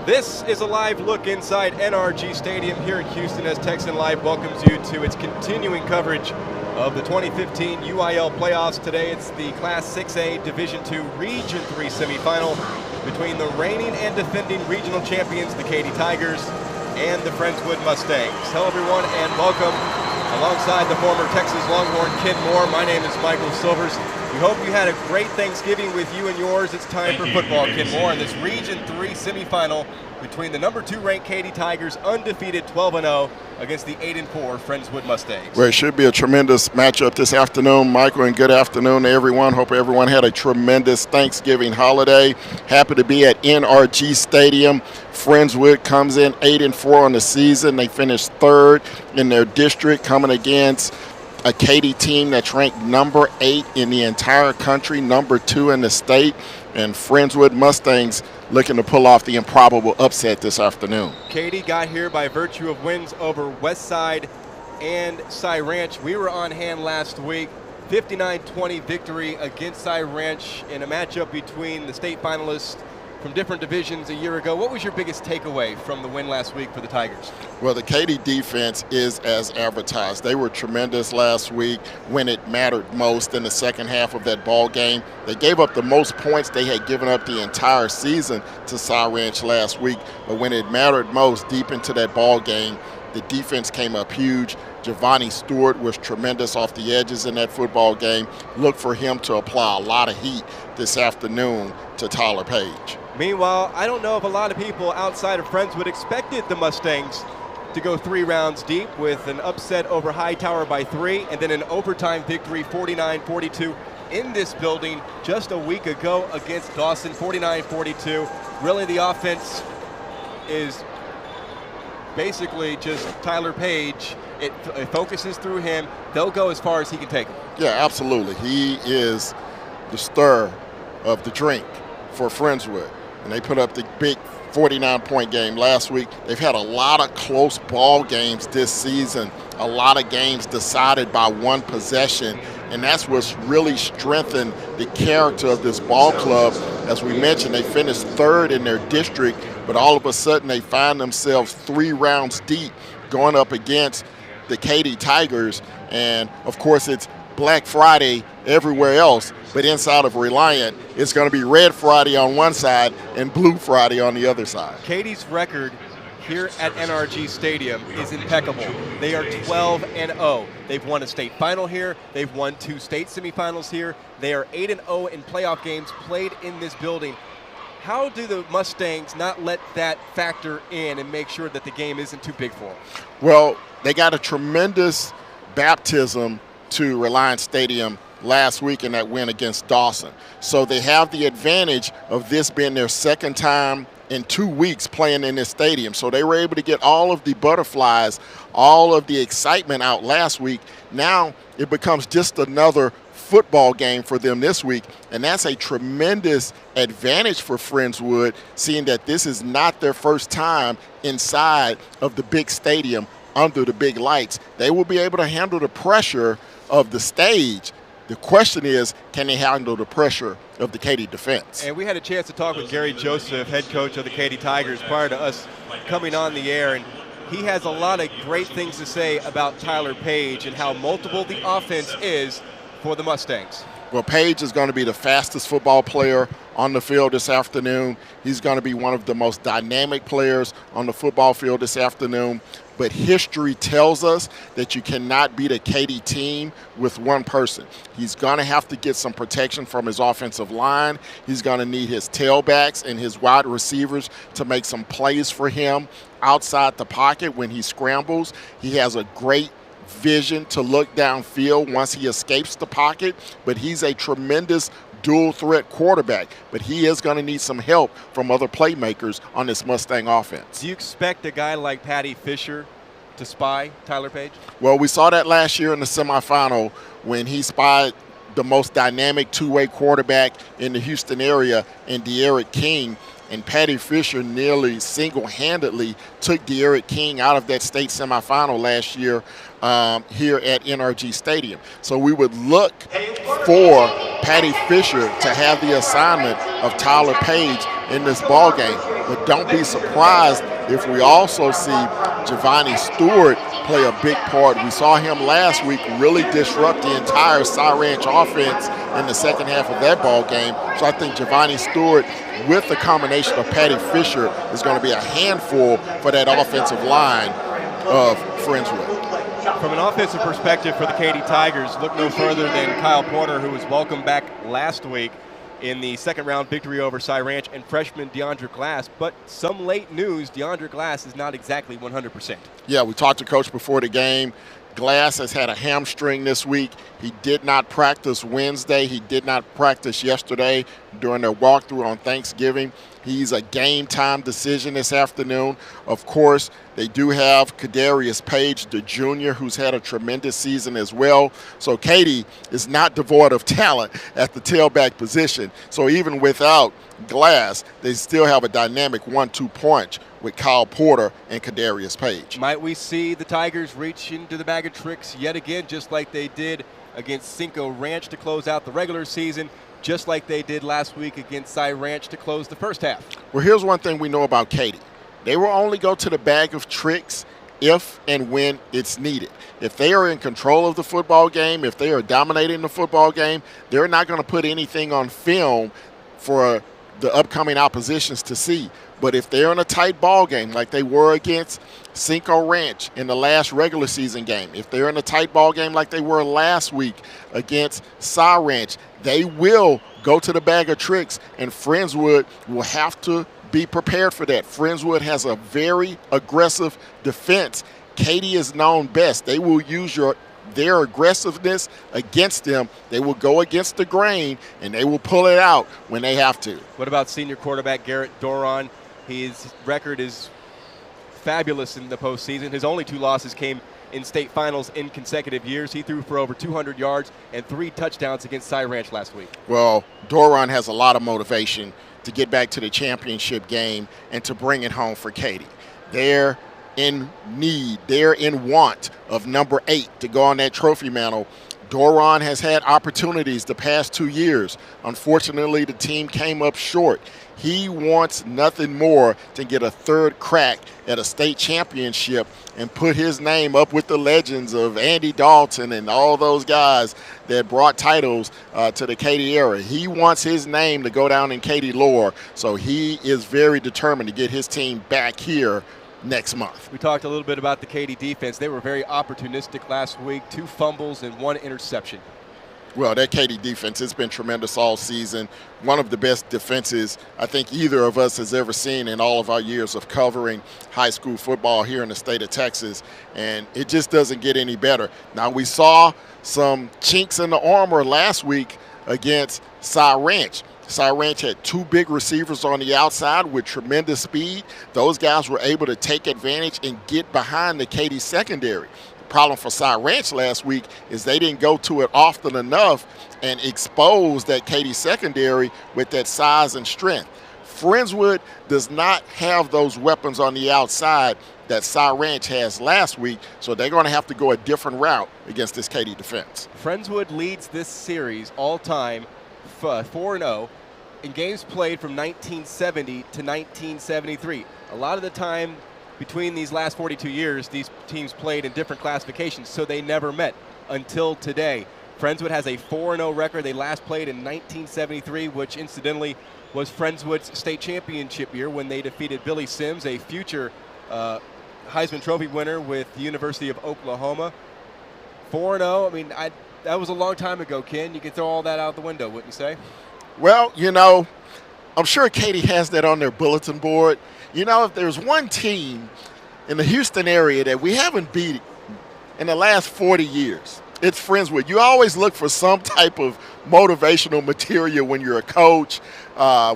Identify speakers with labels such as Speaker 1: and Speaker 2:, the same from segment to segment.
Speaker 1: This is a live look inside NRG Stadium here in Houston as Texan Live welcomes you to its continuing coverage of the 2015 UIL playoffs. Today it's the Class 6A Division II Region 3 semifinal between the reigning and defending regional champions, the Katy Tigers, and the Friendswood Mustangs. Hello everyone and welcome. Alongside the former Texas Longhorn Kid Moore, my name is Michael Silvers. We hope you had a great Thanksgiving with you and yours. It's time for football, Kid Moore, in this Region 3 semifinal between the number 2 ranked Katy Tigers, undefeated 12-0, against the 8-4 Friendswood Mustangs.
Speaker 2: Well, it should be a tremendous matchup this afternoon, Michael, and good afternoon to everyone. Hope everyone had a tremendous Thanksgiving holiday. Happy to be at NRG Stadium. Friendswood comes in 8-4 on the season. They finished 3rd in their district, coming against a Katy team that's ranked number 8 in the entire country, number 2 in the state, and Friendswood Mustangs looking to pull off the improbable upset this afternoon.
Speaker 1: Katy got here by virtue of wins over Westside and Cy Ranch. We were on hand last week. 59-20 victory against Cy Ranch in a matchup between the state finalists from different divisions a year ago. What was your biggest takeaway from the win last week for the Tigers?
Speaker 2: Well, the Katy defense is as advertised. They were tremendous last week when it mattered most in the second half of that ball game. They gave up the most points they had given up the entire season to Cy Ranch last week, but when it mattered most deep into that ball game, the defense came up huge. Giovanni Stewart was tremendous off the edges in that football game. Look for him to apply a lot of heat this afternoon to Tyler Page.
Speaker 1: Meanwhile, I don't know if a lot of people outside of Friendswood expected the Mustangs to go 3 rounds deep with an upset over Hightower by 3 and then an overtime victory 49-42 in this building just a week ago against Dawson, 49-42. Really the offense is basically just Tyler Page. It focuses through him. They'll go as far as he can take them.
Speaker 2: Yeah, absolutely. He is the stir of the drink for Friendswood. And they put up the big 49-point game last week. They've had a lot of close ball games this season, a lot of games decided by one possession, and that's what's really strengthened the character of this ball club. As we mentioned, they finished 3rd in their district, but all of a sudden they find themselves 3 rounds deep going up against the Katy Tigers. And, of course, it's Black Friday everywhere else, but inside of Reliant, it's going to be Red Friday on one side and Blue Friday on the other side.
Speaker 1: Katy's record here at NRG Stadium is impeccable. They are 12-0. They've won a state final here. They've won 2 state semifinals here. They are 8-0 in playoff games played in this building. How do the Mustangs not let that factor in and make sure that the game isn't too big for them?
Speaker 2: Well, they got a tremendous baptism to Reliant Stadium last week in that win against Dawson. So they have the advantage of this being their second time in 2 weeks playing in this stadium. So they were able to get all of the butterflies, all of the excitement out last week. Now it becomes just another football game for them this week, and that's a tremendous advantage for Friendswood, seeing that this is not their first time inside of the big stadium under the big lights. They will be able to handle the pressure of the stage. The question is, can they handle the pressure of the Katy defense?
Speaker 1: And we had a chance to talk with Gary Joseph, head coach of the Katy Tigers, prior to us coming on the air, and he has a lot of great things to say about Tyler Page and how multiple the offense is for the Mustangs.
Speaker 2: Well, Page is going to be the fastest football player on the field this afternoon. He's going to be one of the most dynamic players on the football field this afternoon. But history tells us that you cannot beat a Katy team with one person. He's going to have to get some protection from his offensive line. He's going to need his tailbacks and his wide receivers to make some plays for him outside the pocket when he scrambles. He has a great vision to look downfield once he escapes the pocket, but he's a tremendous dual threat quarterback, but he is going to need some help from other playmakers on this Mustang offense.
Speaker 1: Do you expect a guy like Patty Fisher to spy Tyler Page?
Speaker 2: Well, we saw that last year in the semifinal when he spied the most dynamic two-way quarterback in the Houston area in De'Eric King, and Patty Fisher nearly single-handedly took De'Eric King out of that state semifinal last year. here at NRG Stadium. So we would look for Patty Fisher to have the assignment of Tyler Page in this ball game. But don't be surprised if we also see Giovanni Stewart play a big part. We saw him last week really disrupt the entire Cy Ranch offense in the second half of that ball game. So I think Giovanni Stewart with the combination of Patty Fisher is going to be a handful for that offensive line of Friendswood.
Speaker 1: From an offensive perspective for the Katy Tigers, look no further than Kyle Porter, who was welcomed back last week in the second-round victory over Cy Ranch, and freshman DeAndre Glass. But some late news, DeAndre Glass is not exactly 100%.
Speaker 2: Yeah, we talked to Coach before the game. Glass has had a hamstring this week. He did not practice Wednesday. He did not practice yesterday during their walkthrough on Thanksgiving. He's a game-time decision this afternoon. Of course, they do have Kadarius Page, the junior, who's had a tremendous season as well. So Katy is not devoid of talent at the tailback position. So even without Glass, they still have a dynamic 1-2 punch with Kyle Porter and Kadarius Page.
Speaker 1: Might we see the Tigers reach into the bag of tricks yet again, just like they did against Cinco Ranch to close out the regular season, just like they did last week against Cy Ranch to close the first half?
Speaker 2: Well, here's one thing we know about Katy. They will only go to the bag of tricks if and when it's needed. If they are in control of the football game, if they are dominating the football game, they're not going to put anything on film for the upcoming oppositions to see. But if they're in a tight ball game like they were against Cinco Ranch in the last regular season game, if they're in a tight ball game like they were last week against Cy Ranch, they will go to the bag of tricks, and Friendswood will have to be prepared for that. Friendswood has a very aggressive defense. Katy is known best. They will use their aggressiveness against them. They will go against the grain, and they will pull it out when they have to.
Speaker 1: What about senior quarterback Garrett Doron? His record is fabulous in the postseason. His only 2 losses came in state finals in consecutive years. He threw for over 200 yards and 3 touchdowns against Cy Ranch last week.
Speaker 2: Well, Doron has a lot of motivation to get back to the championship game and to bring it home for Katy. They're in need, they're in want of number 8 to go on that trophy mantle. Doron has had opportunities the past 2 years. Unfortunately, the team came up short. He wants nothing more to get a 3rd crack at a state championship and put his name up with the legends of Andy Dalton and all those guys that brought titles to the Katy area. He wants his name to go down in Katy lore, so he is very determined to get his team back here next month.
Speaker 1: We talked a little bit about the Katy defense. They were very opportunistic last week, 2 fumbles and 1 interception.
Speaker 2: Well, that Katy defense has been tremendous all season. One of the best defenses I think either of us has ever seen in all of our years of covering high school football here in the state of Texas, and it just doesn't get any better. Now, we saw some chinks in the armor last week against Cy Ranch. Cy Ranch had 2 big receivers on the outside with tremendous speed. Those guys were able to take advantage and get behind the Katy secondary. Problem for Cy Ranch last week is they didn't go to it often enough and expose that Katy secondary with that size and strength. Friendswood does not have those weapons on the outside that Cy Ranch has last week, so they're going to have to go a different route against this Katy defense.
Speaker 1: Friendswood leads this series all-time 4-0 in games played from 1970 to 1973. A lot of the time between these last 42 years, these teams played in different classifications, so they never met until today. Friendswood has a 4-0 record. They last played in 1973, which incidentally was Friendswood's state championship year when they defeated Billy Sims, a future Heisman Trophy winner with the University of Oklahoma. 4-0, I mean, that was a long time ago, Ken. You can throw all that out the window, wouldn't you say?
Speaker 2: Well, you know, I'm sure Katy has that on their bulletin board. You know, if there's one team in the Houston area that we haven't beat in the last 40 years, it's Friendswood. You always look for some type of motivational material when you're a coach,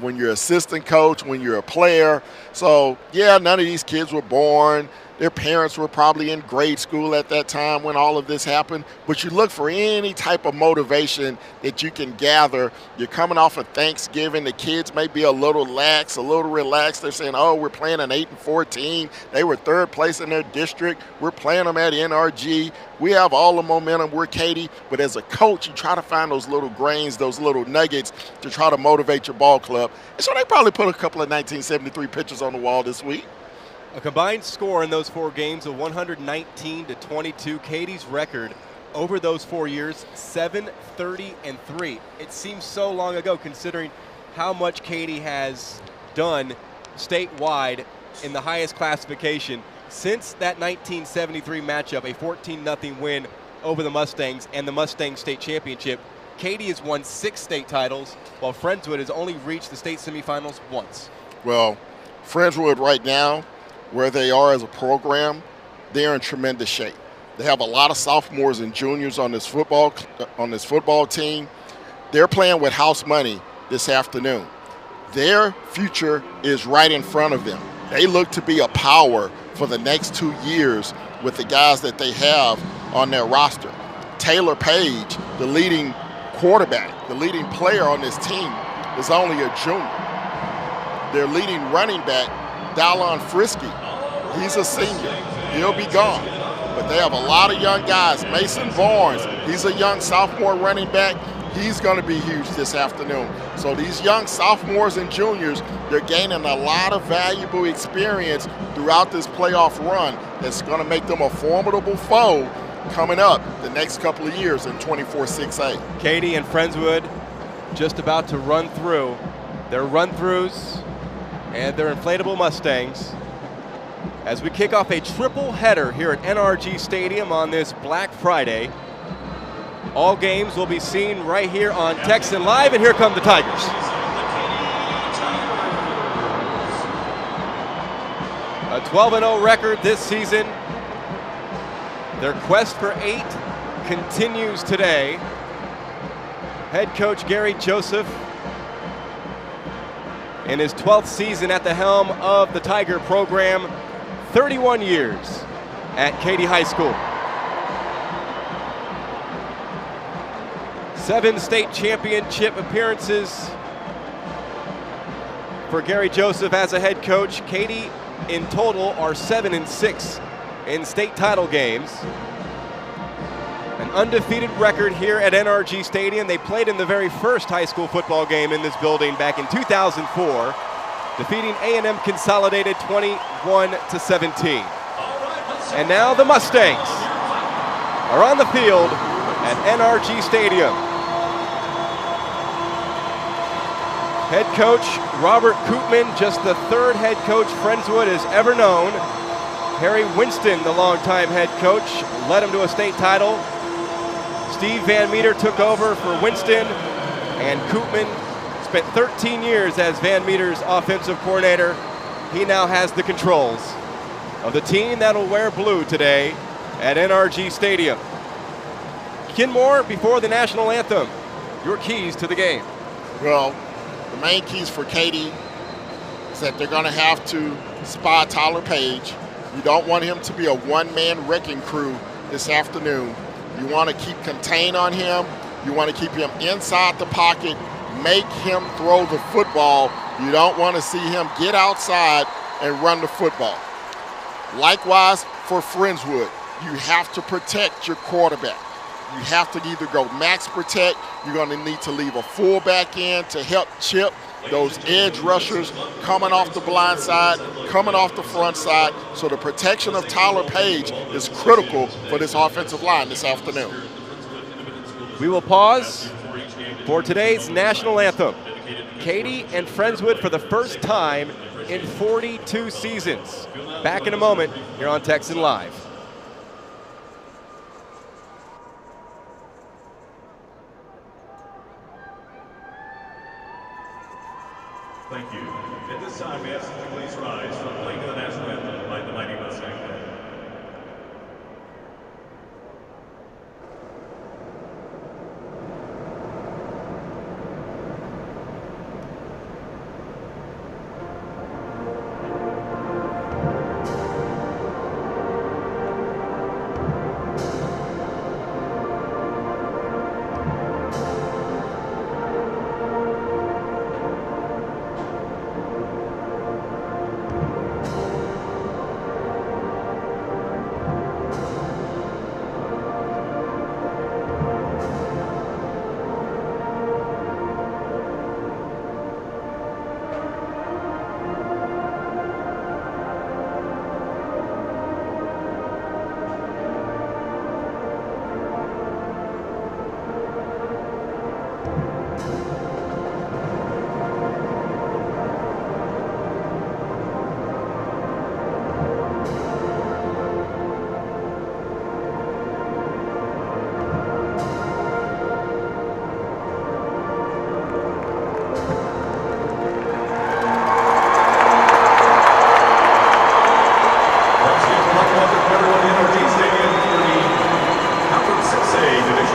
Speaker 2: when you're an assistant coach, when you're a player. So, yeah, none of these kids were born. Their parents were probably in grade school at that time when all of this happened. But you look for any type of motivation that you can gather. You're coming off of Thanksgiving. The kids may be a little lax, a little relaxed. They're saying, oh, we're playing an 8-4 team. They were third place in their district. We're playing them at NRG. We have all the momentum. We're Katy. But as a coach, you try to find those little grains, those little nuggets to try to motivate your ball club. And so they probably put a couple of 1973 pictures on the wall this week.
Speaker 1: A combined score in those 4 games of 119-22. Katy's record over those 4 years, 7-30-3. It seems so long ago considering how much Katy has done statewide in the highest classification since that 1973 matchup, a 14-0 win over the Mustangs and the Mustang State Championship. Katy has won 6 state titles, while Friendswood has only reached the state semifinals once.
Speaker 2: Well, Friendswood right now, where they are as a program, they're in tremendous shape. They have a lot of sophomores and juniors on this football team. They're playing with house money this afternoon. Their future is right in front of them. They look to be a power for the next 2 years with the guys that they have on their roster. Taylor Page, the leading quarterback, the leading player on this team, is only a junior. Their leading running back, Dallon Frisky, he's a senior. He'll be gone. But they have a lot of young guys. Mason Barnes, he's a young sophomore running back. He's going to be huge this afternoon. So these young sophomores and juniors, they're gaining a lot of valuable experience throughout this playoff run that's going to make them a formidable foe coming up the next couple of years in 24-6A.
Speaker 1: Katy and Friendswood just about to run through their run-throughs and their inflatable Mustangs as we kick off a triple header here at NRG Stadium on this Black Friday. All games will be seen right here on Texan Live, and here come the Tigers. A 12-0 record this season. Their quest for 8 continues today. Head coach Gary Joseph, in his 12th season at the helm of the Tiger program, 31 years at Katy High School. 7 state championship appearances for Gary Joseph as a head coach. Katy in total are 7-6 in state title games. An undefeated record here at NRG Stadium. They played in the very first high school football game in this building back in 2004, defeating A&M Consolidated 21-17. And now the Mustangs are on the field at NRG Stadium. Head coach Robert Koopman, just the 3rd head coach Friendswood has ever known. Harry Winston, the longtime head coach, led him to a state title. Steve Van Meter took over for Winston, and Koopman spent 13 years as Van Meter's offensive coordinator. He now has the controls of the team that'll wear blue today at NRG Stadium. Kenmore, before the national anthem, your keys to the game.
Speaker 2: Well, the main keys for Katy is that they're going to have to spy Tyler Page. You don't want him to be a one-man wrecking crew this afternoon. You want to keep contained on him. You want to keep him inside the pocket, make him throw the football. You don't want to see him get outside and run the football. Likewise for Friendswood, you have to protect your quarterback. You have to either go max protect, you're going to need to leave a fullback in to help chip those edge rushers coming off the blind side, coming off the front side. So the protection of Tyler Page is critical for this offensive line this afternoon.
Speaker 1: We will pause for today's national anthem. Katy and Friendswood for the first time in 42 seasons. Back in a moment here on Texan Live.
Speaker 3: Thank you. At this time, we ask that you please rise for playing the national anthem by the mighty Mustang Band.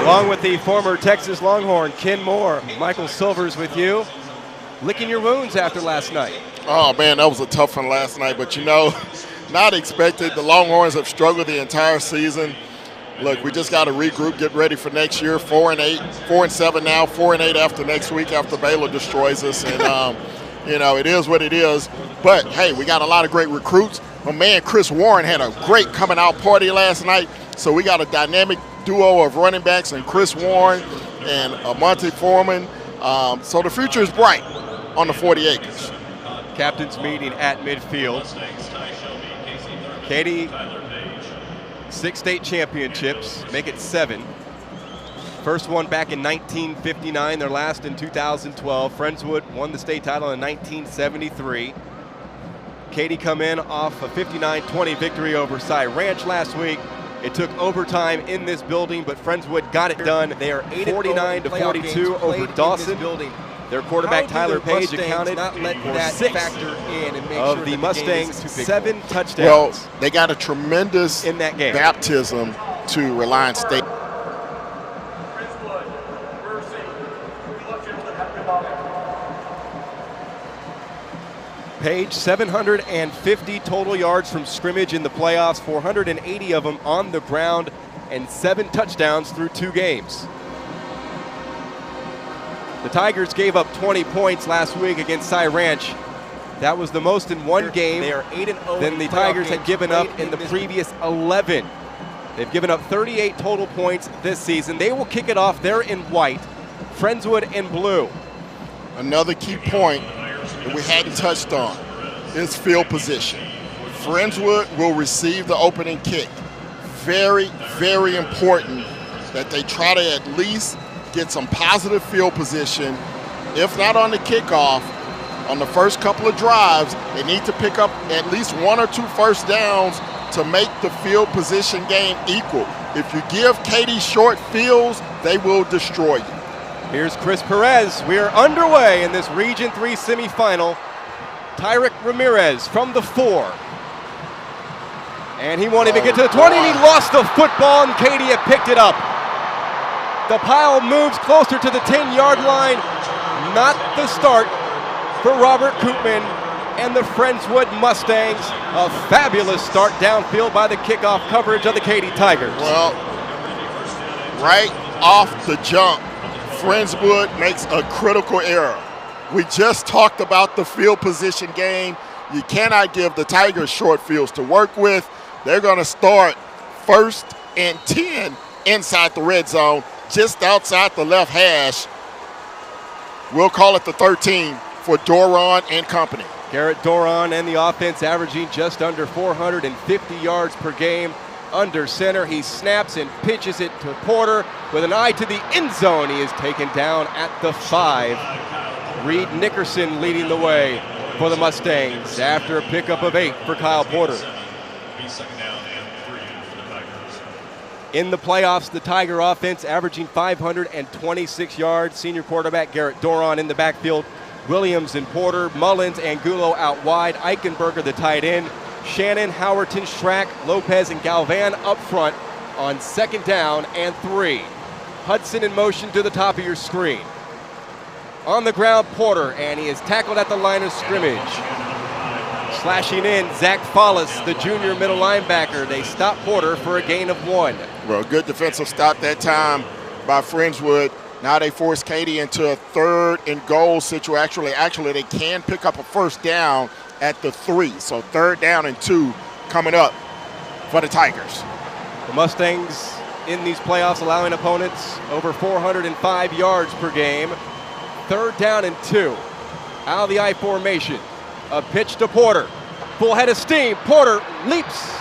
Speaker 1: Along with the former Texas Longhorn, Ken Moore, Michael Silvers with you, licking your wounds after last night.
Speaker 2: Oh, man, that was a tough one last night. But, you know, not expected. The Longhorns have struggled the entire season. Look, we just got to regroup, get ready for next year. 4-8, 4-7 now, 4-8 after next week after Baylor destroys us. And, you know, it is what it is. But, hey, we got a lot of great recruits. My man Chris Warren had a great coming out party last night. So we got a dynamic duo of running backs and Chris Warren and Monty Foreman. So the future is bright on the 40 acres.
Speaker 1: Captain's meeting at midfield. Katy, 6 state championships, make it 7. First one back in 1959, their last in 2012. Friendswood won the state title in 1973. Katy come in off a 59-20 victory over Cy Ranch last week. It took overtime in this building, but Friendswood got it done. They are 49-42 over Dawson. Their quarterback Tyler Page accounted for 6 of the Mustangs' 7 touchdowns.
Speaker 2: Well, they got a tremendous
Speaker 1: in that game.
Speaker 2: Baptism to Reliance State.
Speaker 1: Page, 750 total yards from scrimmage in the playoffs, 480 of them on the ground, and 7 touchdowns through 2 games. The Tigers gave up 20 points last week against Cy Ranch. That was the most in one game than the Tigers had given up in the previous 11. They've given up 38 total points this season. They will kick it off. They're in white, Friendswood in blue.
Speaker 2: Another key point that we hadn't touched on is field position. Friendswood will receive the opening kick. Very, very important that they try to at least get some positive field position. If not on the kickoff, on the first couple of drives, they need to pick up at least 1 or 2 first downs to make the field position game equal. If you give Katy short fields, they will destroy you.
Speaker 1: Here's Chris Perez. We are underway in this Region 3 semifinal. Tyrick Ramirez from the 4. And he won't even get to the 20, and he lost the football, and Katy had picked it up. The pile moves closer to the 10-yard line. Not the start for Robert Koopman and the Friendswood Mustangs. A fabulous start downfield by the kickoff coverage of the Katy Tigers.
Speaker 2: Well, right off the jump, Friendswood makes a critical error. We just talked about the field position game. You cannot give the Tigers short fields to work with. They're going to start 1st and 10 inside the red zone, just outside the left hash. We'll call it the 13 for Doron and company.
Speaker 1: Garrett Doron and the offense averaging just under 450 yards per game. Under center, he snaps and pitches it to Porter with an eye to the end zone. He is taken down at the 5. Reed Nickerson leading the way for the Mustangs after a pickup of 8 for Kyle Porter. In the playoffs, the Tiger offense averaging 526 yards. Senior quarterback Garrett Doron in the backfield. Williams and Porter, Mullins and Gulo out wide. Eichenberger, the tight end. Shannon, Howerton, Schrack, Lopez, and Galvan up front on 2nd down and 3. Hudson in motion to the top of your screen. On the ground, Porter, and he is tackled at the line of scrimmage. Slashing in, Zach Follis, the junior middle linebacker. They stop Porter for a gain of 1.
Speaker 2: Well, good defensive stop that time by Friendswood. Now they force Katy into a 3rd and goal situation. Actually, they can pick up a first down at the 3. So 3rd down and 2 coming up for the Tigers.
Speaker 1: The Mustangs in these playoffs allowing opponents over 405 yards per game. 3rd down and 2. Out of the I formation. A pitch to Porter. Full head of steam. Porter leaps.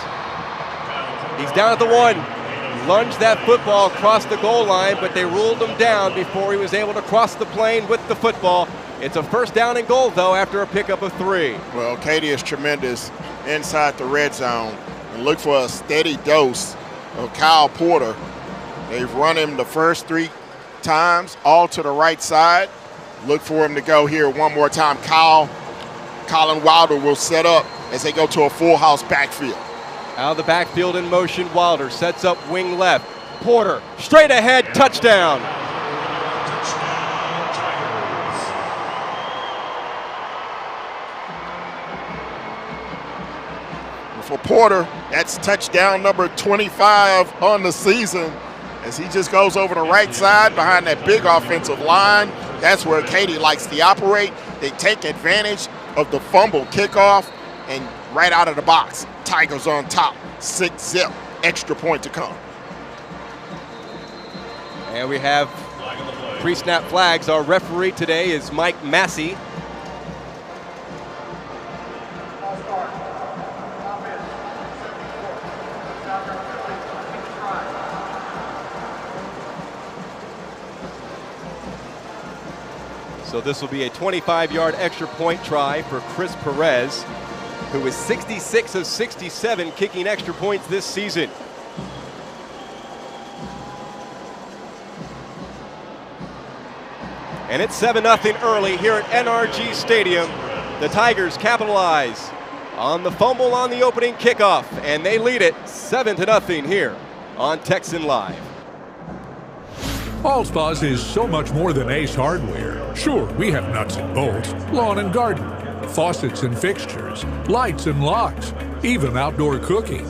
Speaker 1: He's down at the 1. Lunged that football across the goal line, but they ruled him down before he was able to cross the plane with the football. It's a 1st down and goal, though, after a pickup of 3.
Speaker 2: Well, Katy is tremendous inside the red zone. And look for a steady dose of Kyle Porter. They've run him the first 3 times, all to the right side. Look for him to go here one more time. Colin Wilder will set up as they go to a full house backfield.
Speaker 1: Out of the backfield in motion, Wilder sets up wing left. Porter, straight ahead, touchdown.
Speaker 2: For Porter, that's touchdown number 25 on the season as he just goes over the right side behind that big offensive line. That's where Katy likes to operate. They take advantage of the fumble kickoff, and right out of the box, Tigers on top, 6-zip, extra point to come.
Speaker 1: And we have pre-snap flags. Our referee today is Mike Massey. So this will be a 25-yard extra point try for Chris Perez, who is 66 of 67 kicking extra points this season. And it's 7-0 early here at NRG Stadium. The Tigers capitalize on the fumble on the opening kickoff, and they lead it 7-0 here on Texan Live.
Speaker 4: Allspa's is so much more than Ace Hardware. Sure, we have nuts and bolts, lawn and garden, faucets and fixtures, lights and locks, even outdoor cooking.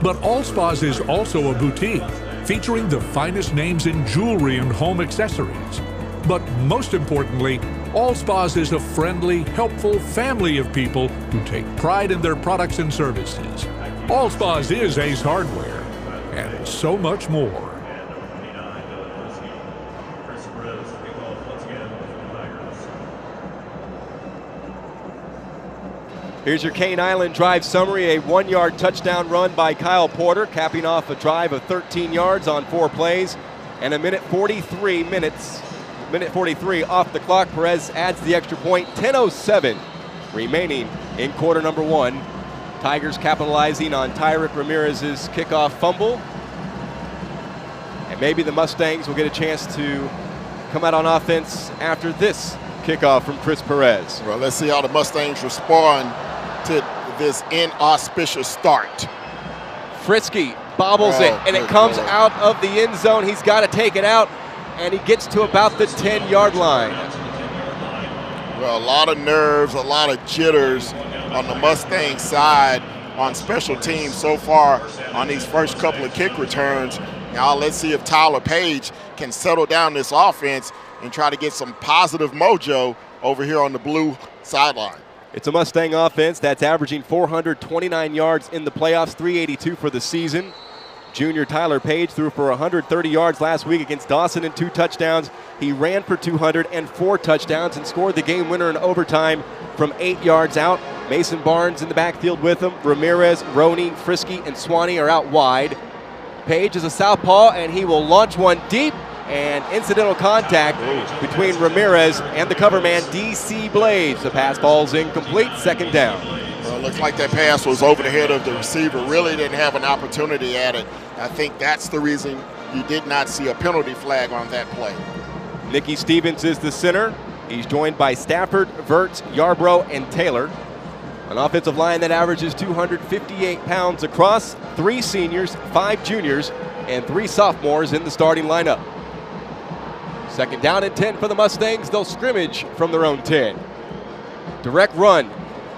Speaker 4: But Allspa's is also a boutique featuring the finest names in jewelry and home accessories. But most importantly, Allspa's is a friendly, helpful family of people who take pride in their products and services. Allspa's is Ace Hardware, and so much more.
Speaker 1: Here's your Cane Island drive summary. A 1-yard touchdown run by Kyle Porter, capping off a drive of 13 yards on 4 plays, and a minute 43 off the clock. Perez adds the extra point. 10:07 remaining in quarter number 1. Tigers capitalizing on Tyrick Ramirez's kickoff fumble. And maybe the Mustangs will get a chance to come out on offense after this kickoff from Chris Perez.
Speaker 2: Well, let's see how the Mustangs respond to this inauspicious start.
Speaker 1: Frisky bobbles it, and it comes out of the end zone. He's got to take it out, and he gets to about the 10-yard line.
Speaker 2: Well, a lot of nerves, a lot of jitters on the Mustang side on special teams so far on these first couple of kick returns. Now let's see if Tyler Page can settle down this offense and try to get some positive mojo over here on the blue sideline.
Speaker 1: It's a Mustang offense that's averaging 429 yards in the playoffs, 382 for the season. Junior Tyler Page threw for 130 yards last week against Dawson and 2 touchdowns. He ran for 204 touchdowns and scored the game winner in overtime from 8 yards out. Mason Barnes in the backfield with him. Ramirez, Roney, Frisky, and Swanee are out wide. Page is a southpaw, and he will launch one deep, and incidental contact between Ramirez and the cover man, D.C. Blades. The pass falls incomplete, 2nd down.
Speaker 2: Well, it looks like that pass was over the head of the receiver. Really didn't have an opportunity at it. I think that's the reason you did not see a penalty flag on that play.
Speaker 1: Nicky Stevens is the center. He's joined by Stafford, Verts, Yarbrough, and Taylor. An offensive line that averages 258 pounds across, 3 seniors, 5 juniors, and 3 sophomores in the starting lineup. 2nd down and 10 for the Mustangs. They'll scrimmage from their own 10. Direct run.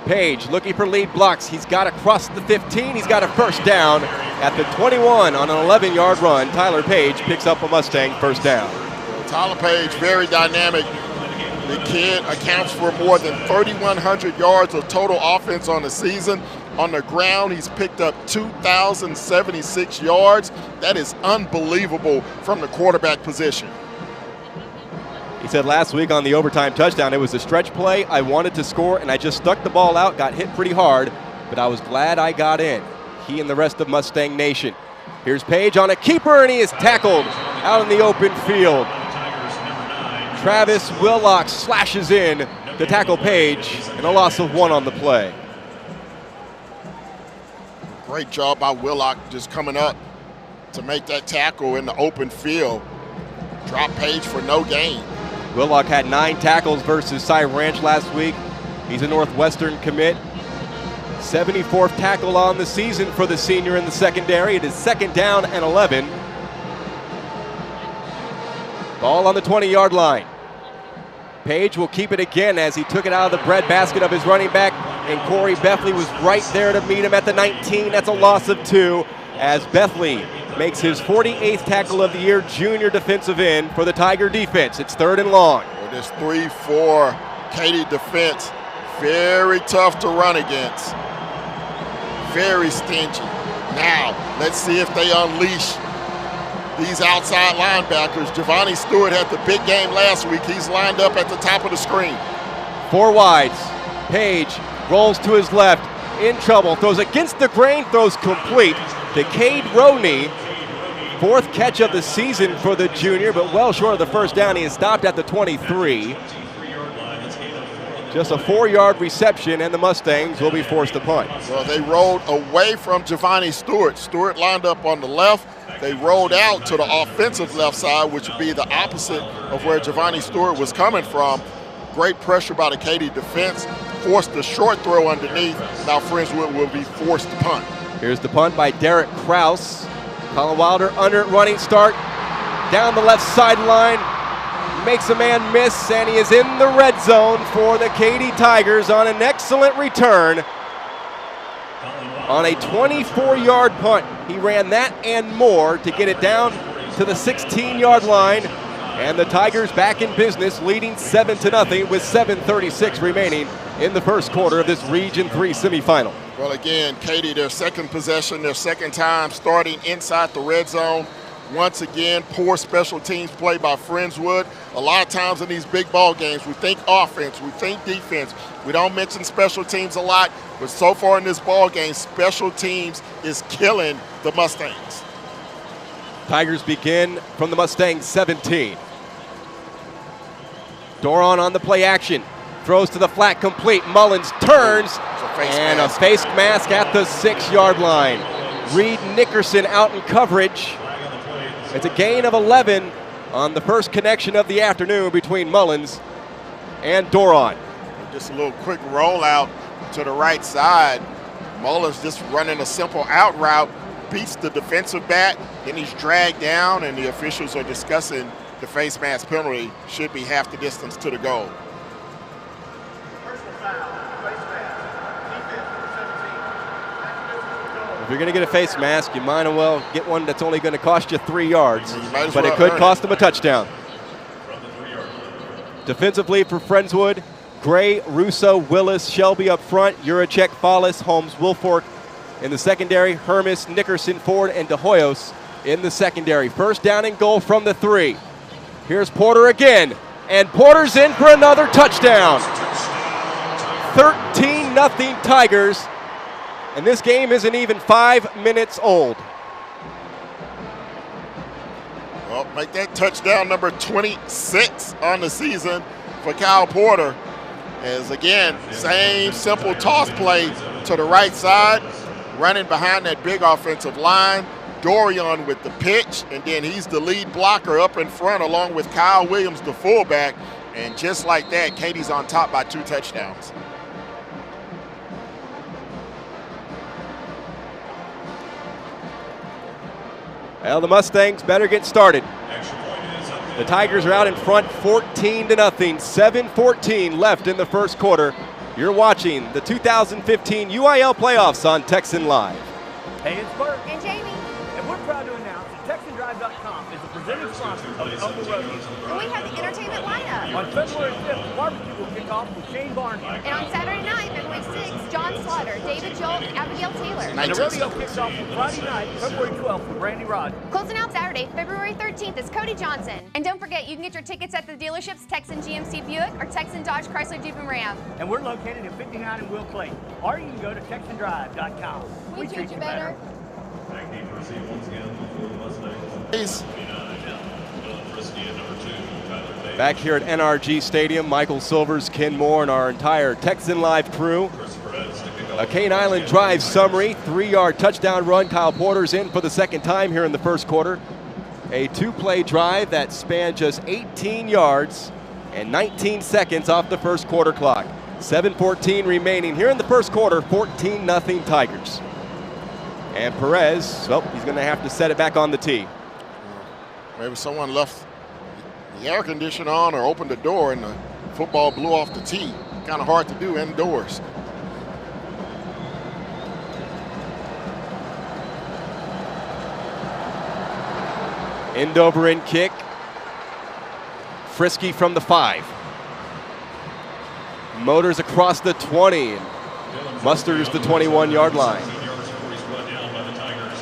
Speaker 1: Page looking for lead blocks. He's got to cross the 15. He's got a 1st down at the 21 on an 11-yard run. Tyler Page picks up a Mustang 1st down.
Speaker 2: Tyler Page, very dynamic. The kid accounts for more than 3,100 yards of total offense on the season. On the ground, he's picked up 2,076 yards. That is unbelievable from the quarterback position.
Speaker 1: He said last week on the overtime touchdown, it was a stretch play. I wanted to score, and I just stuck the ball out, got hit pretty hard, but I was glad I got in. He and the rest of Mustang Nation. Here's Page on a keeper, and he is tackled out in the open field. Travis Willock slashes in to tackle Page, and a loss of 1 on the play.
Speaker 2: Great job by Willock just coming up to make that tackle in the open field. Drop Page for no gain.
Speaker 1: Willock had 9 tackles versus Cy Ranch last week. He's a Northwestern commit. 74th tackle on the season for the senior in the secondary. It is 2nd down and 11. Ball on the 20-yard line. Page will keep it again as he took it out of the breadbasket of his running back, and Corey Bethley was right there to meet him at the 19. That's a loss of 2 as Bethley makes his 48th tackle of the year, junior defensive end for the Tiger defense. It's 3rd and long.
Speaker 2: Well, this 3-4 Katy defense, very tough to run against. Very stingy. Now, let's see if they unleash these outside linebackers. Giovanni Stewart had the big game last week. He's lined up at the top of the screen.
Speaker 1: 4 wides. Page rolls to his left, in trouble, throws against the grain, throws complete to Cade Roney. 4th catch of the season for the junior, but well short of the first down. He is stopped at the 23. Just a 4-yard reception, and the Mustangs will be forced to punt.
Speaker 2: Well, they rolled away from Giovanni Stewart. Stewart lined up on the left. They rolled out to the offensive left side, which would be the opposite of where Giovanni Stewart was coming from. Great pressure by the Katy defense. Forced the short throw underneath. Now Friendswood will be forced to punt.
Speaker 1: Here's the punt by Derek Krause. Colin Wilder under it, running start. Down the left sideline. Makes a man miss, and he is in the red zone for the Katy Tigers on an excellent return. On a 24-yard punt, he ran that and more to get it down to the 16-yard line, and the Tigers back in business, leading 7-0 with 7:36 remaining in the first quarter of this Region 3 semifinal.
Speaker 2: Well, again, Katy, their second possession, their second time starting inside the red zone. Once again, poor special teams play by Friendswood. A lot of times in these big ball games, we think offense, we think defense. We don't mention special teams a lot, but so far in this ball game, special teams is killing the Mustangs.
Speaker 1: Tigers begin from the Mustangs 17. Doron on the play action. Throws to the flat, complete. Mullins turns, and a face mask at the 6-yard line. Reed Nickerson out in coverage. It's a gain of 11 on the first connection of the afternoon between Mullins and Doron.
Speaker 2: Just a little quick rollout to the right side. Mullins just running a simple out route, beats the defensive back, then he's dragged down, and the officials are discussing the face mask penalty. Should be half the distance to the goal.
Speaker 1: If you're going to get a face mask, you might as well get one that's only going to cost you 3 yards, but it could cost them a touchdown. Defensive lead for Friendswood. Gray, Russo, Willis, Shelby up front, Juracek, Fallis, Holmes, Wilfork in the secondary, Hermes, Nickerson, Ford, and De Hoyos in the secondary. First down and goal from the 3. Here's Porter again, and Porter's in for another touchdown. 13-0 Tigers, and this game isn't even 5 minutes old.
Speaker 2: Well, make that touchdown number 26 on the season for Kyle Porter. As again, same simple toss play to the right side, running behind that big offensive line. Dorian with the pitch, and then he's the lead blocker up in front along with Kyle Williams, the fullback. And just like that, Katy's on top by 2 touchdowns.
Speaker 1: Well, the Mustangs better get started. The Tigers are out in front 14-0, 7:14 left in the first quarter. You're watching the 2015 UIL playoffs on Texan Live.
Speaker 5: Hey, it's Bert.
Speaker 6: And Jamie.
Speaker 5: And we're proud to announce that TexanDrive.com is the presenting sponsor of the Uncle Roadies.
Speaker 6: And we have the entertainment lineup.
Speaker 5: On February 5th, the barbecue will kick off with Shane Barnhill.
Speaker 6: And on Saturday night, February 6th, John Slaughter, David Jolt, and Abigail Taylor.
Speaker 5: And the rodeo kicks off on Friday night, February 12th with Randy Rod.
Speaker 6: Closing out Saturday, February 13th is Cody Johnson. And don't forget, you can get your tickets at the dealerships Texan GMC Buick or Texan Dodge Chrysler Jeep and Ram.
Speaker 5: And we're located at 59 in Will Clayton. Or you can go to TexanDrive.com.
Speaker 6: We treat you better.
Speaker 1: Back here at NRG Stadium, Michael Silvers, Ken Moore, and our entire Texan Live crew. A Cane Island drive summary, 3-yard touchdown run. Kyle Porter's in for the second time here in the first quarter. A 2-play drive that spanned just 18 yards and 19 seconds off the first quarter clock. 7:14 remaining here in the first quarter, 14-0 Tigers. And Perez, well, he's going to have to set it back on the tee.
Speaker 2: Maybe someone left the air conditioner on or opened the door and the football blew off the tee. Kind of hard to do indoors.
Speaker 1: End over end kick. Frisky from the 5. Motors across the 20 and musters the 21-yard line.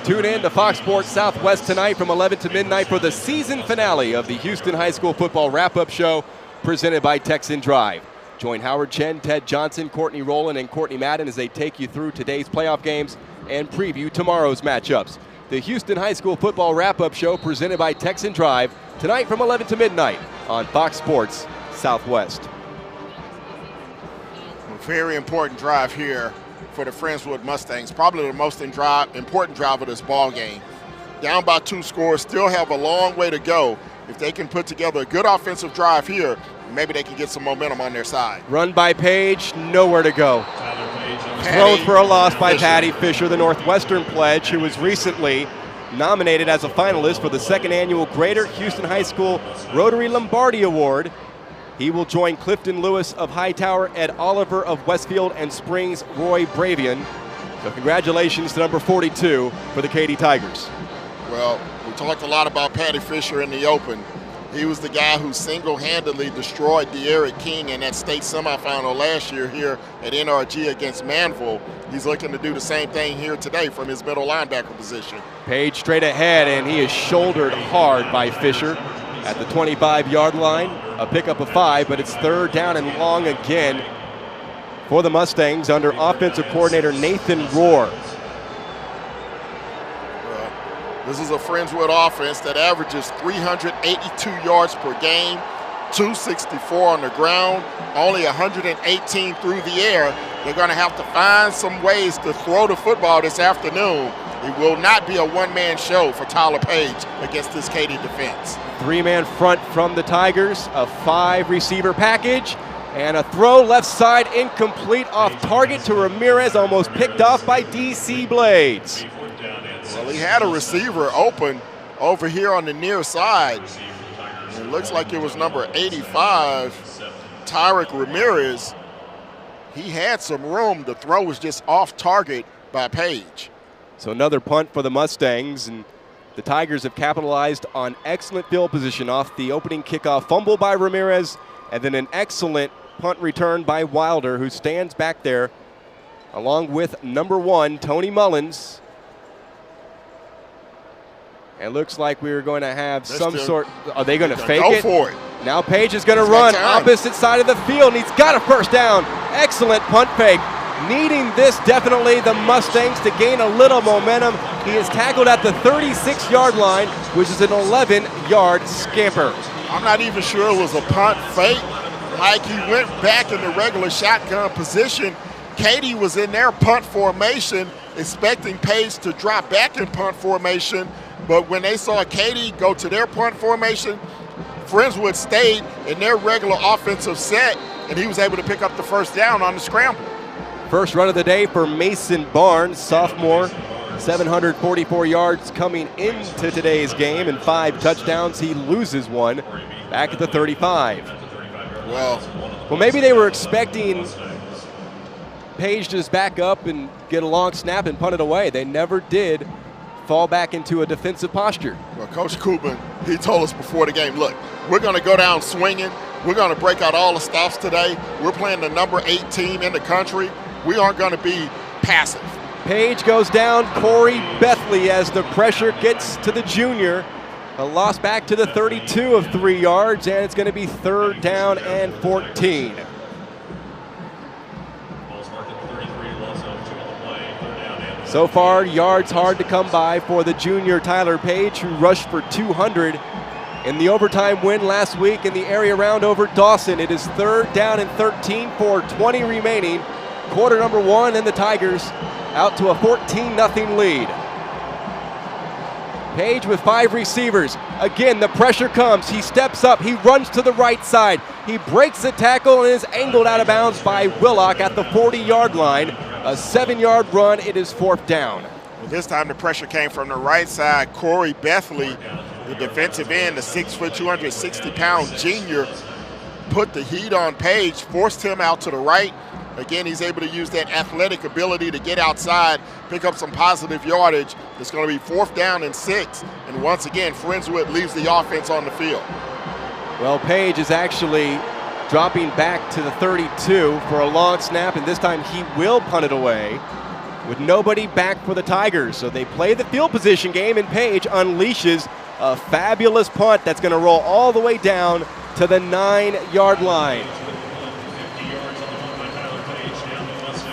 Speaker 1: Tune in to Fox Sports Southwest tonight from 11 to midnight for the season finale of the Houston High School Football Wrap-Up Show presented by Texan Drive. Join Howard Chen, Ted Johnson, Courtney Rowland, and Courtney Madden as they take you through today's playoff games and preview tomorrow's matchups. The Houston High School Football Wrap-Up Show presented by Texan Drive tonight from 11 to midnight on Fox Sports Southwest.
Speaker 2: A very important drive here for the Friendswood Mustangs. Probably the most important drive of this ball game. Down by 2 scores, still have a long way to go. If they can put together a good offensive drive here, maybe they can get some momentum on their side.
Speaker 1: Run by Page, nowhere to go. Thrown for a loss by Patty Fisher, the Northwestern pledge, who was recently nominated as a finalist for the 2nd annual Greater Houston High School Rotary Lombardi Award. He will join Clifton Lewis of Hightower, Ed Oliver of Westfield, and Springs Roy Bravian. So congratulations to number 42 for the Katy Tigers.
Speaker 2: Well, we talked a lot about Patty Fisher in the open. He was the guy who single-handedly destroyed De'Eric King in that state semifinal last year here at NRG against Manville. He's looking to do the same thing here today from his middle linebacker position.
Speaker 1: Page straight ahead, and he is shouldered hard by Fisher at the 25-yard line. A pickup of 5, but it's 3rd down and long again for the Mustangs under offensive coordinator Nathan Rohr.
Speaker 2: This is a Friendswood offense that averages 382 yards per game, 264 on the ground, only 118 through the air. They're going to have to find some ways to throw the football this afternoon. It will not be a one-man show for Tyler Page against this Katy defense.
Speaker 1: 3-man front from the Tigers, a 5-receiver package, and a throw left side incomplete off target to Ramirez, almost picked off by DC Blades.
Speaker 2: Well, he had a receiver open over here on the near side. It looks like it was number 85, Tyrick Ramirez. He had some room. The throw was just off target by Page.
Speaker 1: So another punt for the Mustangs, and the Tigers have capitalized on excellent field position off the opening kickoff fumble by Ramirez, and then an excellent punt return by Wilder, who stands back there along with number 1, Tony Mullins. It looks like we're going to have some sort. Are they going to fake it?
Speaker 2: Go for it.
Speaker 1: Now Page is going to run opposite side of the field, and he's got a first down. Excellent punt fake. Needing this definitely the Mustangs to gain a little momentum. He is tackled at the 36-yard line, which is an 11-yard scamper.
Speaker 2: I'm not even sure it was a punt fake. Like, he went back in the regular shotgun position. Katy was in their punt formation, expecting Page to drop back in punt formation. But when they saw Katy go to their punt formation, Friendswood stayed in their regular offensive set, and he was able to pick up the first down on the scramble.
Speaker 1: First run of the day for Mason Barnes, sophomore, 744 yards coming into today's game and 5 touchdowns. He loses one back at the 35. Well, maybe they were expecting Page to just back up and get a long snap and punt it away. They never did fall back into a defensive posture.
Speaker 2: Well, Coach Kubin, he told us before the game, look, we're going to go down swinging. We're going to break out all the stops today. We're playing the number 8 team in the country. We aren't going to be passive.
Speaker 1: Page goes down. Corey Bethley as the pressure gets to the junior. A loss back to the 32 of 3 yards, and it's going to be 3rd down and 14. So far, yards hard to come by for the junior Tyler Page, who rushed for 200 in the overtime win last week in the area round over Dawson. It is 3rd down and 13 for 20 remaining. Quarter number 1, and the Tigers out to a 14-0 lead. Page with 5 receivers. Again, the pressure comes. He steps up. He runs to the right side. He breaks the tackle and is angled out of bounds by Willock at the 40-yard line. A 7-yard run. It is 4th down.
Speaker 2: Well, this time the pressure came from the right side. Corey Bethley The defensive end, the 6', 260-pound junior, put the heat on Page, forced him out to the right. Again, he's able to use that athletic ability to get outside, pick up some positive yardage. It's going to be 4th down and 6. And once again, Friendswood leaves the offense on the field.
Speaker 1: Well, Page is actually dropping back to the 32 for a long snap, and this time he will punt it away with nobody back for the Tigers. So they play the field position game, and Page unleashes a fabulous punt that's going to roll all the way down to the 9-yard line.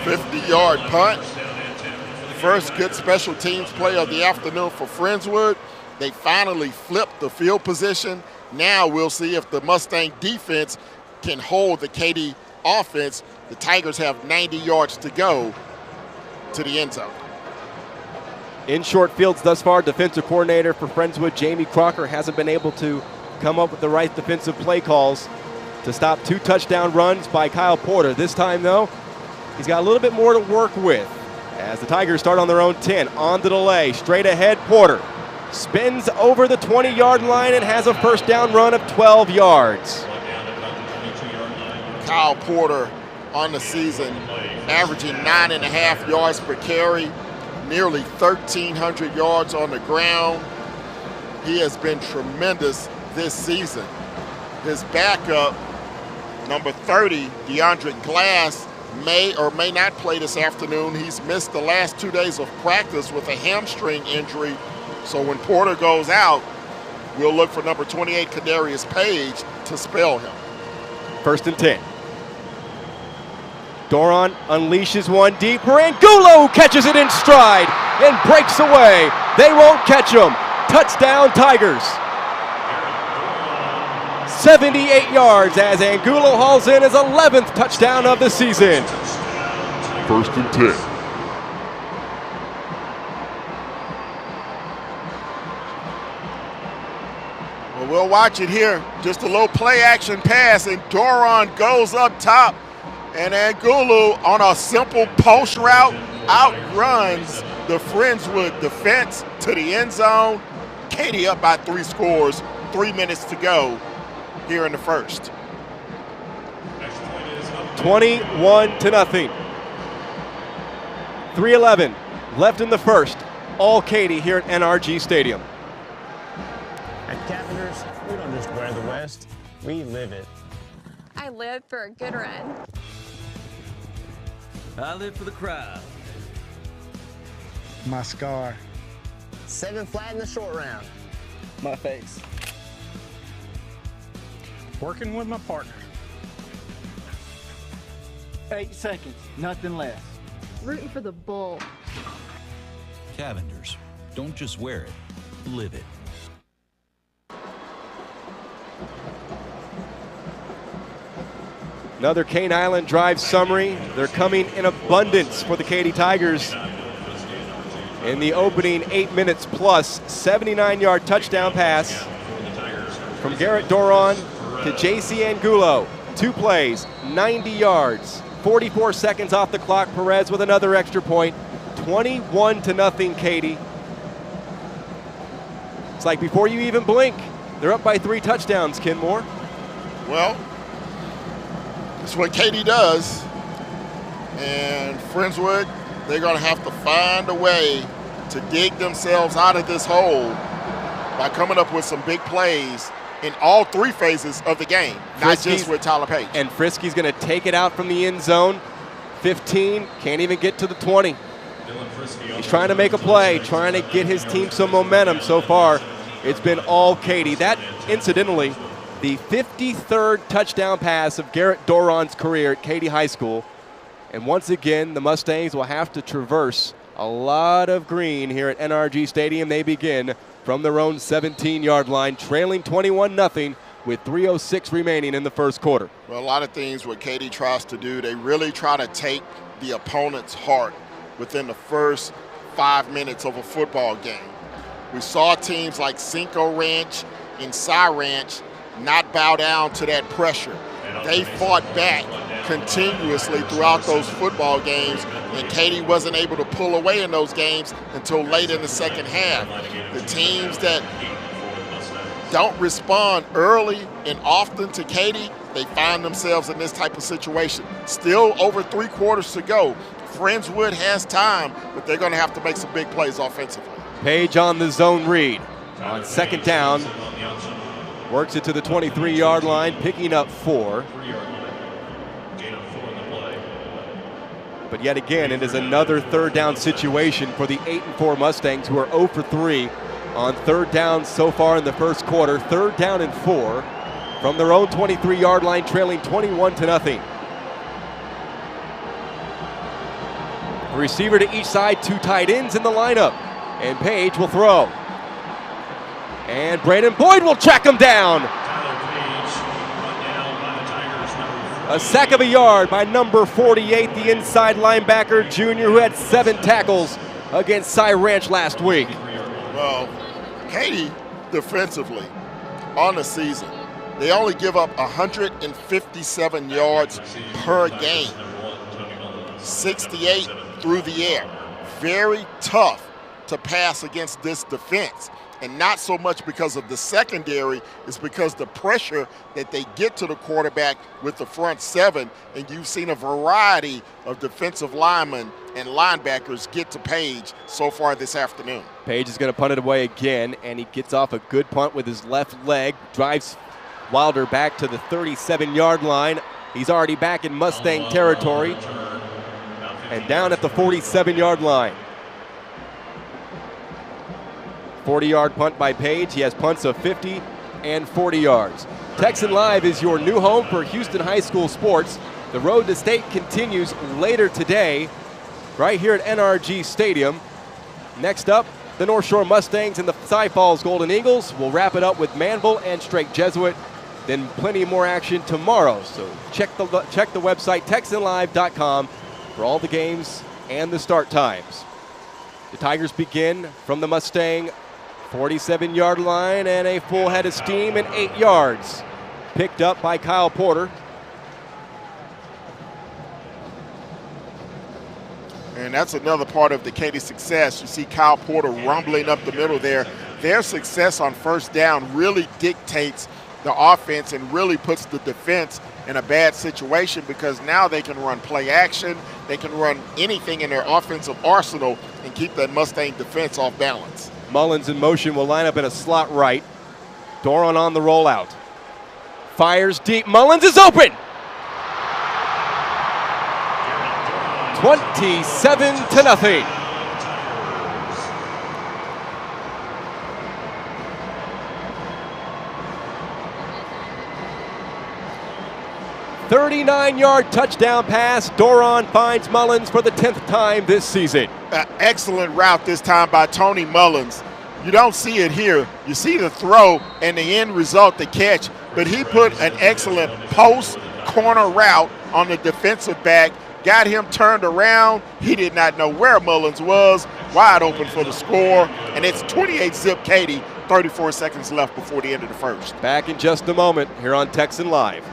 Speaker 2: 50-yard punt. First good special teams play of the afternoon for Friendswood. They finally flipped the field position. Now we'll see if the Mustang defense can hold the Katy offense. The Tigers have 90 yards to go to the end zone.
Speaker 1: In short fields thus far, defensive coordinator for Friendswood, Jamie Crocker, hasn't been able to come up with the right defensive play calls to stop 2 touchdown runs by Kyle Porter. This time, though, he's got a little bit more to work with as the Tigers start on their own 10. On the delay, straight ahead, Porter spins over the 20-yard line and has a first down run of 12 yards.
Speaker 2: Kyle Porter on the season averaging 9.5 yards per carry, nearly 1,300 yards on the ground. He has been tremendous this season. His backup, number 30, DeAndre Glass, may or may not play this afternoon. He's missed the last 2 days of practice with a hamstring injury. So when Porter goes out, we'll look for number 28, Kadarius Page, to spell him.
Speaker 1: 1st and 10. Doron unleashes one deeper, and Gulo catches it in stride and breaks away. They won't catch him. Touchdown, Tigers. 78 yards as Angulo hauls in his 11th touchdown of the season.
Speaker 2: 1st and 10. Well, we'll watch it here. Just a little play action pass, and Doron goes up top, and Angulo on a simple post route outruns the Friendswood defense to the end zone. Katy up by 3 scores, 3 minutes to go here in the first.
Speaker 1: 21-0. 3:11 left in the first. All Katy here at NRG Stadium.
Speaker 7: At Cavenders, we don't just wear the West, we live it.
Speaker 6: I live for a good run.
Speaker 8: I live for the crowd.
Speaker 9: My scar.
Speaker 7: 7 flat in the short round.
Speaker 9: My face.
Speaker 5: Working with my partner.
Speaker 9: 8 seconds, nothing less.
Speaker 10: Rooting for the bull.
Speaker 8: Cavenders, don't just wear it, live it.
Speaker 1: Another Cane Island Drive summary. They're coming in abundance for the Katy Tigers. In the opening 8 minutes plus, 79-yard touchdown pass from Garrett Doron to J.C. Angulo. 2 plays, 90 yards, 44 seconds off the clock. Perez with another extra point. 21-0 Katy. It's like before you even blink, they're up by 3 touchdowns, Kenmore.
Speaker 2: Well, that's what Katy does. And Friendswood, they're going to have to find a way to dig themselves out of this hole by coming up with some big plays in all 3 phases of the game, not just with Tyler Page.
Speaker 1: And Frisky's going to take it out from the end zone. 15, can't even get to the 20. He's trying to make a play, trying to get his team some momentum. So far, it's been all Katy. That, incidentally, the 53rd touchdown pass of Garrett Doron's career at Katy High School. And once again, the Mustangs will have to traverse a lot of green here at NRG Stadium. They begin from their own 17-yard line, trailing 21-0 with 3:06 remaining in the first quarter.
Speaker 2: Well, a lot of things what Katy tries to do, they really try to take the opponent's heart within the first 5 minutes of a football game. We saw teams like Cinco Ranch and Cy Ranch not bow down to that pressure. They fought back continuously throughout those football games, and Katy wasn't able to pull away in those games until late in the second half. The teams that don't respond early and often to Katy, they find themselves in this type of situation. Still over 3 quarters to go. Friendswood has time, but they're going to have to make some big plays offensively.
Speaker 1: Page on the zone read. On second down, works it to the 23-yard line, picking up 4. But yet again, it is another third down situation for the 8-4 Mustangs, who are 0 for 3 on third down so far in the first quarter. 3rd down and 4 from their own 23-yard line, trailing 21-0. Receiver to each side, 2 tight ends in the lineup, and Page will throw. And Brandon Boyd will track him down. A sack of a yard by number 48, the inside linebacker junior, who had 7 tackles against Cy Ranch last week.
Speaker 2: Well, Katy defensively on the season, they only give up 157 yards per game, 68 through the air. Very tough to pass against this defense. And not so much because of the secondary, it's because the pressure that they get to the quarterback with the front 7, and you've seen a variety of defensive linemen and linebackers get to Page so far this afternoon.
Speaker 1: Page is going to punt it away again, and he gets off a good punt with his left leg, drives Wilder back to the 37-yard line. He's already back in Mustang territory and down at the 47-yard line. 40-yard punt by Page. He has punts of 50 and 40 yards. Texan Live is your new home for Houston High School sports. The road to state continues later today, right here at NRG Stadium. Next up, the North Shore Mustangs and the Cy Falls Golden Eagles. We'll wrap it up with Manville and Strake Jesuit. Then plenty more action tomorrow. So check the website, TexanLive.com, for all the games and the start times. The Tigers begin from the Mustang 47-yard line, and a full head of steam and 8 yards. Picked up by Kyle Porter.
Speaker 2: And that's another part of the Katy success. You see Kyle Porter rumbling up the middle there. Their success on first down really dictates the offense and really puts the defense in a bad situation, because now they can run play action, they can run anything in their offensive arsenal and keep that Mustang defense off balance.
Speaker 1: Mullins in motion will line up in a slot right. Doran on the rollout. Fires deep. Mullins is open. 27-0. 39-yard touchdown pass. Doran finds Mullins for the 10th time this season.
Speaker 2: Excellent route this time by Tony Mullins. You don't see it here. You see the throw and the end result, the catch, but he put an excellent post corner route on the defensive back, got him turned around. He did not know where Mullins was, wide open for the score, and it's 28-zip Katy, 34 seconds left before the end of the first.
Speaker 1: Back in just a moment here on Texan Live.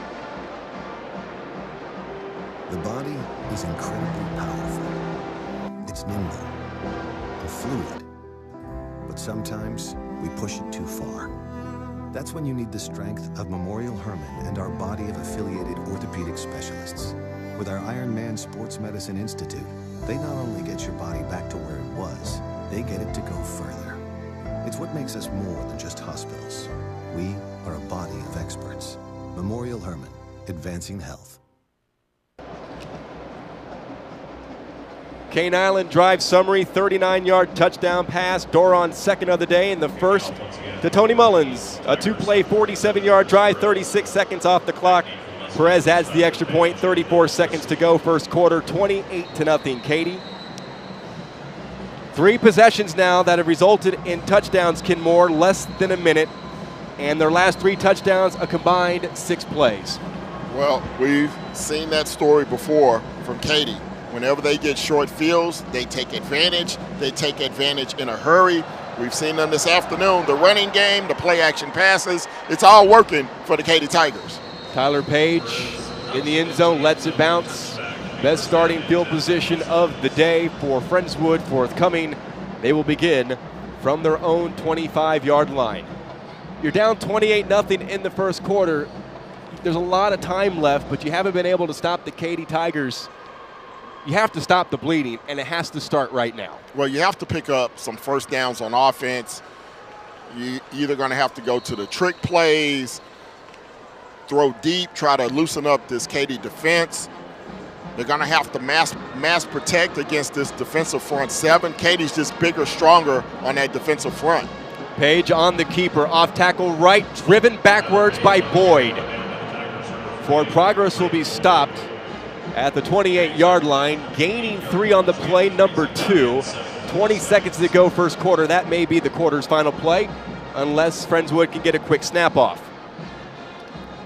Speaker 11: The body is incredibly powerful. It's nimble and fluid, but sometimes we push it too far. That's when you need the strength of Memorial Hermann and our body of affiliated orthopedic specialists. With our Ironman Sports Medicine Institute, they not only get your body back to where it was, they get it to go further. It's what makes us more than just hospitals. We are a body of experts. Memorial Hermann, advancing health.
Speaker 1: Cane Island drive summary, 39-yard touchdown pass. Doran second of the day, and the first to Tony Mullins. A 2-play, 47-yard drive, 36 seconds off the clock. Perez adds the extra point, 34 seconds to go, first quarter, 28-0 Katy. 3 possessions now that have resulted in touchdowns, Kenmore, less than a minute. And their last 3 touchdowns, a combined 6 plays.
Speaker 2: Well, we've seen that story before from Katy. Whenever they get short fields, they take advantage. They take advantage in a hurry. We've seen them this afternoon. The running game, the play action passes, it's all working for the Katy Tigers.
Speaker 1: Tyler Page in the end zone, lets it bounce. Best starting field position of the day for Friendswood forthcoming. They will begin from their own 25-yard line. you're down 28-0 in the first quarter. There's a lot of time left, but you haven't been able to stop the Katy Tigers. You have to stop the bleeding, and it has to start right now.
Speaker 2: Well, you have to pick up some first downs on offense. You're either going to have to go to the trick plays, throw deep, try to loosen up this Katy defense. They're going to have to mass protect against this defensive front seven. Katy's just bigger, stronger on that defensive front.
Speaker 1: Page on the keeper, off tackle right, driven backwards by Boyd. Forward progress will be stopped at the 28-yard line, gaining 3 on the play, number 2. 20 seconds to go first quarter. That may be the quarter's final play, unless Friendswood can get a quick snap off.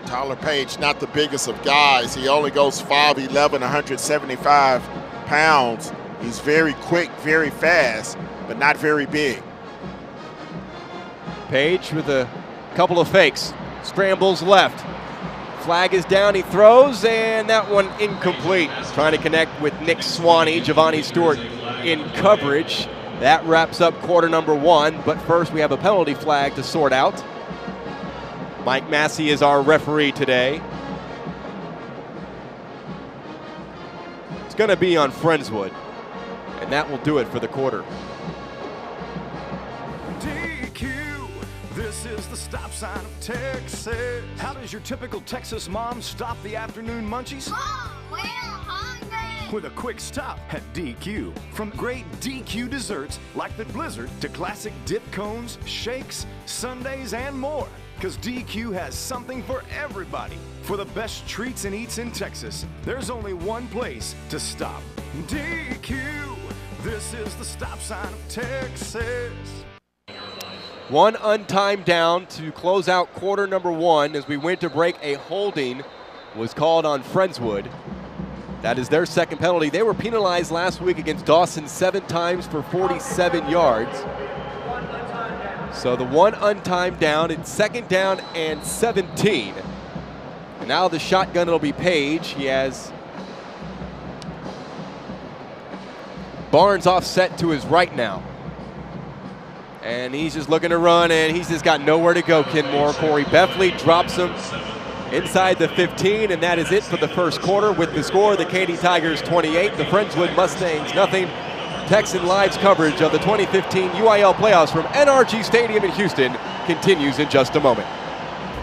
Speaker 2: Tyler Page, not the biggest of guys. He only goes 5'11", 175 pounds. He's very quick, very fast, but not very big.
Speaker 1: Page with a couple of fakes. Scrambles left. Flag is down, he throws, and that one incomplete. Trying to connect with Nick Swanee, Giovanni Stewart in coverage. That wraps up quarter number 1, but first we have a penalty flag to sort out. Mike Massey is our referee today. It's going to be on Friendswood, and that will do it for the quarter.
Speaker 12: This is the stop sign of Texas. How does your typical Texas mom stop the afternoon munchies?
Speaker 13: Mom, we're hungry.
Speaker 12: With a quick stop at DQ. From great DQ desserts like the Blizzard to classic dip cones, shakes, sundaes, and more. Because DQ has something for everybody. For the best treats and eats in Texas, there's only one place to stop. DQ. This is the stop sign of Texas.
Speaker 1: One untimed down to close out quarter number 1. As we went to break, a holding was called on Friendswood. That is their second penalty. They were penalized last week against Dawson 7 times for 47 yards. So the one untimed down, it's 2nd down and 17. And now the shotgun, it'll be Page. He has Barnes offset to his right now. And he's just looking to run, and he's just got nowhere to go, Kenmore. Corey Beffley drops him inside the 15, and that is it for the first quarter. With the score, the Katy Tigers 28, the Friendswood Mustangs nothing. Texan Live's coverage of the 2015 UIL playoffs from NRG Stadium in Houston continues in just a moment.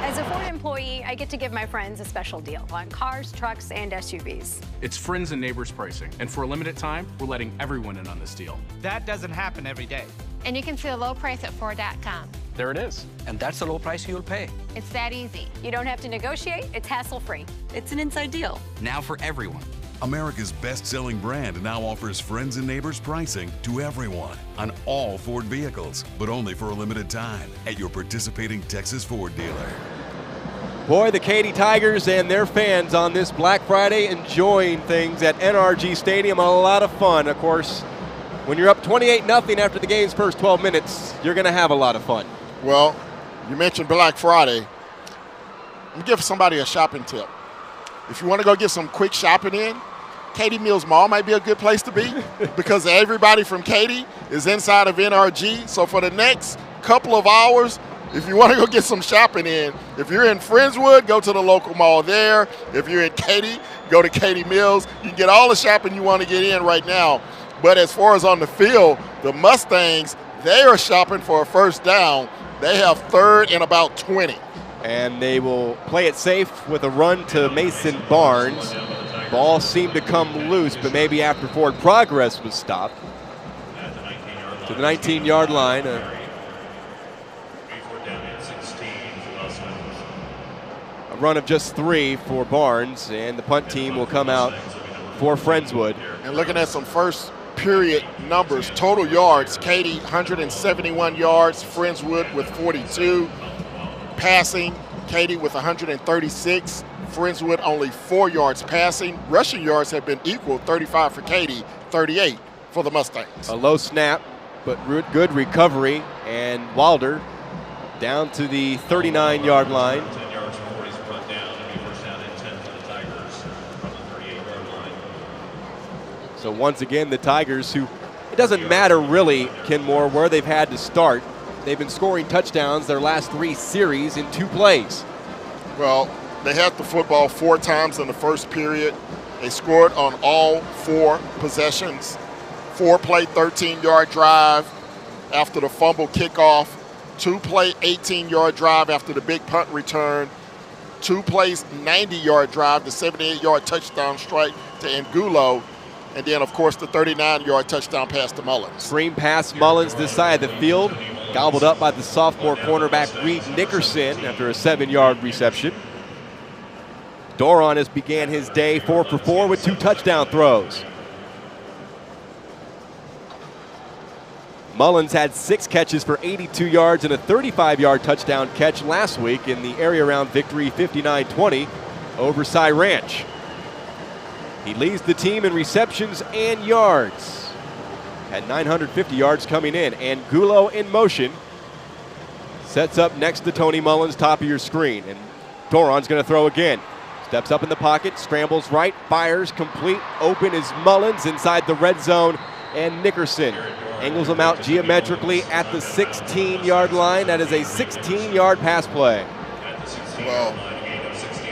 Speaker 14: As a Ford employee, I get to give my friends a special deal on cars, trucks, and SUVs.
Speaker 15: It's friends and neighbors pricing, and for a limited time, we're letting everyone in on this deal.
Speaker 16: That doesn't happen every day.
Speaker 17: And you can see a low price at Ford.com.
Speaker 15: There it is.
Speaker 18: And that's the low price you'll pay.
Speaker 17: It's that easy.
Speaker 14: You don't have to negotiate. It's hassle-free. It's an inside deal.
Speaker 18: Now for everyone.
Speaker 19: America's best-selling brand now offers friends and neighbors pricing to everyone on all Ford vehicles, but only for a limited time at your participating Texas Ford dealer.
Speaker 1: Boy, the Katy Tigers and their fans on this Black Friday enjoying things at NRG Stadium. A lot of fun, of course. When you're up 28-0 after the game's first 12 minutes, you're going to have a lot of fun.
Speaker 2: Well, you mentioned Black Friday. Let me give somebody a shopping tip. If you want to go get some quick shopping in, Katy Mills Mall might be a good place to be because everybody from Katy is inside of NRG. So for the next couple of hours, if you want to go get some shopping in, if you're in Friendswood, go to the local mall there. If you're in Katy, go to Katy Mills. You can get all the shopping you want to get in right now. But as far as on the field, the Mustangs, they are shopping for a first down. They have 3rd and about 20.
Speaker 1: And they will play it safe with a run to Mason Barnes. Ball seemed to come loose, but maybe after forward progress was stopped. To the 19-yard line. A run of just 3 for Barnes, and the punt team will come out for Friendswood.
Speaker 2: And looking at some first period numbers, total yards, Katy 171 yards, Friendswood with 42. Passing, Katy with 136, Friendswood only 4 yards passing. Rushing yards have been equal, 35 for Katy, 38 for the Mustangs.
Speaker 1: A low snap, but good recovery, and Wilder down to the 39-yard line.
Speaker 3: 10 yards before he's brought down, and he first down and 10 for the Tigers from the 38-yard line.
Speaker 1: So once again, the Tigers, who it doesn't matter really, Kenmore, where they've had to start. they've been scoring touchdowns their last 3 series in 2 plays.
Speaker 2: Well, they had the football 4 times in the first period. They scored on all 4 possessions. 4-play, 13-yard drive after the fumble kickoff. 2-play, 18-yard drive after the big punt return. 2 plays, 90-yard drive, the 78-yard touchdown strike to Angulo. And then, of course, the 39-yard touchdown pass to Mullins.
Speaker 1: Screen pass Mullins this side of the field. Gobbled up by the sophomore cornerback Reed Nickerson after a 7-yard reception. Doron has began his day 4 for 4 with 2 touchdown throws. Mullins had 6 catches for 82 yards and a 35-yard touchdown catch last week in the area round victory 59-20 over Cy Ranch. He leads the team in receptions and yards. Had 950 yards coming in. Angulo in motion. Sets up next to Tony Mullins, top of your screen. And Doron's going to throw again. Steps up in the pocket, scrambles right, fires, complete. Open is Mullins inside the red zone. And Nickerson angles him out geometrically at the 16-yard line. That is a 16-yard pass play.
Speaker 2: Well,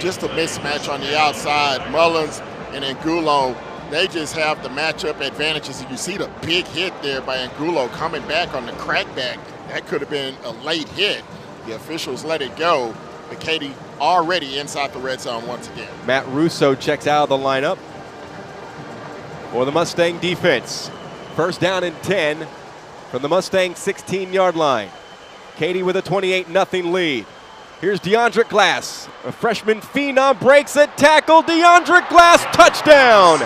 Speaker 2: just a mismatch on the outside. Mullins and Angulo, they just have the matchup advantages. You see the big hit there by Angulo coming back on the crackback. That could have been a late hit. The officials let it go, but Katy already inside the red zone once again.
Speaker 1: Matt Russo checks out of the lineup for the Mustang defense. First down and 10 from the Mustang 16-yard line. Katy with a 28-0 lead. Here's DeAndre Glass. A freshman phenom breaks a tackle. DeAndre Glass, touchdown.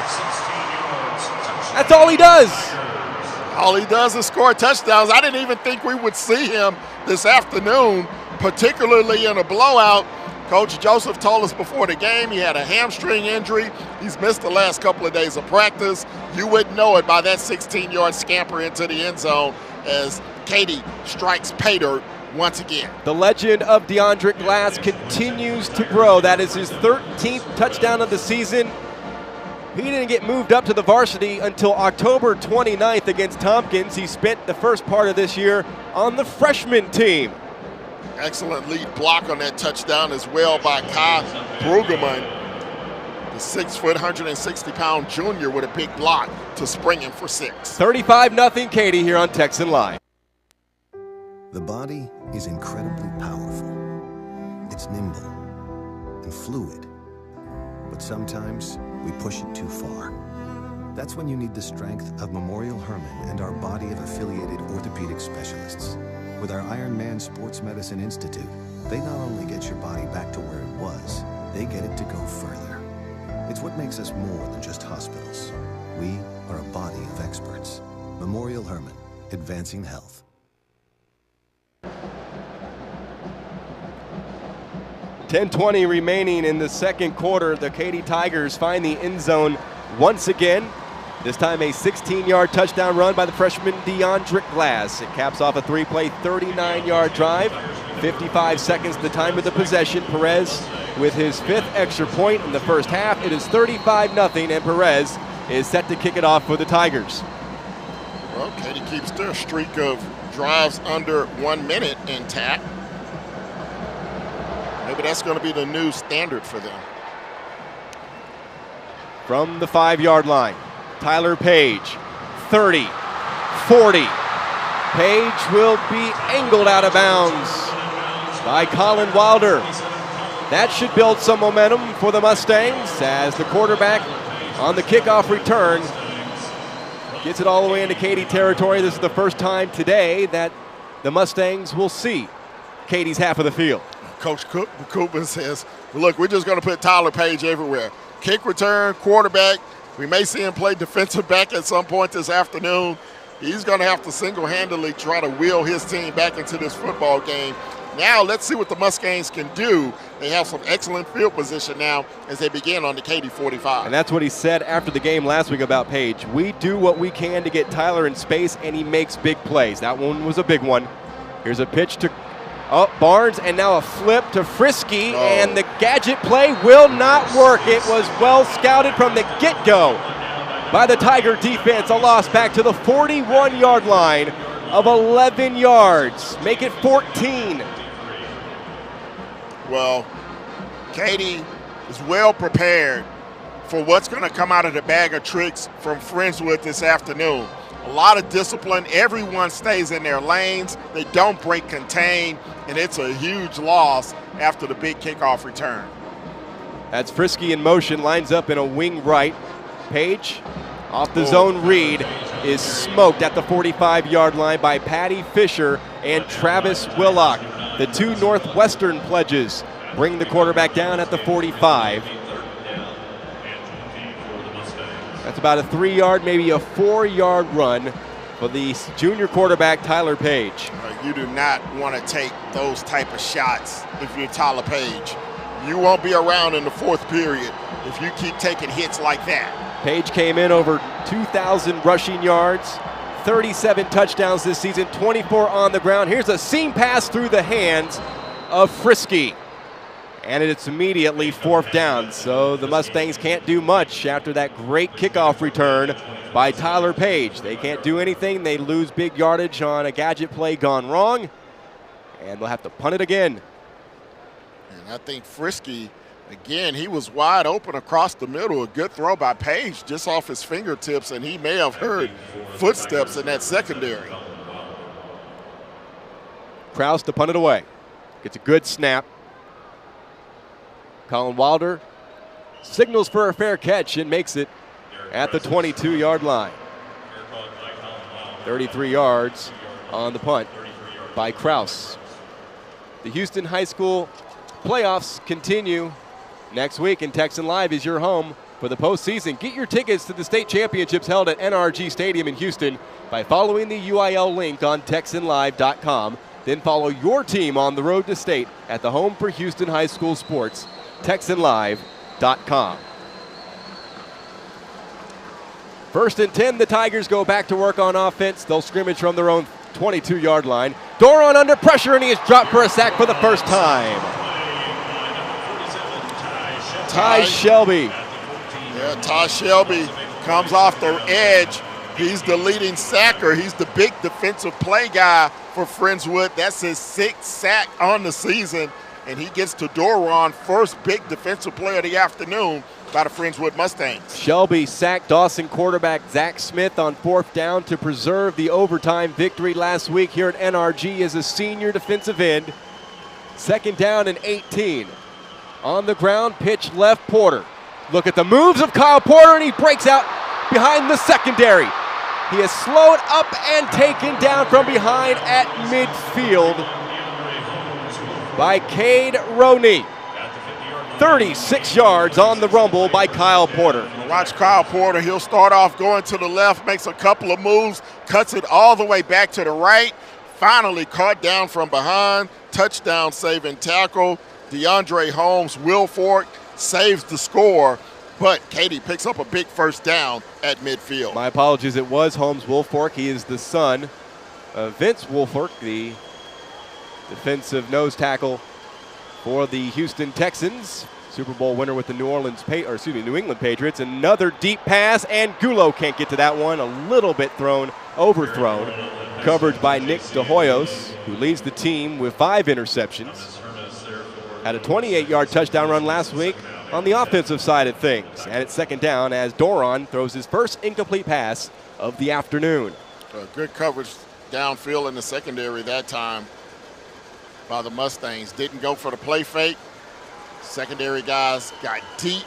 Speaker 1: That's all he does.
Speaker 2: All he does is score touchdowns. I didn't even think we would see him this afternoon, particularly in a blowout. Coach Joseph told us before the game he had a hamstring injury. He's missed the last couple of days of practice. You wouldn't know it by that 16-yard scamper into the end zone as Katy strikes pay dirt once again.
Speaker 1: The legend of DeAndre Glass continues to grow. That is his 13th touchdown of the season. He didn't get moved up to the varsity until October 29th against Tompkins. He spent the first part of this year on the freshman team.
Speaker 2: Excellent lead block on that touchdown as well by Kai Brueggemann. The 6-foot, 160-pound junior with a big block to spring him for 6.
Speaker 1: 35-0 Katy here on Texan Live.
Speaker 11: The body is incredibly powerful. It's nimble and fluid. But sometimes we push it too far. That's when you need the strength of Memorial Hermann and our body of affiliated orthopedic specialists. With our Iron Man Sports Medicine Institute, they not only get your body back to where it was, they get it to go further. It's what makes us more than just hospitals. We are a body of experts. Memorial Hermann, advancing health.
Speaker 1: 10:20 remaining in the second quarter. The Katy Tigers find the end zone once again. This time a 16-yard touchdown run by the freshman DeAndre Glass. It caps off a 3-play, 39-yard drive. 55 seconds the time of the possession. Perez with his 5th extra point in the first half. It is 35-0, and Perez is set to kick it off for the Tigers.
Speaker 2: Well, Katy keeps their streak of drives under 1 minute intact. Maybe that's going to be the new standard for them.
Speaker 1: From the 5-yard line, Tyler Page, 30, 40. Page will be angled out of bounds by Colin Wilder. That should build some momentum for the Mustangs as the quarterback on the kickoff return gets it all the way into Katy territory. This is the first time today that the Mustangs will see Katy's half of the field.
Speaker 2: Coach Cooper says, look, we're just going to put Tyler Page everywhere. Kick return, quarterback. We may see him play defensive back at some point this afternoon. He's going to have to single-handedly try to wheel his team back into this football game. Now let's see what the Mustangs can do. They have some excellent field position now as they begin on the Katy 45.
Speaker 1: And that's what he said after the game last week about Page. We do what we can to get Tyler in space, and he makes big plays. That one was a big one. Here's a pitch to Barnes, and now a flip to Frisky, and the gadget play will not work. It was well scouted from the get-go by the Tiger defense. A loss back to the 41-yard line of 11 yards. Make it 14.
Speaker 2: Well, Katy is well prepared for what's going to come out of the bag of tricks from Friendswood this afternoon. A lot of discipline. Everyone stays in their lanes. They don't break contain, and it's a huge loss after the big kickoff return.
Speaker 1: That's Frisky in motion, lines up in a wing right. Page off the zone read is smoked at the 45-yard line by Patty Fisher and Travis Willock. The two Northwestern pledges bring the quarterback down at the 45. That's about a 3-yard, maybe a 4-yard run for the junior quarterback, Tyler Page.
Speaker 2: You do not want to take those type of shots if you're Tyler Page. You won't be around in the fourth period if you keep taking hits like that.
Speaker 1: Page came in over 2,000 rushing yards, 37 touchdowns this season, 24 on the ground. Here's a seam pass through the hands of Frisky. And it's immediately fourth down. So the Mustangs can't do much after that great kickoff return by Tyler Page. They can't do anything. They lose big yardage on a gadget play gone wrong. And they'll have to punt it again.
Speaker 2: And I think Frisky, again, he was wide open across the middle. A good throw by Page just off his fingertips, and he may have heard footsteps in that secondary.
Speaker 1: Kraus to punt it away. Gets a good snap. Colin Wilder signals for a fair catch and makes it at the 22-yard line. 33 yards on the punt by Kraus. The Houston High School playoffs continue next week, and Texan Live is your home for the postseason. Get your tickets to the state championships held at NRG Stadium in Houston by following the UIL link on TexanLive.com. Then follow your team on the road to state at the home for Houston High School sports, TexanLive.com. First and 10, the Tigers go back to work on offense. They'll scrimmage from their own 22-yard line. Doron under pressure, and he is dropped for a sack for the first time. Ty Shelby.
Speaker 2: Yeah, Ty Shelby comes off the edge. He's the leading sacker. He's the big defensive play guy for Friendswood. That's his 6th sack on the season, and he gets to Doron, first big defensive play of the afternoon by the Friendswood Mustangs.
Speaker 1: Shelby sacked Dawson quarterback Zach Smith on 4th down to preserve the overtime victory last week here at NRG as a senior defensive end. 2nd down and 18. On the ground, pitch left, Porter. Look at the moves of Kyle Porter, and he breaks out behind the secondary. He is slowed up and taken down from behind at midfield by Cade Roney. 36 yards on the rumble by Kyle Porter.
Speaker 2: Watch Kyle Porter. He'll start off going to the left, makes a couple of moves, cuts it all the way back to the right, finally caught down from behind, touchdown saving tackle. DeAndre Holmes, Wilfork saves the score, but Katy picks up a big first down at midfield.
Speaker 1: My apologies, it was Holmes Wilfork. He is the son of Vince Wilfork, the defensive nose tackle for the Houston Texans. Super Bowl winner with the New England Patriots. Another deep pass, and Gulo can't get to that one. A little bit overthrown. Coverage by Nick DeHoyos, who leads the team with 5 interceptions. Had a 28-yard touchdown run last week on the offensive side of things. And it's 2nd down as Doron throws his first incomplete pass of the afternoon.
Speaker 2: Good coverage downfield in the secondary that time by the Mustangs. Didn't go for the play fake. Secondary guys got deep.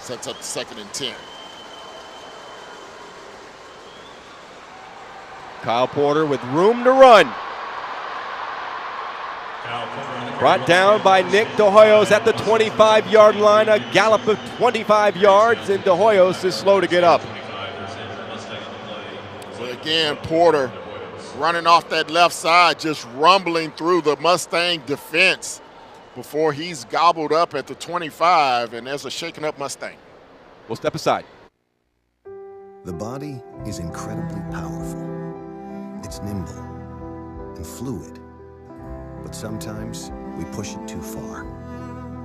Speaker 2: Sets up the 2nd and 10.
Speaker 1: Kyle Porter with room to run. Brought down by Nick DeHoyos at the 25-yard line. A gallop of 25 yards, and DeHoyos is slow to get up.
Speaker 2: So again, Porter running off that left side, just rumbling through the Mustang defense before he's gobbled up at the 25, and there's a shaken up Mustang.
Speaker 1: We'll step aside.
Speaker 11: The body is incredibly powerful. It's nimble and fluid. But sometimes we push it too far.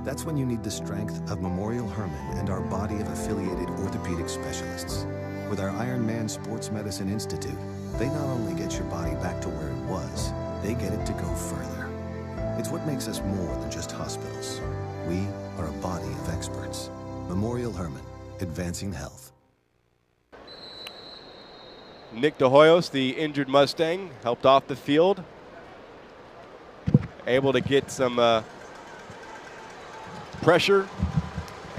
Speaker 11: That's when you need the strength of Memorial Hermann and our body of affiliated orthopedic specialists. With our Iron Man Sports Medicine Institute, they not only get your body back to where it was, they get it to go further. It's what makes us more than just hospitals. We are a body of experts. Memorial Hermann, advancing health.
Speaker 1: Nick De Hoyos, the injured Mustang, helped off the field. Able to get some pressure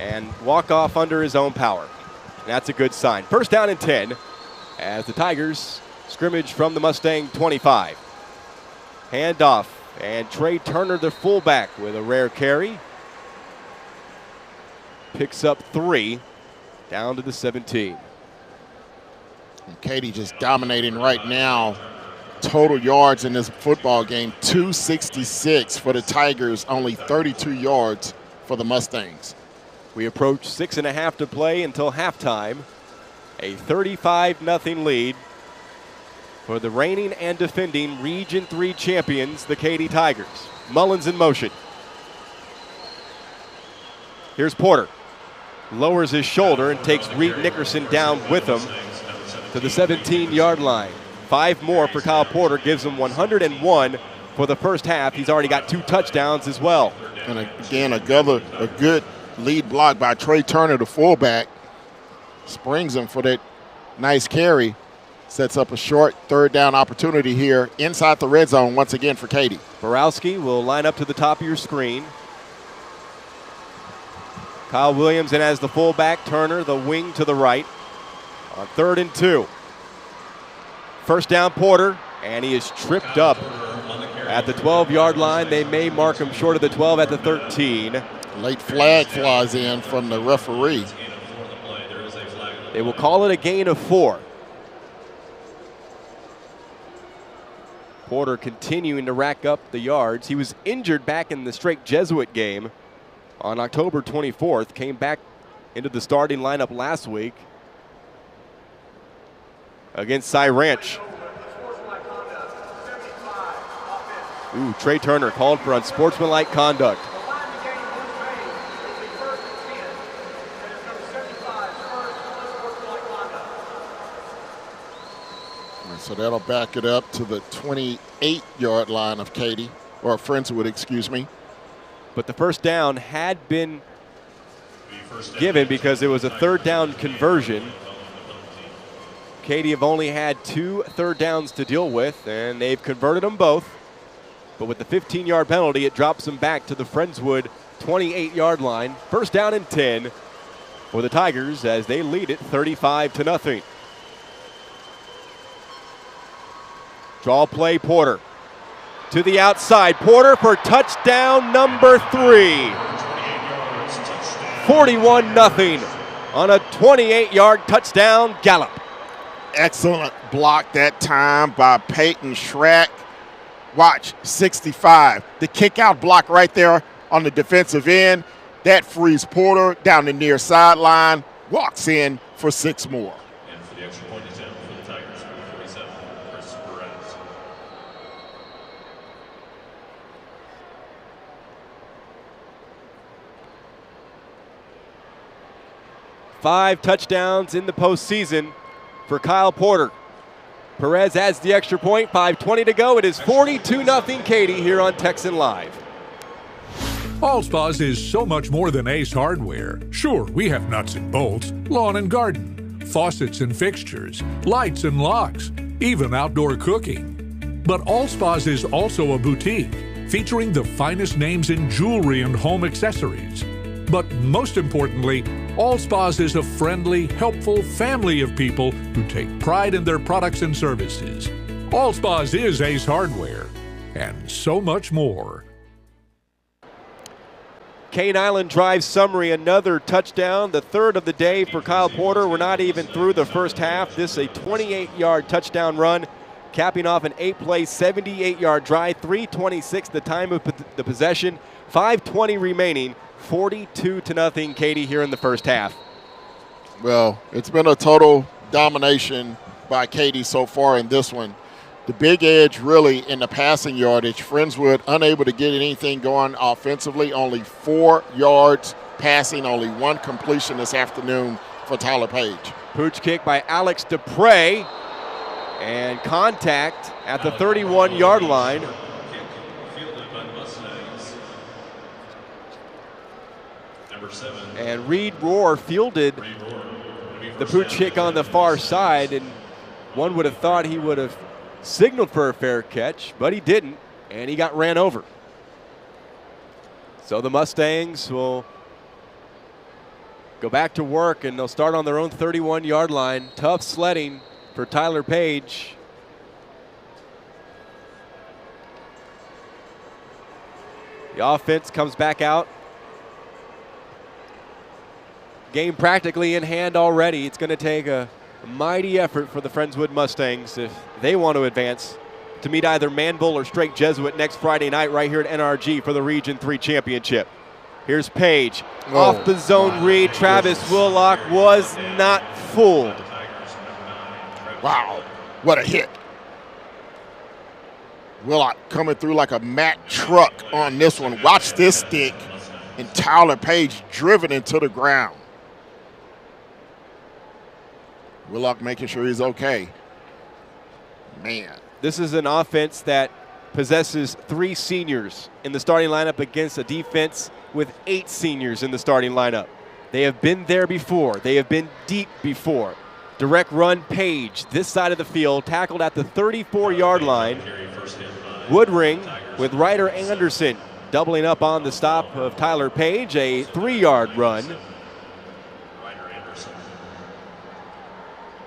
Speaker 1: and walk off under his own power. And that's a good sign. First down and 10 as the Tigers scrimmage from the Mustang 25. Handoff, and Trey Turner, the fullback, with a rare carry. Picks up 3 down to the 17.
Speaker 2: And Katy just dominating right now. Total yards in this football game, 266 for the Tigers, only 32 yards for the Mustangs.
Speaker 1: We approach 6.5 to play until halftime. A 35-0 lead for the reigning and defending Region 3 champions, the Katy Tigers. Mullins in motion. Here's Porter. Lowers his shoulder and takes Reed Nickerson down with him to the 17-yard line. 5 more for Kyle Porter, gives him 101 for the first half. He's already got 2 touchdowns as well.
Speaker 2: And again, a good lead block by Trey Turner, the fullback. Springs him for that nice carry. Sets up a short 3rd down opportunity here inside the red zone once again for Katy.
Speaker 1: Borowski will line up to the top of your screen. Kyle Williams in as the fullback, Turner the wing to the right on 3rd and 2. First down Porter, and he is tripped up at the 12-yard line. They may mark him short of the 12 at the 13.
Speaker 2: Late flag flies in from the referee.
Speaker 1: They will call it a gain of 4. Porter continuing to rack up the yards. He was injured back in the Strake Jesuit game on October 24th. Came back into the starting lineup last week against Cy Ranch. Ooh, Trey Turner called for unsportsmanlike conduct.
Speaker 2: So that'll back it up to the 28-yard line of Katy, or Friendswood, excuse me.
Speaker 1: But the first down had been given because it was a 3rd down conversion. Katy have only had 2 third downs to deal with, and they've converted them both. But with the 15-yard penalty, it drops them back to the Friendswood 28-yard line. First down and 10 for the Tigers as they lead it 35-0. Draw play, Porter. To the outside, Porter for touchdown number 3. 41-0 on a 28-yard touchdown gallop.
Speaker 2: Excellent block that time by Peyton Schrack. Watch, 65. The kick out block right there on the defensive end. That frees Porter down the near sideline. Walks in for 6 more.
Speaker 3: And for the extra point attempt for the Tigers, number 47, Chris Perez.
Speaker 1: 5 touchdowns in the postseason for Kyle Porter. Perez adds the extra point, 5:20 to go. It is 42-0 Katy here on Texan Live.
Speaker 4: Allspa's is so much more than Ace Hardware. Sure, we have nuts and bolts, lawn and garden, faucets and fixtures, lights and locks, even outdoor cooking. But Allspa's is also a boutique featuring the finest names in jewelry and home accessories. But most importantly, Allspa's is a friendly, helpful family of people who take pride in their products and services. Allspa's is Ace Hardware, and so much more.
Speaker 1: Cane Island drive summary, another touchdown, the 3rd of the day for Kyle Porter. We're not even through the first half. This is a 28-yard touchdown run, capping off an 8-play, 78-yard drive, 3:26 the time of the possession, 5:20 remaining. 42-0 Katy here in the first half.
Speaker 2: Well, it's been a total domination by Katy so far in this one. The big edge really in the passing yardage. Friendswood unable to get anything going offensively. Only 4 yards passing, only 1 completion this afternoon for Tyler Page.
Speaker 1: Pooch kick by Alex Dupre. And contact at the 31-yard line.
Speaker 3: Fielded by the Mustangs. Number 7.
Speaker 1: And Reed Rohr fielded the Pooch kick on the far side, and one would have thought he would have signaled for a fair catch, but he didn't, and he got ran over. So the Mustangs will go back to work, and they'll start on their own 31-yard line. Tough sledding for Tyler Page. The offense comes back out. Game practically in hand already. It's going to take a mighty effort for the Friendswood Mustangs if they want to advance to meet either Manville or Strake Jesuit next Friday night right here at NRG for the Region 3 championship. Here's Page. Off the zone read. Travis Willock was not fooled.
Speaker 2: Wow, what a hit. Willock coming through like a Mack truck on this one. Watch this stick, and Tyler Page driven into the ground. Willock making sure he's okay. Man.
Speaker 1: This is an offense that possesses 3 seniors in the starting lineup against a defense with 8 seniors in the starting lineup. They have been there before. They have been deep before. Direct run, Page, this side of the field, tackled at the 34-yard line. Woodring with Ryder Anderson doubling up on the stop of Tyler Page, a 3-yard run.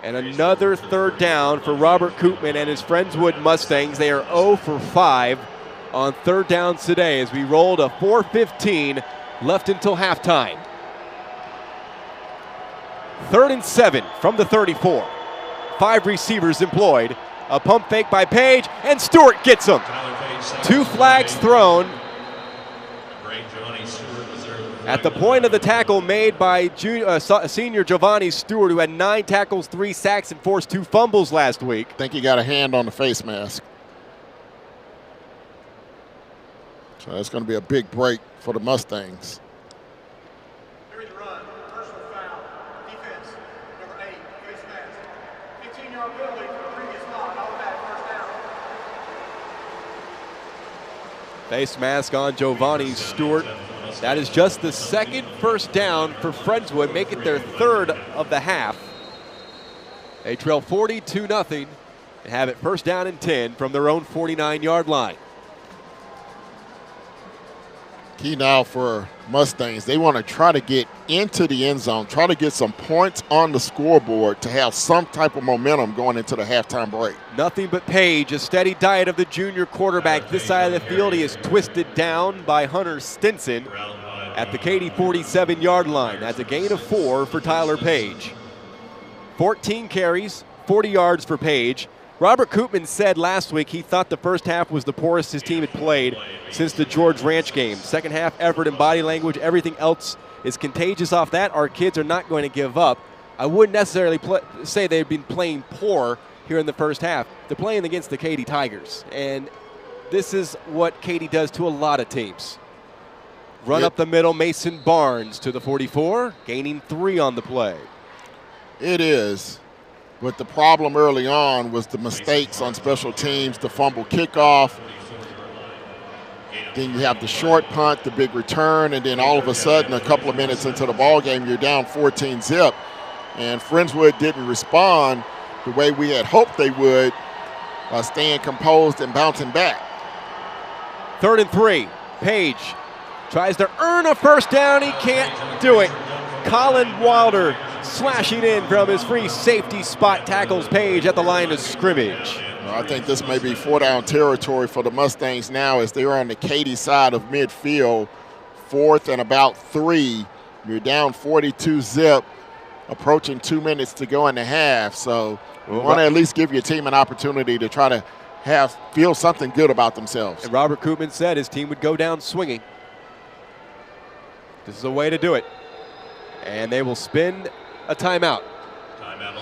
Speaker 1: And another third down for Robert Koopman and his Friendswood Mustangs. They are 0 for 5 on third downs today as we rolled a 4:15 left until halftime. 3rd and 7 from the 34. 5 receivers employed. A pump fake by Page, and Stewart gets him. 2 flags thrown at the point of the tackle made by senior Giovanni Stewart, who had 9 tackles, 3 sacks, and forced 2 fumbles last week.
Speaker 2: I think he got a hand on the face mask. So that's going to be a big break for the Mustangs.
Speaker 1: Face mask on Giovanni Stewart. That is just the 2nd first down for Friendswood, make it their 3rd of the half. They trail 42-0 and have it 1st down and 10 from their own 49-yard line.
Speaker 2: Key now for Mustangs, they want to try to get into the end zone, try to get some points on the scoreboard to have some type of momentum going into the halftime break.
Speaker 1: Nothing but Page, a steady diet of the junior quarterback. This side of the field, he is twisted down by Hunter Stinson at the Katy 47-yard line. That's a gain of 4 for Tyler Page. 14 carries, 40 yards for Page. Robert Koopman said last week he thought the first half was the poorest his team had played since the George Ranch game. Second half effort and body language, everything else is contagious off that. Our kids are not going to give up. I wouldn't necessarily say they've been playing poor here in the first half. They're playing against the Katy Tigers, and this is what Katy does to a lot of teams. Run up the middle, Mason Barnes to the 44, gaining 3 on the play.
Speaker 2: It is. But the problem early on was the mistakes on special teams, the fumble kickoff. Then you have the short punt, the big return, and then all of a sudden, a couple of minutes into the ball game, you're down 14-0. And Friendswood didn't respond the way we had hoped they would, staying composed and bouncing back.
Speaker 1: 3rd and 3. Page tries to earn a first down. He can't do it. Colin Wilder slashing in from his free safety spot, tackles Page at the line of scrimmage.
Speaker 2: I think this may be 4-down territory for the Mustangs now as they are on the Katy side of midfield. 4th and about 3. You're down 42-0, approaching 2 minutes to go in the half. So you want to at least give your team an opportunity to try to feel something good about themselves.
Speaker 1: And Robert Koopman said his team would go down swinging. This is a way to do it. And they will spend a timeout.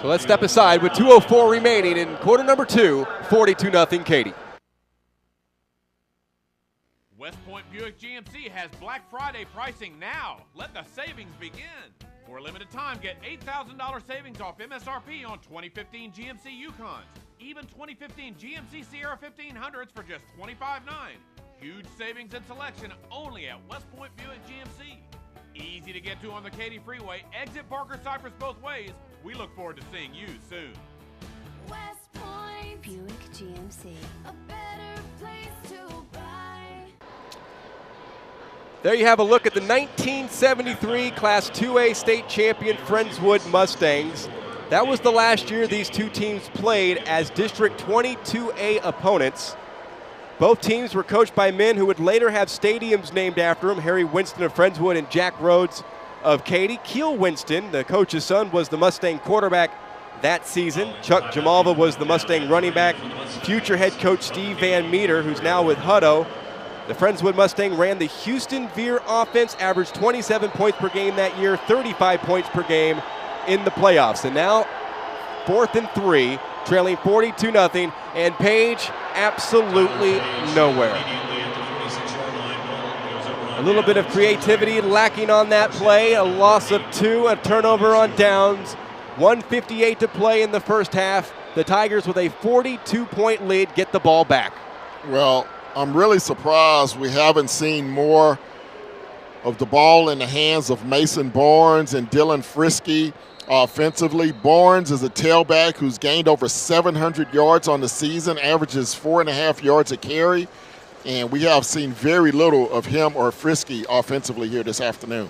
Speaker 1: So let's step aside with 2:04 remaining in quarter number 2, 42-0 Katy.
Speaker 20: West Point Buick GMC has Black Friday pricing now. Let the savings begin. For a limited time, get $8,000 savings off MSRP on 2015 GMC Yukons. Even 2015 GMC Sierra 1500s for just $25,900. Huge savings and selection only at West Point Buick GMC. Easy to get to on the Katy Freeway. Exit Parker Cypress both ways. We look forward to seeing you soon.
Speaker 13: West Point Buick GMC, a better place to buy.
Speaker 1: There you have a look at the 1973 Class 2A state champion Friendswood Mustangs. That was the last year these two teams played as District 22A opponents. Both teams were coached by men who would later have stadiums named after them, Harry Winston of Friendswood and Jack Rhodes of Katy. Keel Winston, the coach's son, was the Mustang quarterback that season. Chuck Jamalva was the Mustang running back. Future head coach Steve Van Meter, who's now with Hutto. The Friendswood Mustang ran the Houston Veer offense, averaged 27 points per game that year, 35 points per game in the playoffs. And now 4th and 3, trailing 42-0, and Page absolutely nowhere. A little bit of creativity lacking on that play, a loss of 2, a turnover on downs, 1:58 to play in the first half. The Tigers with a 42-point lead get the ball back.
Speaker 2: Well, I'm really surprised we haven't seen more of the ball in the hands of Mason Barnes and Dylan Frisky offensively. Barnes is a tailback who's gained over 700 yards on the season, averages 4.5 yards a carry, and we have seen very little of him or Frisky offensively here this afternoon.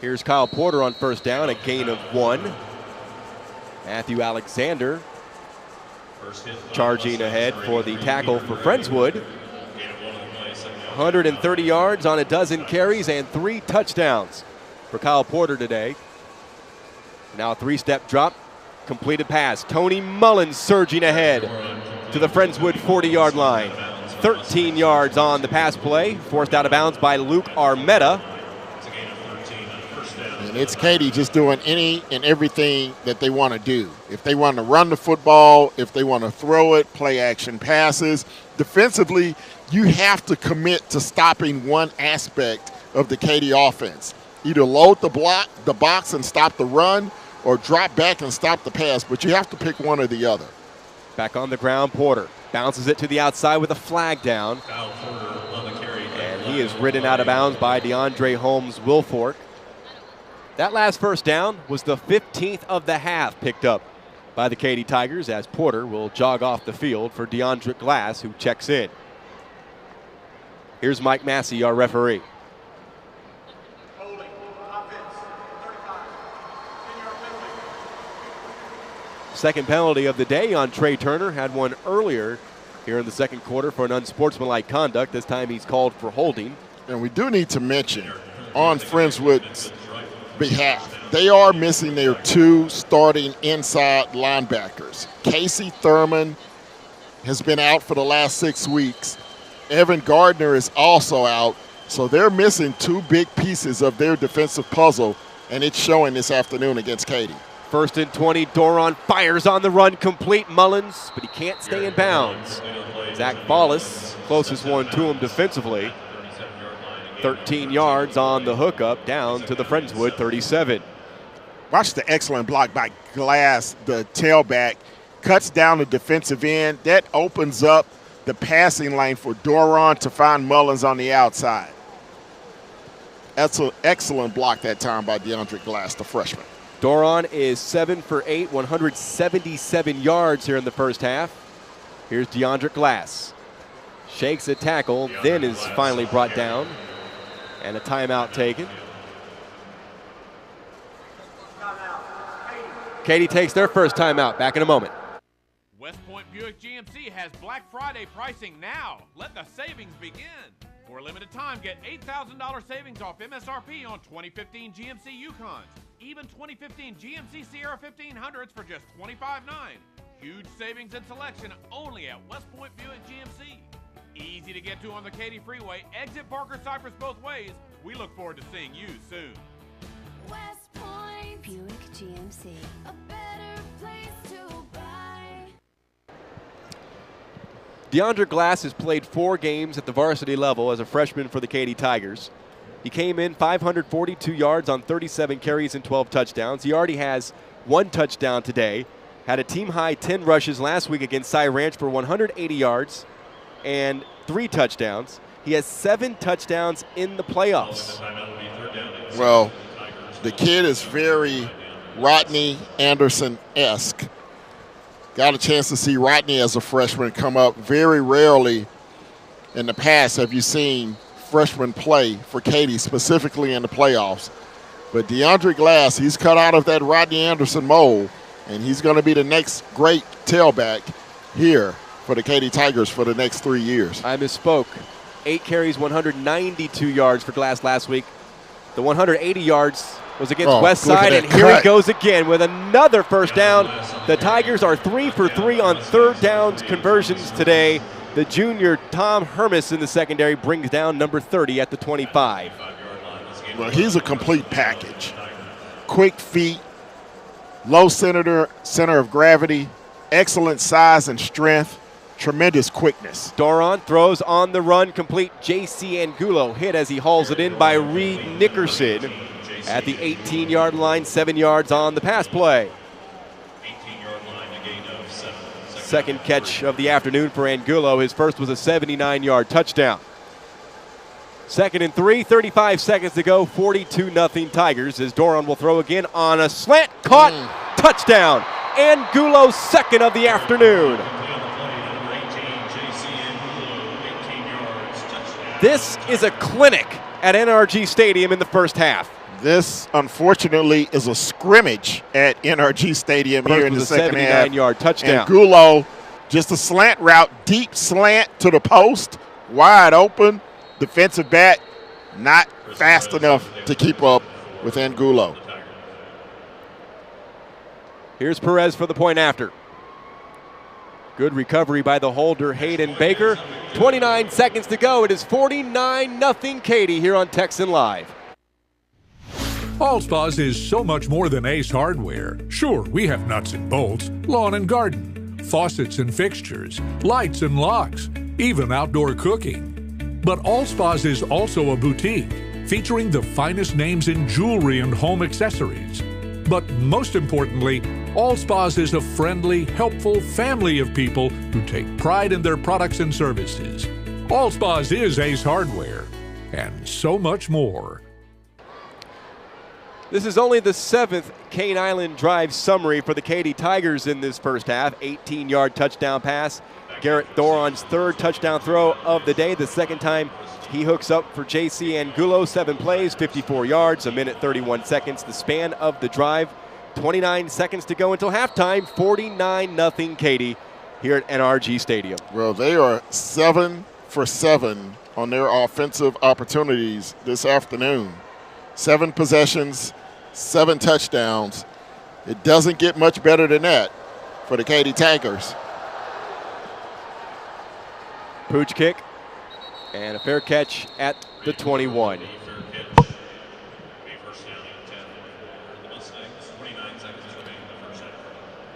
Speaker 1: Here's Kyle Porter on first down, a gain of 1. Matthew Alexander charging ahead for the tackle for Friendswood. 130 yards on a dozen carries and 3 touchdowns for Kyle Porter today. Now a 3-step drop, completed pass. Tony Mullins surging ahead to the Friendswood 40-yard line. 13 yards on the pass play, forced out of bounds by Luke Armetta.
Speaker 2: And it's Katy just doing any and everything that they want to do. If they want to run the football, if they want to throw it, play action passes. Defensively, you have to commit to stopping one aspect of the Katy offense. Either load the box and stop the run, or drop back and stop the pass, but you have to pick one or the other.
Speaker 1: Back on the ground, Porter bounces it to the outside with a flag down. And he is ridden out of bounds by DeAndre Holmes-Wilfork. That last first down was the 15th of the half picked up by the Katy Tigers, as Porter will jog off the field for DeAndre Glass, who checks in. Here's Mike Massey, our referee. Second penalty of the day on Trey Turner. Had one earlier here in the second quarter for an unsportsmanlike conduct. This time he's called for holding.
Speaker 2: And we do need to mention, on Friendswood's behalf, they are missing their 2 starting inside linebackers. Casey Thurman has been out for the last 6 weeks. Evan Gardner is also out. So they're missing 2 big pieces of their defensive puzzle, and it's showing this afternoon against Katy.
Speaker 1: 1st and 20, Doron fires on the run, complete. Mullins, but he can't stay in bounds. Zach Ballas, closest one to him defensively. 13 yards on the hookup, down to the Friendswood 37.
Speaker 2: Watch the excellent block by Glass, the tailback. Cuts down the defensive end. That opens up the passing lane for Doron to find Mullins on the outside. That's an excellent block that time by DeAndre Glass, the freshman.
Speaker 1: Doron is 7 for 8, 177 yards here in the first half. Here's DeAndre Glass. Shakes a tackle, then is finally brought down. And a timeout taken. Katy takes their first timeout. Back in a moment.
Speaker 20: West Point Buick GMC has Black Friday pricing now. Let the savings begin. For a limited time, get $8,000 savings off MSRP on 2015 GMC Yukons. Even 2015 GMC Sierra 1500s for just $25,900. Huge savings and selection only at West Point Buick GMC. Easy to get to on the Katy Freeway. Exit Parker Cypress both ways. We look forward to seeing you soon.
Speaker 13: West Point Buick GMC, a better place to buy.
Speaker 1: DeAndre Glass has played 4 games at the varsity level as a freshman for the Katy Tigers. He came in 542 yards on 37 carries and 12 touchdowns. He already has 1 touchdown today. Had a team-high 10 rushes last week against Cy Ranch for 180 yards and 3 touchdowns. He has 7 touchdowns in the playoffs.
Speaker 2: Well, the kid is very Rodney Anderson-esque. Got a chance to see Rodney as a freshman come up. Very rarely in the past have you seen freshmen play for Katy, specifically in the playoffs. But DeAndre Glass, he's cut out of that Rodney Anderson mold, and he's going to be the next great tailback here for the Katy Tigers for the next 3 years.
Speaker 1: I misspoke. 8 carries, 192 yards for Glass last week. The 180 yards was against Westside, and here he goes again with another first down. The Tigers are 3 for 3 on third downs conversions today. The junior Tom Hermes in the secondary brings down number 30 at the 25.
Speaker 2: Well, he's a complete package. Quick feet, low center of gravity, excellent size and strength, tremendous quickness.
Speaker 1: Doron throws on the run, complete. J.C. Angulo hit as he hauls it in by Reed Nickerson at the 18-yard line, 7 yards on the pass play. Second catch of the afternoon for Angulo. His first was a 79-yard touchdown. 2nd and 3, 35 seconds to go, 42-0 Tigers as Doron will throw again on a slant, caught, touchdown. Angulo's second of the afternoon. This is a clinic at NRG Stadium in the first half.
Speaker 2: This, unfortunately, is a scrimmage at NRG Stadium here in the second half.
Speaker 1: 79-yard touchdown.
Speaker 2: Angulo, just a slant route, deep slant to the post, wide open. Defensive back not fast enough to keep up with Angulo.
Speaker 1: Here's Perez for the point after. Good recovery by the holder, Hayden Baker. 29 seconds to go. It is 49-0 Katy here on Texan Live.
Speaker 4: Allspa's is so much more than Ace Hardware. Sure, we have nuts and bolts, lawn and garden, faucets and fixtures, lights and locks, even outdoor cooking. But Allspa's is also a boutique, featuring the finest names in jewelry and home accessories. But most importantly, Allspa's is a friendly, helpful family of people who take pride in their products and services. Allspa's is Ace Hardware, and so much more.
Speaker 1: This is only the 7th Cane Island Drive summary for the Katy Tigers in this first half. 18-yard touchdown pass. Garrett Doron's 3rd touchdown throw of the day. The second time he hooks up for J.C. Angulo. 7 plays, 54 yards, 1 minute 31 seconds. The span of the drive, 29 seconds to go until halftime. 49-0 Katy here at NRG Stadium.
Speaker 2: Well, they are 7 for 7 on their offensive opportunities this afternoon. 7 possessions, 7 touchdowns. It doesn't get much better than that for the Katy Tigers.
Speaker 1: Pooch kick and a fair catch at the 21.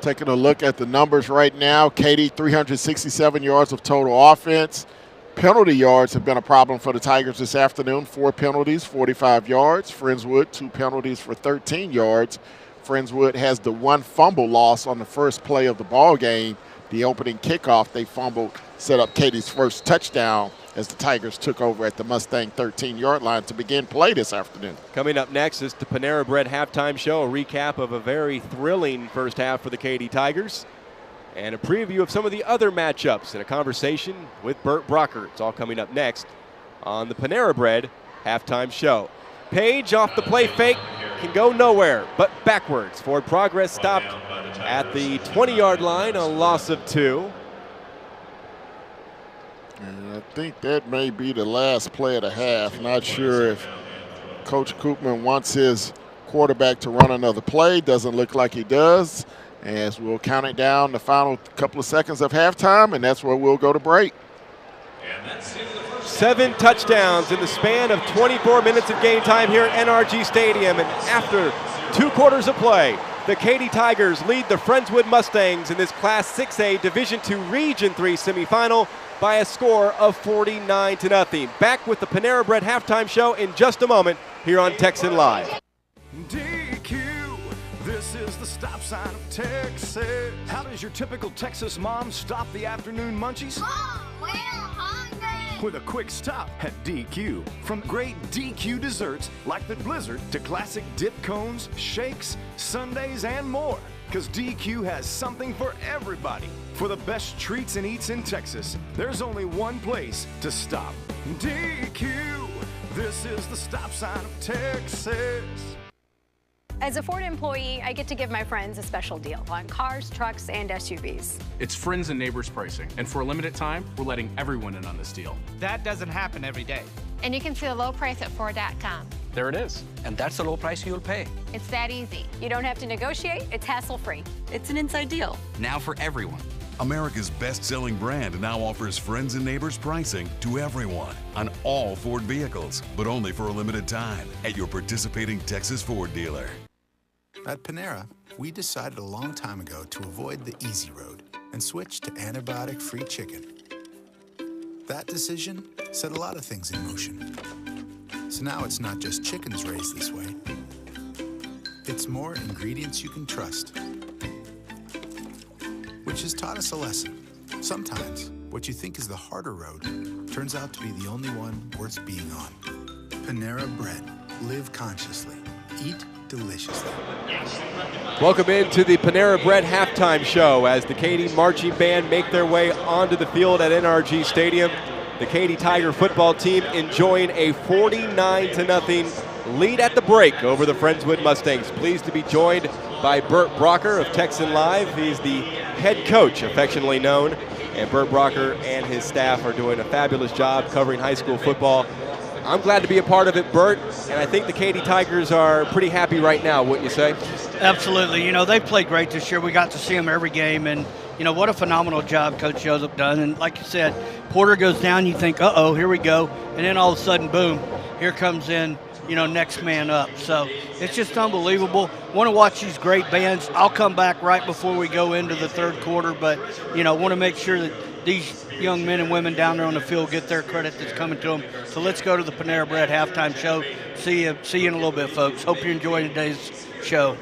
Speaker 2: Taking a look at the numbers right now, Katy 367 yards of total offense. Penalty yards have been a problem for the Tigers this afternoon. 4 penalties, 45 yards. Friendswood, 2 penalties for 13 yards. Friendswood has the 1 fumble loss on the first play of the ball game. The opening kickoff, they fumbled, set up Katy's first touchdown as the Tigers took over at the Mustang 13-yard line to begin play this afternoon.
Speaker 1: Coming up next is the Panera Bread halftime show, a recap of a very thrilling first half for the Katy Tigers, and a preview of some of the other matchups and a conversation with Burt Brocker. It's all coming up next on the Panera Bread halftime show. Page off the play fake, can go nowhere but backwards. Forward progress stopped at the 20-yard line, a loss of 2.
Speaker 2: And I think that may be the last play of the half. Not sure if Coach Koopman wants his quarterback to run another play. Doesn't look like he does. As we'll count it down the final couple of seconds of halftime, and that's where we'll go to break.
Speaker 1: 7 touchdowns in the span of 24 minutes of game time here at NRG Stadium. And after 2 quarters of play, The Katy Tigers lead the Friendswood Mustangs in this Class 6A Division II Region 3 semifinal by a score of 49-0. Back with the Panera Bread halftime show in just a moment here on Texan Live.
Speaker 12: DQ, this is the stop sign of Texas. How does your typical Texas mom stop the afternoon munchies?
Speaker 13: Mom, we're hungry.
Speaker 12: With a quick stop at DQ. From great DQ desserts like the Blizzard to classic dip cones, shakes, sundaes, and more. Because DQ has something for everybody. For the best treats and eats in Texas, there's only one place to stop. DQ, this is the stop sign of Texas.
Speaker 14: As a Ford employee, I get to give my friends a special deal on cars, trucks, and SUVs.
Speaker 15: It's friends and neighbors pricing, and for a limited time, we're letting everyone in on this deal.
Speaker 16: That doesn't happen every day.
Speaker 17: And you can see the low price at Ford.com.
Speaker 18: There it is. And that's the low price you'll pay.
Speaker 17: It's that easy.
Speaker 14: You don't have to negotiate, it's hassle-free. It's an inside deal.
Speaker 18: Now for everyone.
Speaker 19: America's best-selling brand now offers friends and neighbors pricing to everyone on all Ford vehicles, but only for a limited time at your participating Texas Ford dealer.
Speaker 21: At Panera, we decided a long time ago to avoid the easy road and switch to antibiotic-free chicken. That decision set a lot of things in motion. So now it's not just chickens raised this way. It's more ingredients you can trust. Which has taught us a lesson. Sometimes, what you think is the harder road turns out to be the only one worth being on. Panera Bread. Live consciously. Eat deliciously.
Speaker 1: Welcome into the Panera Bread halftime show as the Katy marching band make their way onto the field at NRG Stadium. The Katy Tiger football team enjoying a 49-0 lead at the break over the Friendswood Mustangs. Pleased to be joined by Bert Brocker of Texan Live. He's the head coach, affectionately known, and Bert Brocker and his staff are doing a fabulous job covering high school football. I'm glad to be a part of it, Bert, and I think the Katy Tigers are pretty happy right now, wouldn't you say?
Speaker 9: Absolutely. You know, they played great this year. We got to see them every game, and, you know, what a phenomenal job Coach Joseph done. And like you said, Porter goes down, you think, uh-oh, here we go. And then all of a sudden, boom, here comes in, you know, next man up. So it's just unbelievable. Want to watch these great bands. I'll come back right before we go into the third quarter, but, you know, want to make sure that these young men and women down there on the field get their credit that's coming to them. So let's go to the Panera Bread halftime show. See you in a little bit, folks. Hope you enjoy today's show.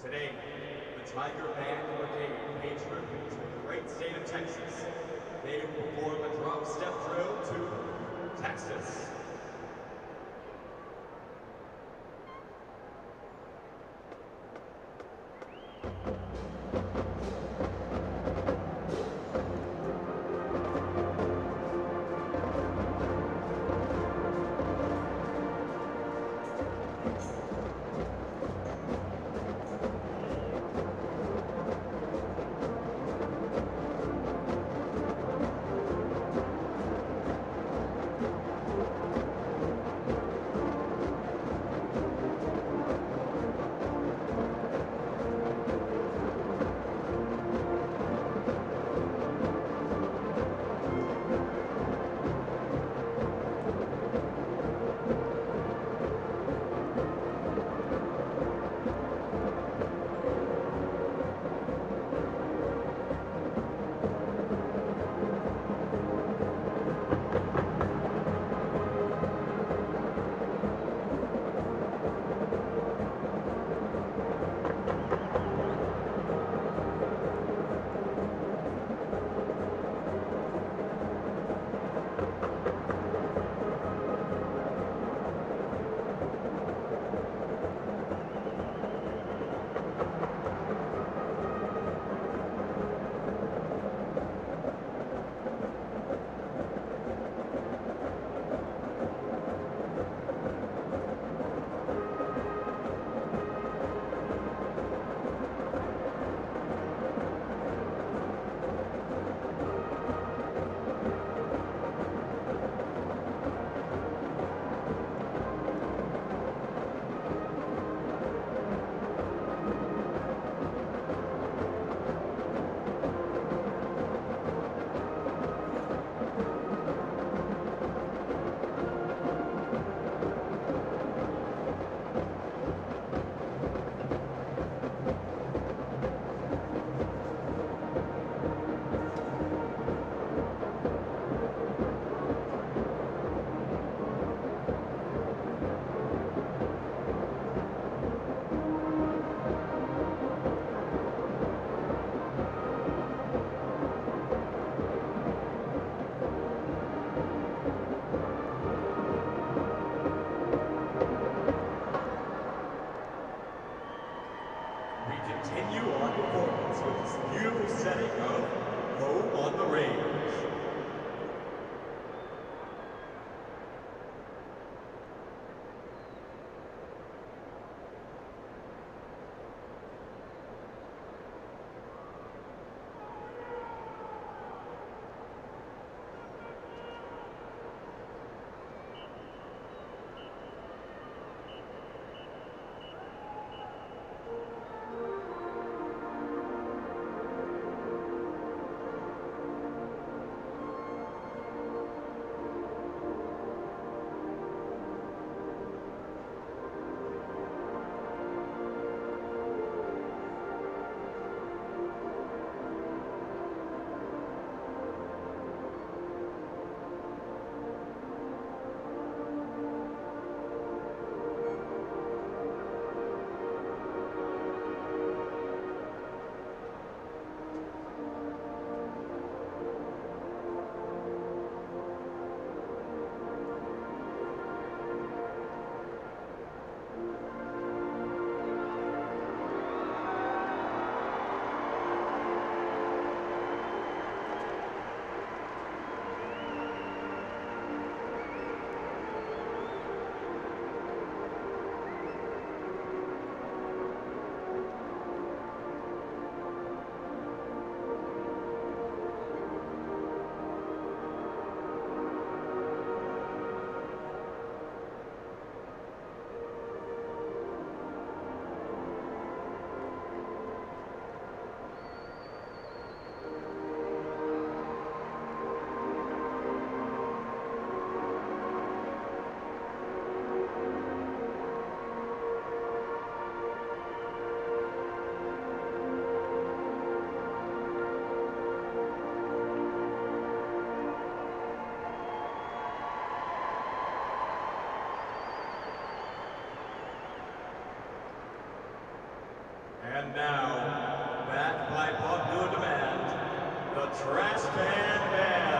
Speaker 6: Today, the Tiger Band Brigade pays tribute to the great state of Texas. They perform a drop step drill to Texas. And now, back by popular demand, the Trash Can Band.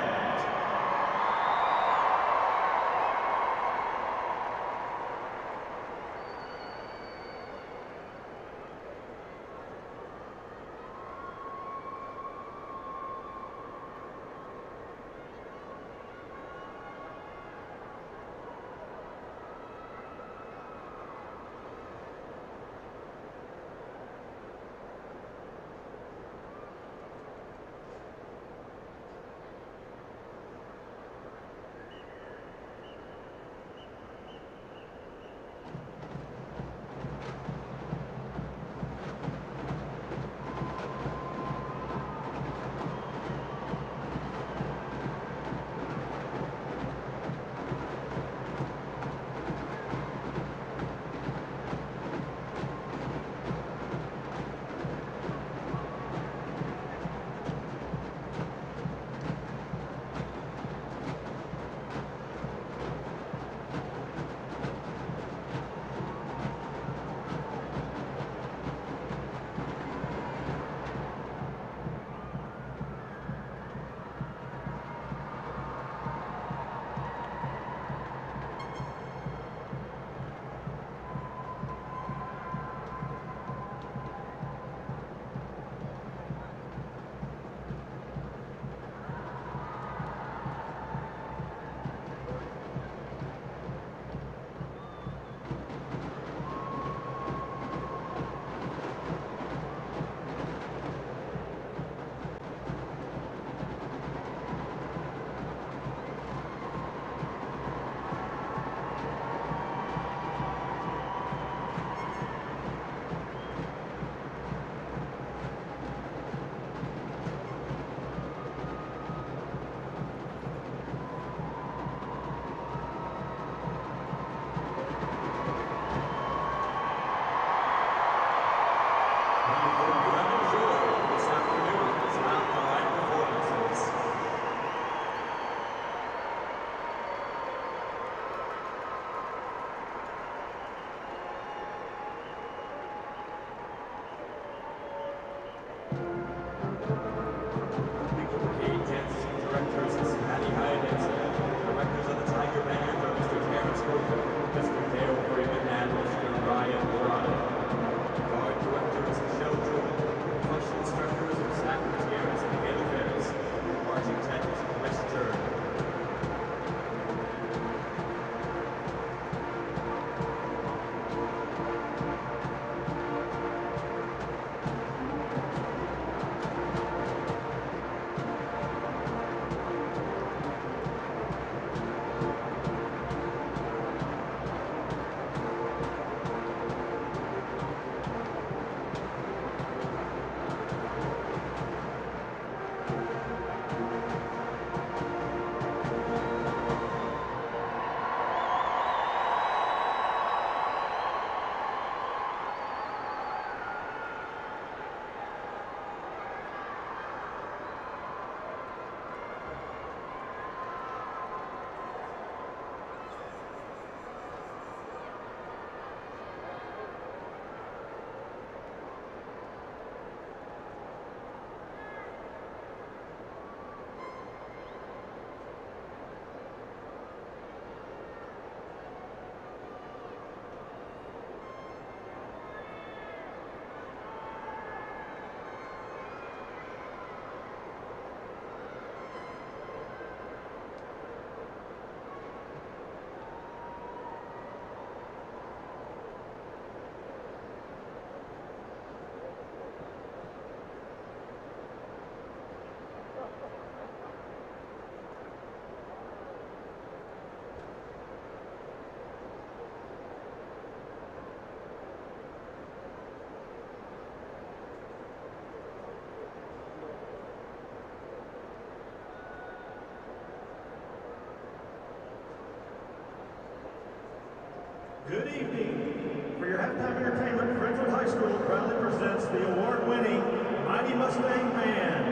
Speaker 7: Good evening. For your halftime entertainment, Friendswood High School proudly presents the award-winning Mighty Mustang Band.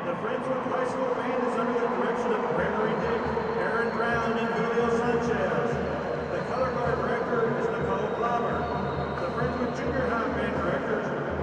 Speaker 7: The Friendswood High School Band is under the direction of Gregory Dick, Aaron Brown, and Julio Sanchez. The color guard director is Nicole Glauber. The Friendswood Junior High Band directors are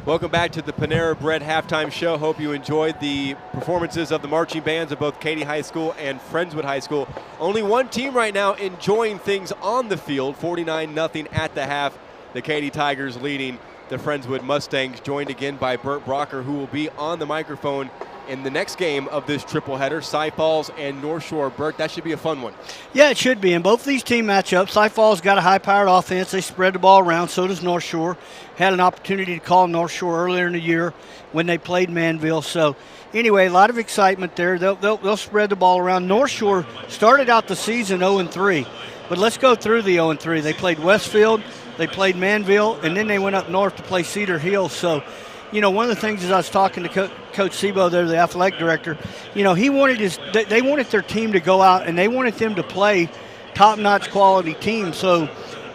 Speaker 1: Welcome back to the Panera Bread halftime show. Hope you enjoyed the performances of the marching bands of both Katy High School and Friendswood High School. Only one team right now enjoying things on the field, 49-0 at the half. The Katy Tigers leading the Friendswood Mustangs, joined again by Bert Brocker, who will be on the microphone in the next game of this triple header, Cy Falls and North Shore. Bert, that should be a fun one.
Speaker 9: Yeah, it should be. In both these team matchups, Cy Falls got a high-powered offense. They spread the ball around. So does North Shore. Had an opportunity to call North Shore earlier in the year when they played Manville. So anyway, a lot of excitement there. They'll spread the ball around. North Shore started out the season 0-3, but let's go through the 0-3. They played Westfield, they played Manville, and then they went up north to play Cedar Hill. So, you know, one of the things as I was talking to Coach Sebo there, the athletic director, you know, he wanted they wanted their team to go out and they wanted them to play top-notch quality teams. So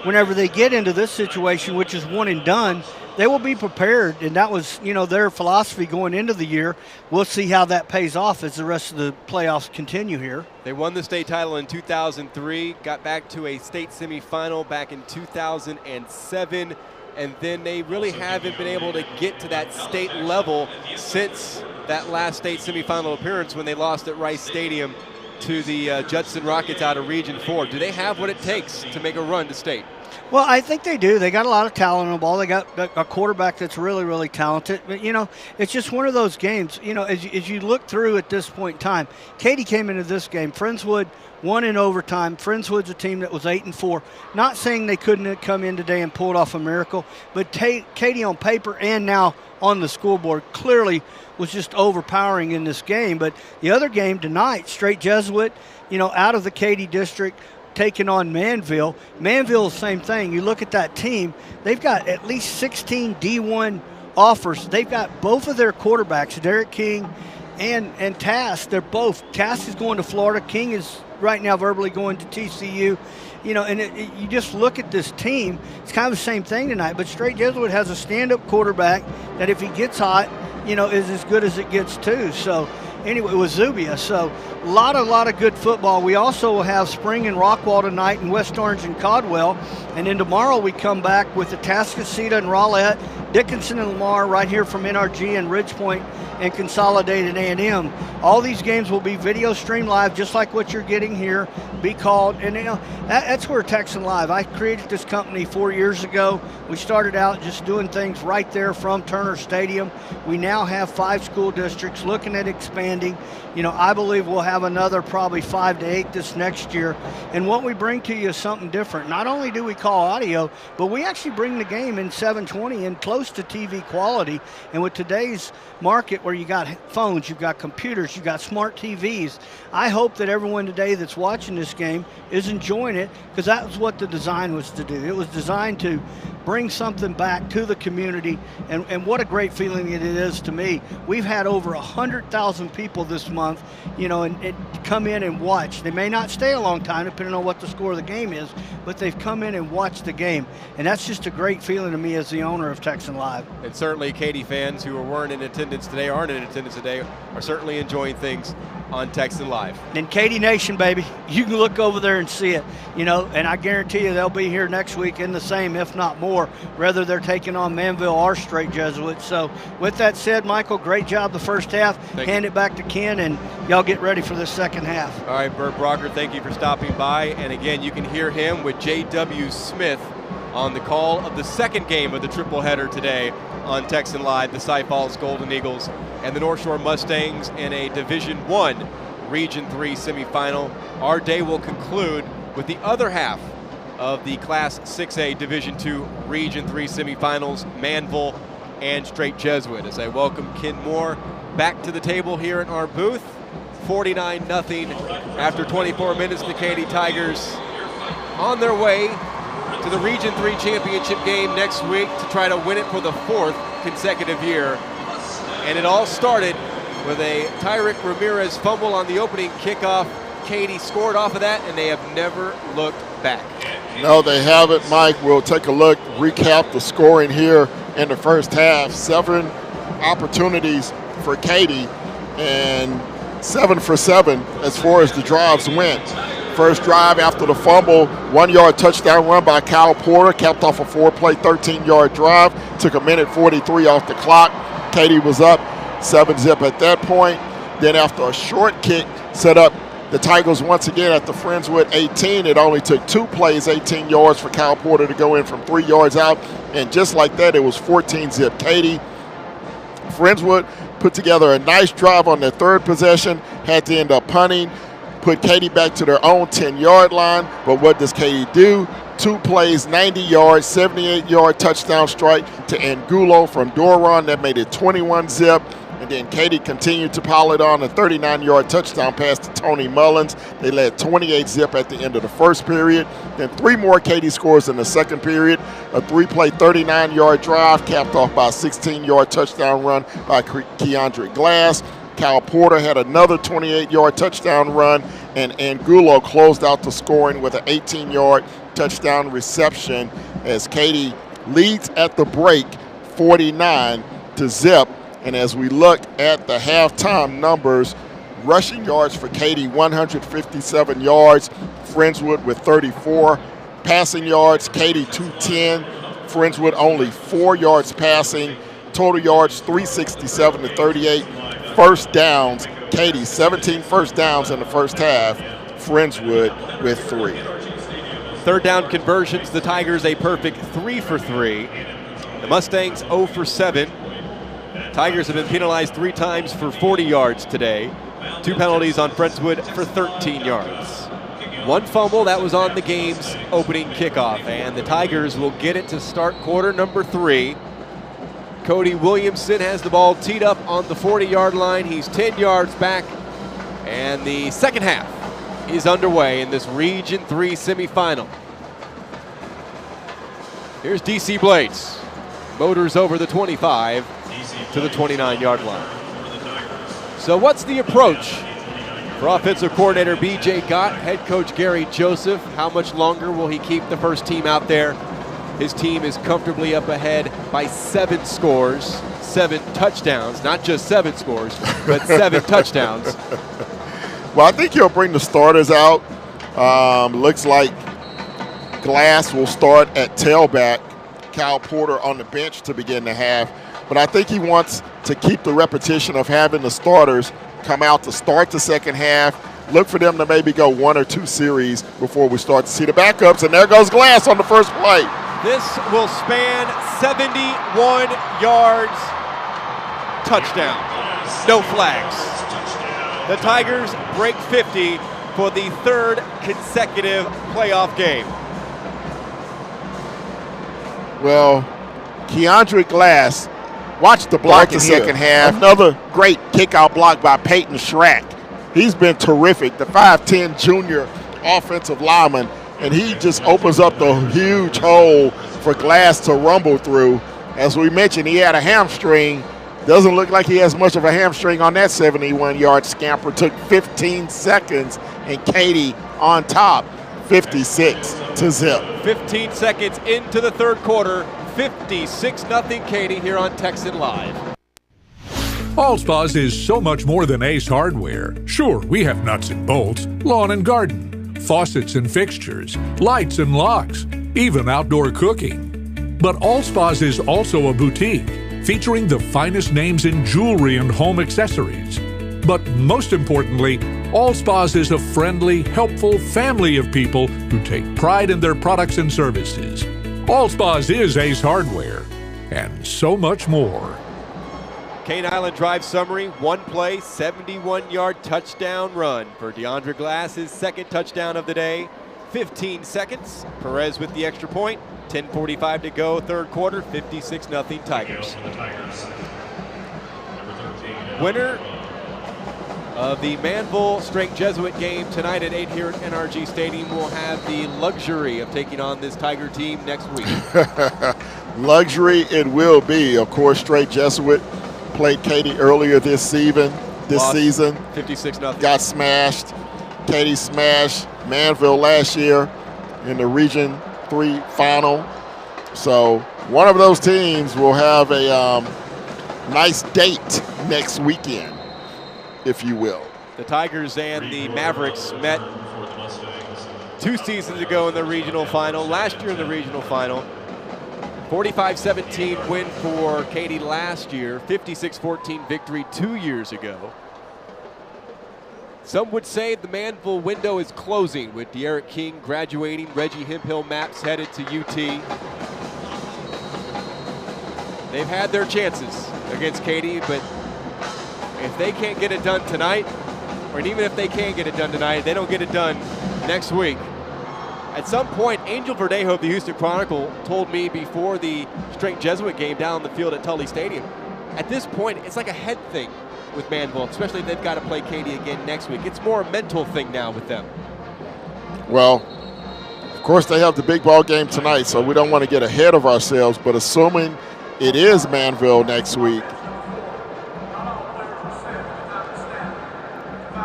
Speaker 9: whenever they get into this situation, which is one and done, they will be prepared, and that was, you know, their philosophy going into the year. We'll see how that pays off as the rest of the playoffs continue here.
Speaker 1: They won the state title in 2003, got back to a state semifinal back in 2007, and then they really haven't been able to get to that state level since that last state semifinal appearance when they lost at Rice Stadium to the Judson Rockets out of Region 4. Do they have what it takes to make a run to state?
Speaker 9: Well, I think they do. They got a lot of talent on the ball. They got a quarterback that's really, really talented. But, you know, it's just one of those games. You know, as you look through at this point in time, Katy came into this game. Friendswood won in overtime. Friendswood's a team that was 8-4. Not saying they couldn't come in today and pull it off a miracle, but Katy on paper and now on the scoreboard clearly was just overpowering in this game. But the other game tonight, Straight Jesuit, you know, out of the Katy district, taking on Manville. Manville, same thing. You look at that team, they've got at least 16 D1 offers. They've got both of their quarterbacks, Derek King and Tass. They're both. Tass is going to Florida. King is right now verbally going to TCU. You know, and you just look at this team, it's kind of the same thing tonight, but Straight Jesuit has a stand-up quarterback that if he gets hot, you know, is as good as it gets too. So anyway, with Zubia. So a lot of good football. We also will have Spring and Rockwall tonight and West Orange and Caldwell. And then tomorrow we come back with the Atascocita and Rowlett, Dickinson and Lamar right here from NRG and Ridgepoint and Consolidated A&M. All these games will be video streamed live just like what you're getting here, be called. And you know, that's where Texan Live. I created this company 4 years ago. We started out just doing things right there from Turner Stadium. We now have 5 school districts looking at expanding. You know, I believe we'll have another probably 5 to 8 this next year. And what we bring to you is something different. Not only do we call audio, but we actually bring the game in 720 and close to TV quality. And with today's market where you got phones, you've got computers, you've got smart TVs, I hope that everyone today that's watching this game is enjoying it, because that was what the design was to do. It was designed to bring something back to the community, and what a great feeling it is to me. We've had over 100,000 people this month, you know, and come in and watch. They may not stay a long time depending on what the score of the game is, but they've come in and watched the game, and that's just a great feeling to me as the owner of Texan Live.
Speaker 1: And certainly Katy fans who weren't in attendance today, aren't in attendance today, are certainly enjoying things on Texan Live.
Speaker 9: And Katy Nation, baby, you can look over there and see it, you know, and I guarantee you they'll be here next week in the same, if not more, whether they're taking on Manville or Straight Jesuits. So with that said, Michael, great job the first half. Hand it back to Ken, and y'all get ready for the second half.
Speaker 1: All right, Bert Brocker, thank you for stopping by. And again, you can hear him with J.W. Smith on the call of the second game of the triple-header today on Texan Live, the Cy Falls Golden Eagles and the North Shore Mustangs in a Division I Region 3 semifinal. Our day will conclude with the other half of the Class 6A Division II Region 3 semifinals, Manville and Straight Jesuit. As I welcome Ken Moore back to the table here in our booth. 49-0 after 24 minutes, the Katy Tigers on their way to the Region 3 championship game next week to try to win it for the 4th consecutive year. And it all started with a Tyrick Ramirez fumble on the opening kickoff. Katy scored off of that, and they have never looked back.
Speaker 2: No, they haven't, Mike. We'll take a look, recap the scoring here in the first half. 7 opportunities for Katy, and 7 for 7 as far as the drives went. First drive after the fumble, 1-yard touchdown run by Kyle Porter, capped off a 4-play, 13-yard drive. Took a minute 43 off the clock. Katy was up 7-zip at that point. Then after a short kick set up the Tigers once again at the Friendswood 18. It only took 2 plays, 18 yards for Kyle Porter to go in from 3 yards out. And just like that, it was 14-zip Katy. Friendswood put together a nice drive on their third possession, had to end up punting, put Katy back to their own 10-yard line. But what does Katy do? 2 plays, 90 yards, 78-yard touchdown strike to Angulo from Doron. That made it 21-zip. And then Katy continued to pile it on, a 39-yard touchdown pass to Tony Mullins. They led 28-zip at the end of the first period. Then 3 more Katy scores in the second period. A 3-play, 39-yard drive capped off by a 16-yard touchdown run by Keandre Glass. Kyle Porter had another 28-yard touchdown run, and Angulo closed out the scoring with an 18-yard touchdown reception as Katy leads at the break 49-zip. And as we look at the halftime numbers, rushing yards for Katy, 157 yards, Friendswood with 34. Passing yards, Katy 210, Friendswood only 4 yards passing. Total yards, 367 to 38. First downs, Katy 17 first downs in the first half, Friendswood with 3.
Speaker 1: Third down conversions, the Tigers a perfect 3 for 3. The Mustangs 0 for 7. Tigers have been penalized 3 times for 40 yards today. 2 penalties on Friendswood for 13 yards. 1 fumble, that was on the game's opening kickoff. And the Tigers will get it to start quarter number 3. Cody Williamson has the ball teed up on the 40-yard line. He's 10 yards back. And the second half is underway in this Region 3 semifinal. Here's DC Blades. Motors over the 25 to the 29-yard line. So what's the approach for offensive coordinator B.J. Gott, head coach Gary Joseph? How much longer will he keep the first team out there? His team is comfortably up ahead by 7 scores, 7 touchdowns, not just 7 scores, but 7 touchdowns.
Speaker 2: Well, I think he'll bring the starters out. Looks like Glass will start at tailback, Kyle Porter on the bench to begin the half. But I think he wants to keep the repetition of having the starters come out to start the second half. Look for them to maybe go 1 or 2 series before we start to see the backups. And there goes Glass on the first play.
Speaker 1: This will span 71 yards. Touchdown. No flags. The Tigers break 50 for the 3rd consecutive playoff game.
Speaker 2: Well, Keandre Glass, watch the block the second half. Another great kickout block by Peyton Schrack. He's been terrific, the 5'10 junior offensive lineman, and he just opens up the huge hole for Glass to rumble through. As we mentioned, he had a hamstring. Doesn't look like he has much of a hamstring on that 71-yard scamper. Took 15 seconds, and Katy on top, 56-zip.
Speaker 1: 15 seconds into the third quarter, 56-0 Katy here on Texan Live.
Speaker 4: Allspa's is so much more than Ace Hardware. Sure, we have nuts and bolts, lawn and garden, faucets and fixtures, lights and locks, even outdoor cooking. But Allspa's is also a boutique, featuring the finest names in jewelry and home accessories. But most importantly, Allspa's is a friendly, helpful family of people who take pride in their products and services. Allspa's is Ace Hardware, and so much more.
Speaker 1: Cane Island Drive summary, one play, 71-yard touchdown run for DeAndre Glass, his second touchdown of the day. 15 seconds. Perez with the extra point. 10:45 to go, third quarter, 56-0 Tigers. Winner of the Manville Straight Jesuit game tonight at 8 here at NRG Stadium will have the luxury of taking on this Tiger team next week.
Speaker 2: Luxury it will be. Of course, Straight Jesuit played Katy earlier this season.
Speaker 1: Lost 56-0.
Speaker 2: Got smashed. Katy smashed Manville last year in the Region 3 final. So one of those teams will have a nice date next weekend, if you will.
Speaker 1: The Tigers and the Mavericks met 2 seasons ago in the regional final, last year in the regional final. 45-17 win for Katy last year, 56-14 victory 2 years ago. Some would say the Manville window is closing with De'Eric King graduating, Reggie Hemphill Maps headed to UT. They've had their chances against Katy, but if they can't get it done tonight, or even if they can get it done tonight, they don't get it done next week. At some point, Angel Verdejo of the Houston Chronicle told me before the Straight Jesuit game down on the field at Tully Stadium, at this point, it's like a head thing with Manville, especially if they've got to play Katy again next week. It's more a mental thing now with them.
Speaker 2: Well, of course, they have the big ball game tonight, so we don't want to get ahead of ourselves, but assuming it is Manville next week.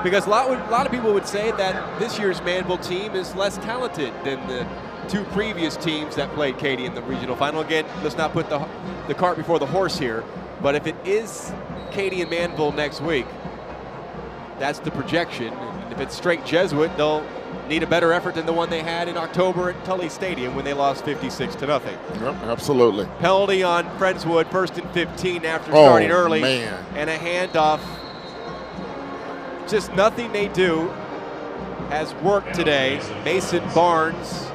Speaker 1: Because a lot of people would say that this year's Manville team is less talented than the 2 previous teams that played Katy in the regional final. Again, let's not put the cart before the horse here, but if it is Katy and Manville next week, that's the projection. And if it's Straight Jesuit, they'll need a better effort than the one they had in October at Tully Stadium when they lost 56-0.
Speaker 2: Yep, absolutely.
Speaker 1: Penalty on Friendswood, 1st and 15 after starting early.
Speaker 2: Man.
Speaker 1: And a handoff. Just nothing they do has worked today. Mason Barnes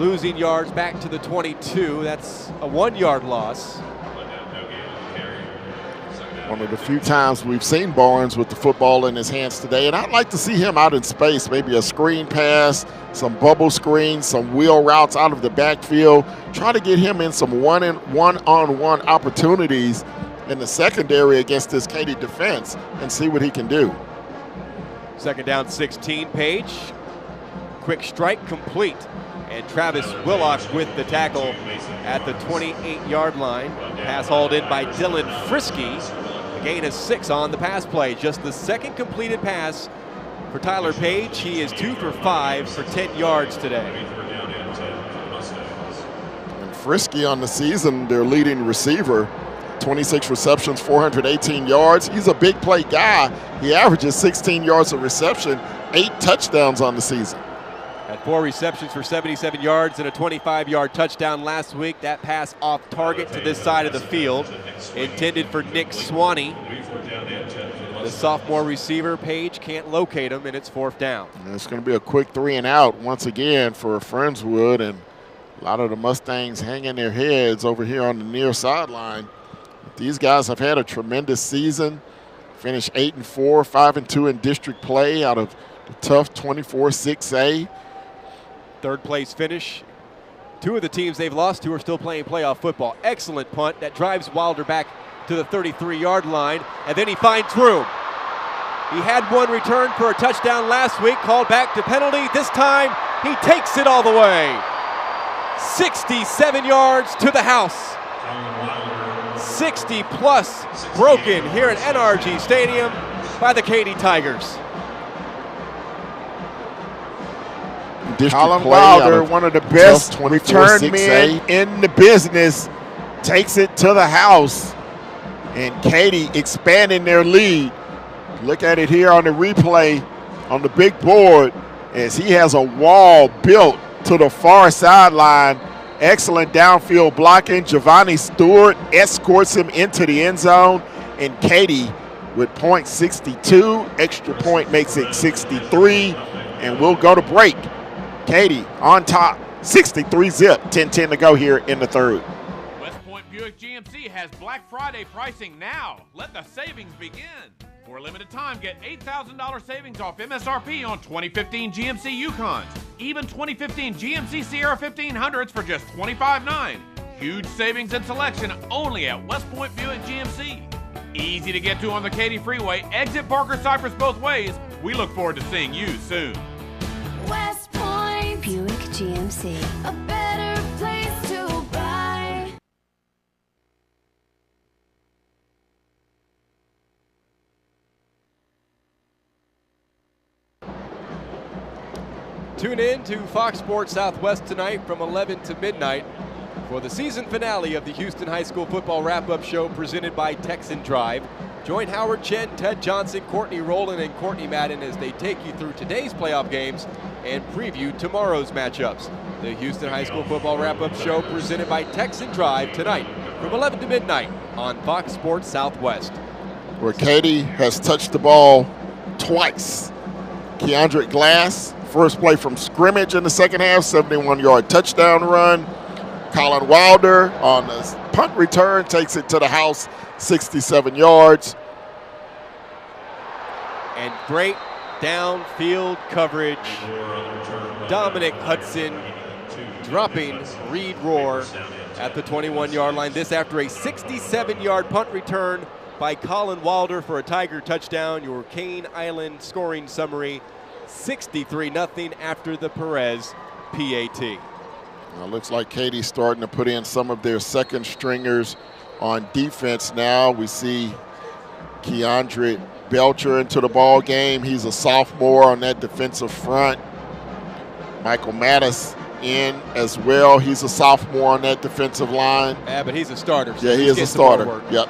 Speaker 1: losing yards back to the 22. That's a 1-yard loss.
Speaker 2: One of the few times we've seen Barnes with the football in his hands today, and I'd like to see him out in space, maybe a screen pass, some bubble screens, some wheel routes out of the backfield. Try to get him in some one-on-one opportunities in the secondary against this Katy defense and see what he can do.
Speaker 1: Second down, 16, Page. Quick strike complete. And Travis Willock with the tackle at the 28-yard line. Pass hauled in by Dylan Frisky. A gain of 6 on the pass play. Just the second completed pass for Tyler Page. He is 2 for 5 for 10 yards today.
Speaker 2: And Frisky on the season, their leading receiver. 26 receptions, 418 yards. He's a big play guy. He averages 16 yards of reception, 8 touchdowns on the season.
Speaker 1: Had 4 receptions for 77 yards and a 25-yard touchdown last week. That pass off target to this side of the field, intended for Nick Swanee. The sophomore receiver, Page, can't locate him, and it's 4th down.
Speaker 2: And it's going to be a quick 3 and out once again for Friendswood, and a lot of the Mustangs hanging their heads over here on the near sideline. These guys have had a tremendous season. Finished 8-4, 5-2 in district play out of the tough 24-6A.
Speaker 1: Third place finish. 2 of the teams they've lost to are still playing playoff football. Excellent punt that drives Wilder back to the 33-yard line, and then he finds room. He had 1 return for a touchdown last week, called back to penalty. This time, he takes it all the way. 67 yards to the house. 60-plus broken here at NRG Stadium by the Katy Tigers.
Speaker 2: Colin
Speaker 5: Wilder, one of the best return men in the business, takes it to the house.
Speaker 2: and Katy expanding their lead. Look at it here on the replay on the big board as he has a wall built to the far sideline. Excellent downfield blocking. Giovanni Stewart escorts him into the end zone, and Katy with .62, extra point makes it 63, and we'll go to break. Katy on top, 63 zip, 10-10 to go here in the third.
Speaker 20: West Point Buick GMC has Black Friday pricing now. Let the savings begin. For a limited time, get $8,000 savings off MSRP on 2015 GMC Yukons. Even 2015 GMC Sierra 1500s for just $25,900. Huge savings and selection only at West Point Buick GMC. Easy to get to on the Katy Freeway. Exit Parker Cypress both ways. We look forward to seeing you soon.
Speaker 13: West Point Buick GMC. A better place to buy.
Speaker 1: Tune in to Fox Sports Southwest tonight from 11 to midnight for the season finale of the Houston High School Football Wrap-Up Show presented by Texan Drive. Join Howard Chen, Ted Johnson, Courtney Rowland, and Courtney Madden as they take you through today's playoff games and preview tomorrow's matchups. The Houston High School Football Wrap-Up Show presented by Texan Drive tonight from 11 to midnight on Fox Sports Southwest.
Speaker 2: Where Katy has touched the ball twice. Keandre Glass, first play from scrimmage in the second half, 71-yard touchdown run. Colin Wilder on the punt return takes it to the house, 67 yards.
Speaker 1: And great downfield coverage. Dominic Hudson dropping Reed Rohr at the 21-yard line. This after a 67-yard punt return by Colin Wilder for a Tiger touchdown. Your Cane Island scoring summary, 63-0 after the Perez PAT.
Speaker 2: Well, looks like Katy's starting to put in some of their second stringers on defense now. We see Keandre Belcher into the ball game. He's a sophomore on that defensive front. Michael Mattis in as well. He's a sophomore on that defensive line.
Speaker 1: Yeah, but he's a starter. So
Speaker 2: yeah, he is a starter. Yep.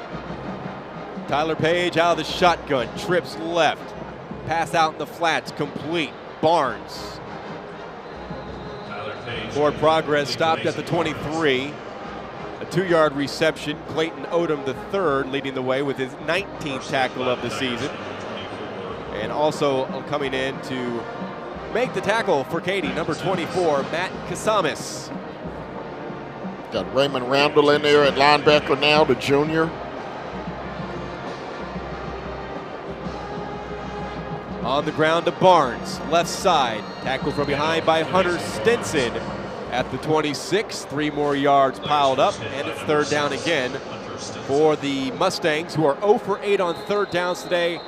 Speaker 1: Tyler Page out of the shotgun, trips left. Pass out in the flats, complete. Barnes. Forward progress stopped at the 23. A 2-yard reception. Clayton Odom III leading the way with his 19th tackle of the season. And also coming in to make the tackle for Katy, number 24, Matt Kasamis.
Speaker 2: Got Raymond Randall in there at linebacker now, the junior.
Speaker 1: On the ground to Barnes, left side. Tackle from behind by Hunter Stinson at the 26. 3 more yards piled up, and it's third down again for the Mustangs, who are 0 for 8 on third downs today,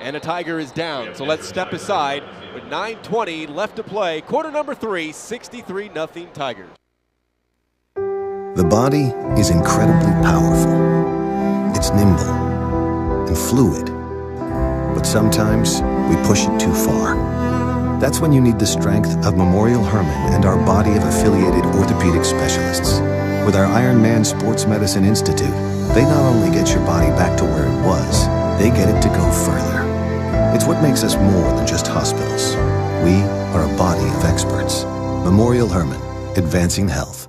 Speaker 1: and a Tiger is down. So let's step aside with 9:20 left to play. Quarter number 3, 63-0 Tigers.
Speaker 11: The body is incredibly powerful. It's nimble and fluid. But sometimes we push it too far. That's when you need the strength of Memorial Hermann and our body of affiliated orthopedic specialists. With our Iron Man Sports Medicine Institute, they not only get your body back to where it was, they get it to go further. It's what makes us more than just hospitals. We are a body of experts. Memorial Hermann, advancing health.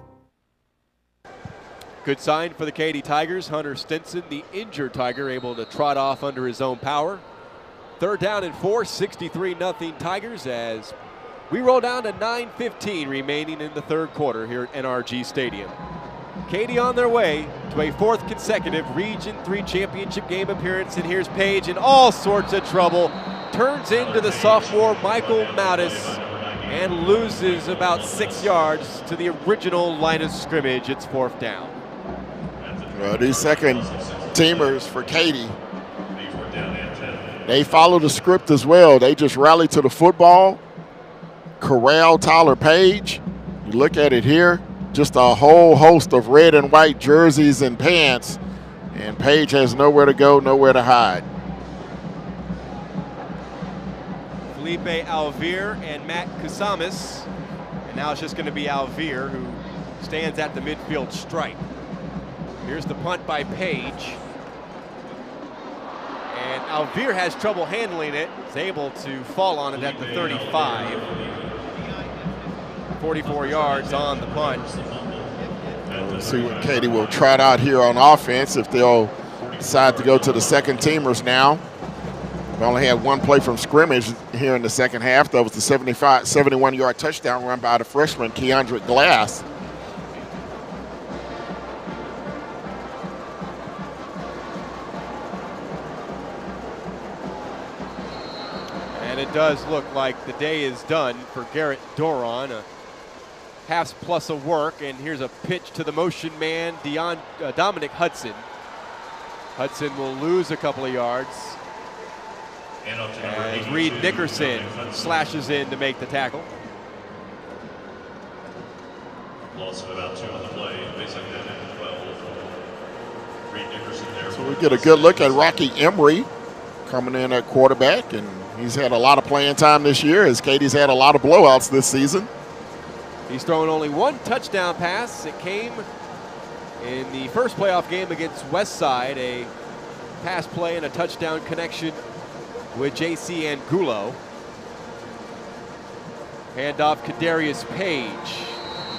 Speaker 1: Good sign for the Katy Tigers. Hunter Stinson, the injured Tiger, able to trot off under his own power. Third down and 4, 63-0 Tigers as we roll down to 9:15 remaining in the third quarter here at NRG Stadium. Katy on their way to a 4th consecutive Region 3 championship game appearance, and here's Page in all sorts of trouble. Turns into the sophomore Michael Mattis and loses about 6 yards to the original line of scrimmage. It's 4th down.
Speaker 2: Well, these second teamers for Katy, they follow the script as well. They just rally to the football, corral Tyler Page. You look at it here, just a whole host of red and white jerseys and pants, and Page has nowhere to go, nowhere to hide.
Speaker 1: Felipe Alvear and Matt Kasamis, and now it's just going to be Alvear who stands at the midfield stripe. Here's the punt by Page. Alvear has trouble handling it. Is able to fall on it at the 35. 44 yards on the punt.
Speaker 2: We'll see what Katy will trot out here on offense if they'll decide to go to the second teamers now. We only had one play from scrimmage here in the second half. That was the 71-yard touchdown run by the freshman, Keandre Glass.
Speaker 1: And it does look like the day is done for Garrett Doron. A half plus of work, and here's a pitch to the motion man, Dominic Hudson. Hudson will lose a couple of yards. As Reed Nickerson slashes in to make the tackle.
Speaker 3: Loss of about 2 on the play. Basically, 12. Reed Nickerson there.
Speaker 2: So we get a good look at Rocky Emery coming in at quarterback, and he's had a lot of playing time this year as Katy's had a lot of blowouts this season.
Speaker 1: He's thrown only one touchdown pass. It came in the first playoff game against Westside, a pass play and a touchdown connection with J.C. Angulo. Handoff Kadarius Page.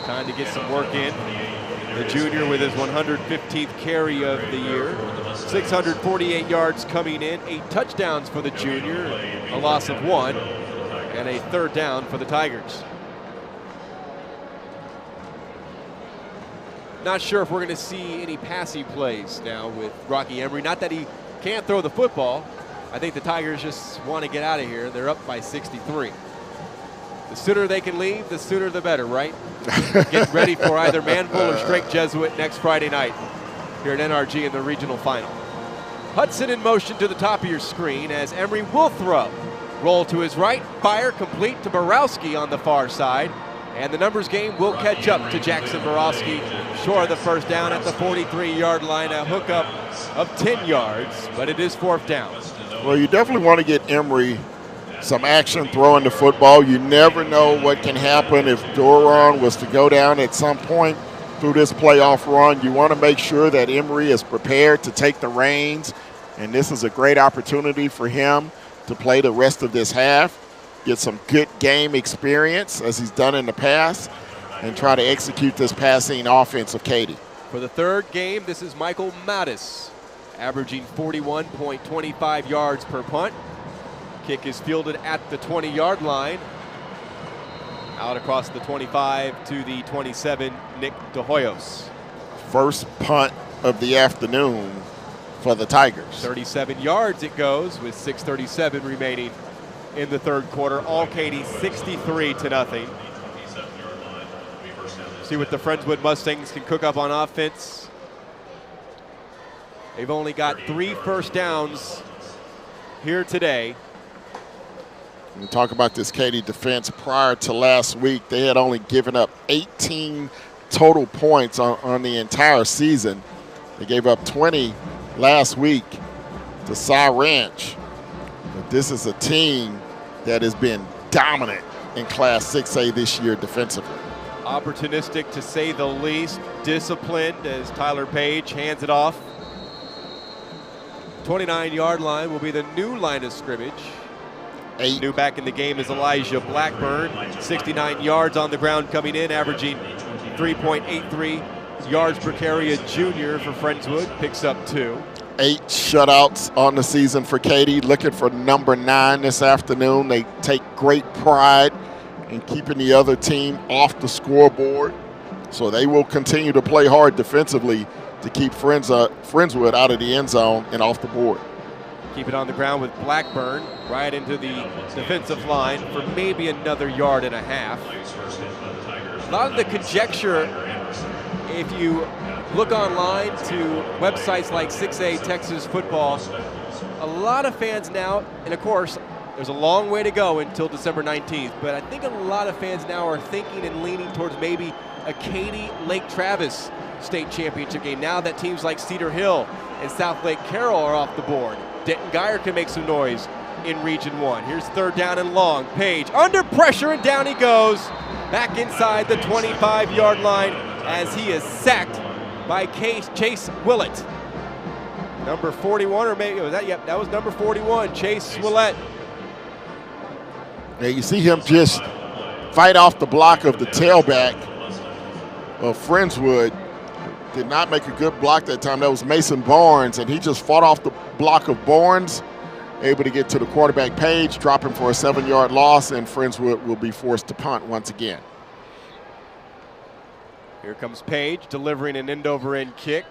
Speaker 1: Time to get some work in. The junior with his 115th carry of the year. 648 yards coming in. 8 touchdowns for the junior. A loss of 1. And a third down for the Tigers. Not sure if we're going to see any passing plays now with Rocky Emery. Not that he can't throw the football. I think the Tigers just want to get out of here. They're up by 63. The sooner they can leave, the sooner the better, right? Get ready for either Manville or Strake Jesuit next Friday night here at NRG in the regional final. Hudson in motion to the top of your screen as Emery will throw. Roll to his right, fire complete to Borowski on the far side. And the numbers game will catch up to Jackson Borowski, short of the first down at the 43-yard line, a hookup of 10 yards, but it is 4th down.
Speaker 2: Well, you definitely want to get Emery some action throwing the football. You never know what can happen if Doron was to go down at some point through this playoff run. You want to make sure that Emery is prepared to take the reins, and this is a great opportunity for him to play the rest of this half, get some good game experience as he's done in the past, and try to execute this passing offense of Katy.
Speaker 1: For the third game, this is Michael Mattis, averaging 41.25 yards per punt. Kick is fielded at the 20-yard line. Out across the 25 to the 27, Nick DeHoyos.
Speaker 2: First punt of the afternoon for the Tigers.
Speaker 1: 37 yards it goes with 6:37 remaining in the third quarter. All Katy 63-0. See what the Friendswood Mustangs can cook up on offense. They've only got 3 first downs here today.
Speaker 2: We talk about this Katy defense. Prior to last week, they had only given up 18 total points on the entire season. They gave up 20 last week to Cy Ranch. But this is a team that has been dominant in Class 6A this year defensively.
Speaker 1: Opportunistic to say the least, disciplined as Tyler Page hands it off. 29-yard line will be the new line of scrimmage. New back in the game is Elijah Blackburn. 69 yards on the ground coming in, averaging 3.83 yards per carry. A junior for Friendswood picks up 2.
Speaker 2: 8 shutouts on the season for Katy. Looking for number 9 this afternoon. They take great pride in keeping the other team off the scoreboard. So they will continue to play hard defensively to keep Friendswood out of the end zone and off the board.
Speaker 1: Keep it on the ground with Blackburn right into the defensive line for maybe another yard and a half. A lot of the conjecture, if you look online to websites like 6A Texas Football, a lot of fans now, and of course, there's a long way to go until December 19th, but I think a lot of fans now are thinking and leaning towards maybe a Katy Lake Travis state championship game now that teams like Cedar Hill and South Lake Carroll are off the board. Denton Geyer can make some noise in Region 1. Here's 3rd down and long. Page under pressure, and down he goes. Back inside the 25-yard line as he is sacked by Chase Willett. Number 41, or maybe was that? Yep, that was number 41, Chase Smollett.
Speaker 2: Yeah, you see him just fight off the block of the tailback of Friendswood. Did not make a good block that time. That was Mason Barnes, and he just fought off the block of Barnes, able to get to the quarterback Page, drop him for a 7-yard loss, and Friendswood will be forced to punt once again.
Speaker 1: Here comes Page delivering an end-over-end kick.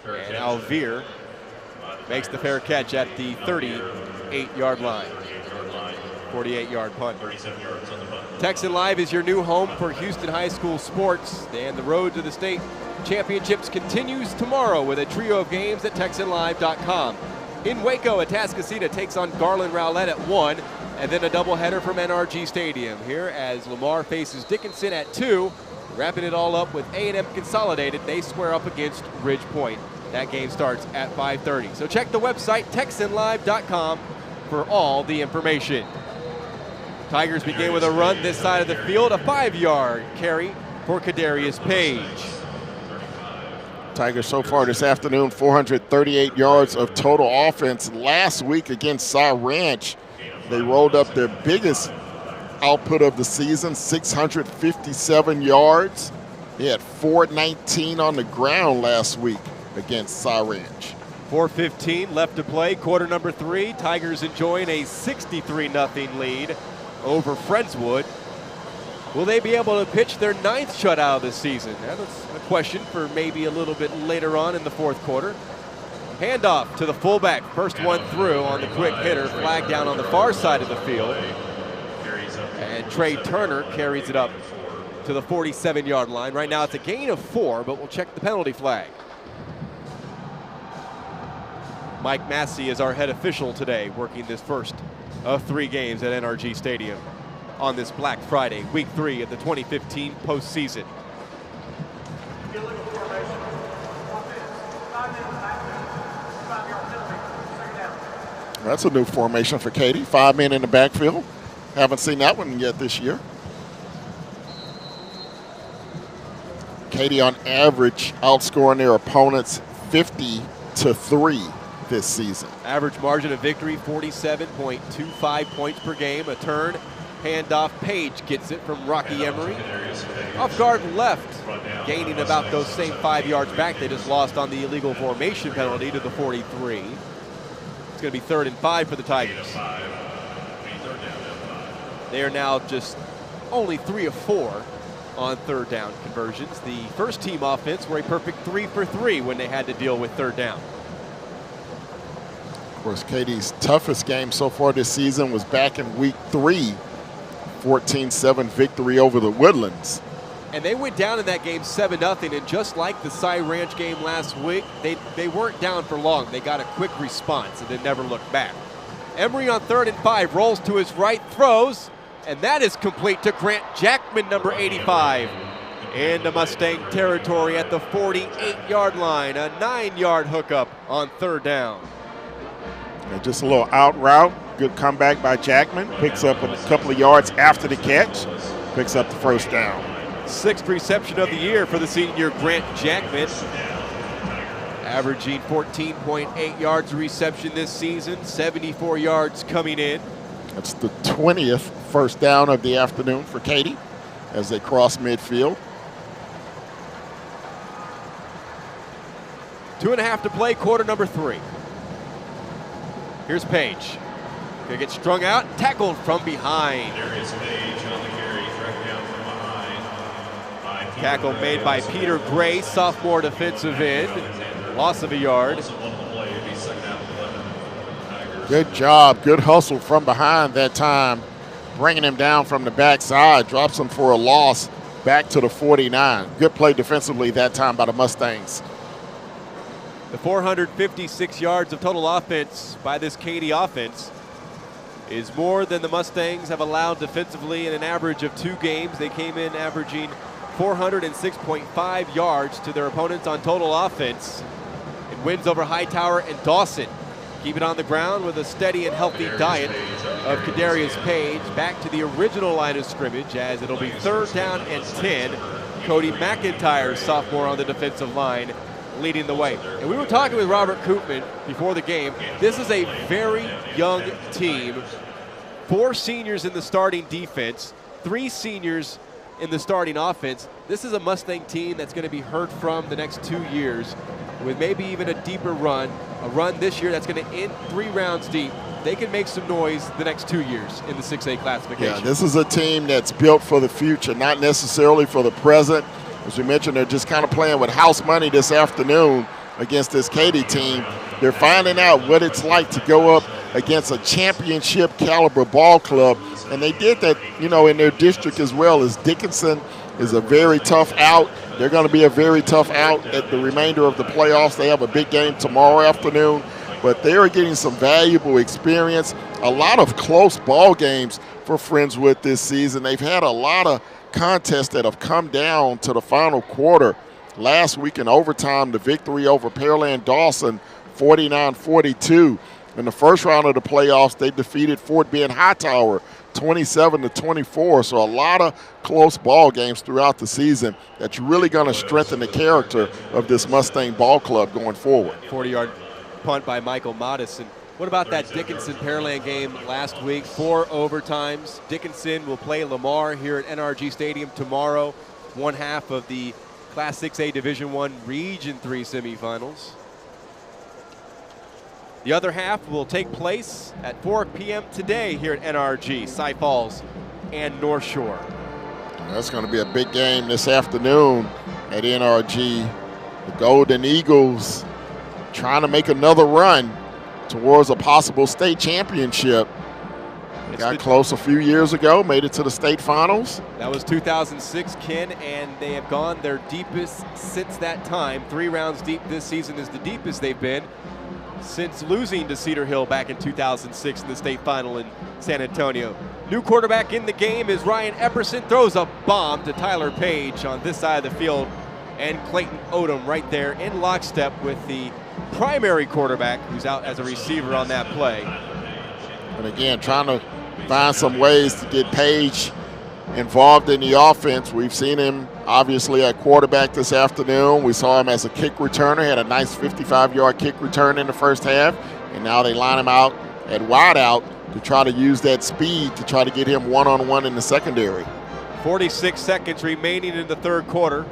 Speaker 1: And Alvear makes the fair catch at the 38-yard line. 48-yard punt. Texan Live is your new home for Houston High School sports, and the road to the state championships continues tomorrow with a trio of games at TexanLive.com. In Waco, Atascocita takes on Garland Rowlett at 1, and then a doubleheader from NRG Stadium. Here as Lamar faces Dickinson at 2, wrapping it all up with A&M Consolidated. They square up against Ridge Point. That game starts at 5:30. So check the website, TexanLive.com, for all the information. Tigers begin with a run this side of the field, a 5-yard carry for Kadarius Page.
Speaker 2: Tigers so far this afternoon, 438 yards of total offense. Last week against Cy Ranch, they rolled up their biggest output of the season, 657 yards. They had 419 on the ground last week against Cy Ranch.
Speaker 1: 4:15 left to play, quarter number 3. Tigers enjoying a 63-0 lead over Friendswood. Will they be able to pitch their 9th shutout of the season? That's a question for maybe a little bit later on in the 4th quarter. Handoff to the fullback. First one through on the quick hitter. Flag down on the far side of the field. And Trey Turner carries it up to the 47-yard line. Right now it's a gain of 4, but we'll check the penalty flag. Mike Massey is our head official today, working this first of 3 games at NRG Stadium on this Black Friday, week 3 of the 2015 postseason.
Speaker 2: That's a new formation for Katy. 5 men in the backfield. Haven't seen that one yet this year. Katy on average outscoring their opponents 50-3 this season.
Speaker 1: Average margin of victory 47.25 points per game. A turn, handoff, Page gets it from Rocky Emery. Off guard left, gaining about those same 5 yards back. They just lost on the illegal formation penalty to the 43. It's going to be 3rd and 5 for the Tigers. They are now just only 3 of 4 on 3rd down conversions. The first team offense were a perfect 3 for 3 when they had to deal with 3rd down.
Speaker 2: Of course, Katy's toughest game so far this season was back in week 3, 14-7 victory over the Woodlands.
Speaker 1: And they went down in that game 7-0, and just like the Cy Ranch game last week, they weren't down for long. They got a quick response and then never looked back. Emery on 3rd and 5 rolls to his right, throws, and that is complete to Grant Jackman, number 85. Into Mustang territory at the 48-yard line, a 9-yard hookup on 3rd down.
Speaker 5: And just a little out route. Good comeback by Jackman. Picks up a couple of yards after the catch. Picks up the first down.
Speaker 1: 6th reception of the year for the senior Grant Jackman. Averaging 14.8 yards of reception this season. 74 yards coming in.
Speaker 2: That's the 20th first down of the afternoon for Katy as they cross midfield.
Speaker 1: 2.5 to play, quarter number 3. Here's Page. Gonna get strung out, tackled from behind.
Speaker 3: There is Page on the carry, tracked down from behind.
Speaker 1: Tackle made by Peter Gray, sophomore defensive end. Loss of a yard.
Speaker 2: Good job, good hustle from behind that time. Bringing him down from the backside, drops him for a loss back to the 49. Good play defensively that time by the Mustangs.
Speaker 1: The 456 yards of total offense by this Katy offense is more than the Mustangs have allowed defensively in an average of 2 games. They came in averaging 406.5 yards to their opponents on total offense. It wins over Hightower and Dawson. Keep it on the ground with a steady and healthy diet of Kadarius Page. Back to the original line of scrimmage as it'll be 3rd down and 10. Cody McIntyre, sophomore on the defensive line, leading the way. And we were talking with Robert Koopman before the game. This is a very young team. 4 seniors in the starting defense, 3 seniors in the starting offense. This is a Mustang team that's going to be heard from the next 2 years with maybe even a deeper run, a run this year that's going to end 3 rounds deep. They can make some noise the next 2 years in the 6A classification.
Speaker 2: Yeah, this is a team that's built for the future, not necessarily for the present. As we mentioned, they're just kind of playing with house money this afternoon against this Katy team. They're finding out what it's like to go up against a championship caliber ball club, and they did that, you know, in their district as well. As Dickinson is a very tough out. They're going to be a very tough out at the remainder of the playoffs. They have a big game tomorrow afternoon, but they are getting some valuable experience. A lot of close ball games for Friendswood this season. They've had a lot of contests that have come down to the final quarter. Last week in overtime, the victory over Pearland Dawson, 49-42. In the first round of the playoffs, they defeated Fort Bend Hightower 27-24. So a lot of close ball games throughout the season that's really going to strengthen the character of this Mustang ball club going forward.
Speaker 1: 40-yard punt by Michael Modison. What about that Dickinson-Pearland game last week? 4 overtimes. Dickinson will play Lamar here at NRG Stadium tomorrow. One half of the Class 6A Division I Region 3 semifinals. The other half will take place at 4 p.m. today here at NRG, Cy Falls and North Shore.
Speaker 2: That's going to be a big game this afternoon at NRG. The Golden Eagles trying to make another run towards a possible state championship. Got close a few years ago, made it to the state finals.
Speaker 1: That was 2006, Ken, and they have gone their deepest since that time. 3 rounds deep this season is the deepest they've been since losing to Cedar Hill back in 2006 in the state final in San Antonio. New quarterback in the game is Ryan Epperson. Throws a bomb to Tyler Page on this side of the field, and Clayton Odom right there in lockstep with the primary quarterback who's out as a receiver on that play.
Speaker 2: And again, trying to find some ways to get Page involved in the offense. We've seen him obviously at quarterback this afternoon. We saw him as a kick returner, had a nice 55-yard kick return in the first half, and now they line him out at wideout to try to use that speed to try to get him one-on-one in the secondary.
Speaker 1: 46 seconds remaining in the third quarter.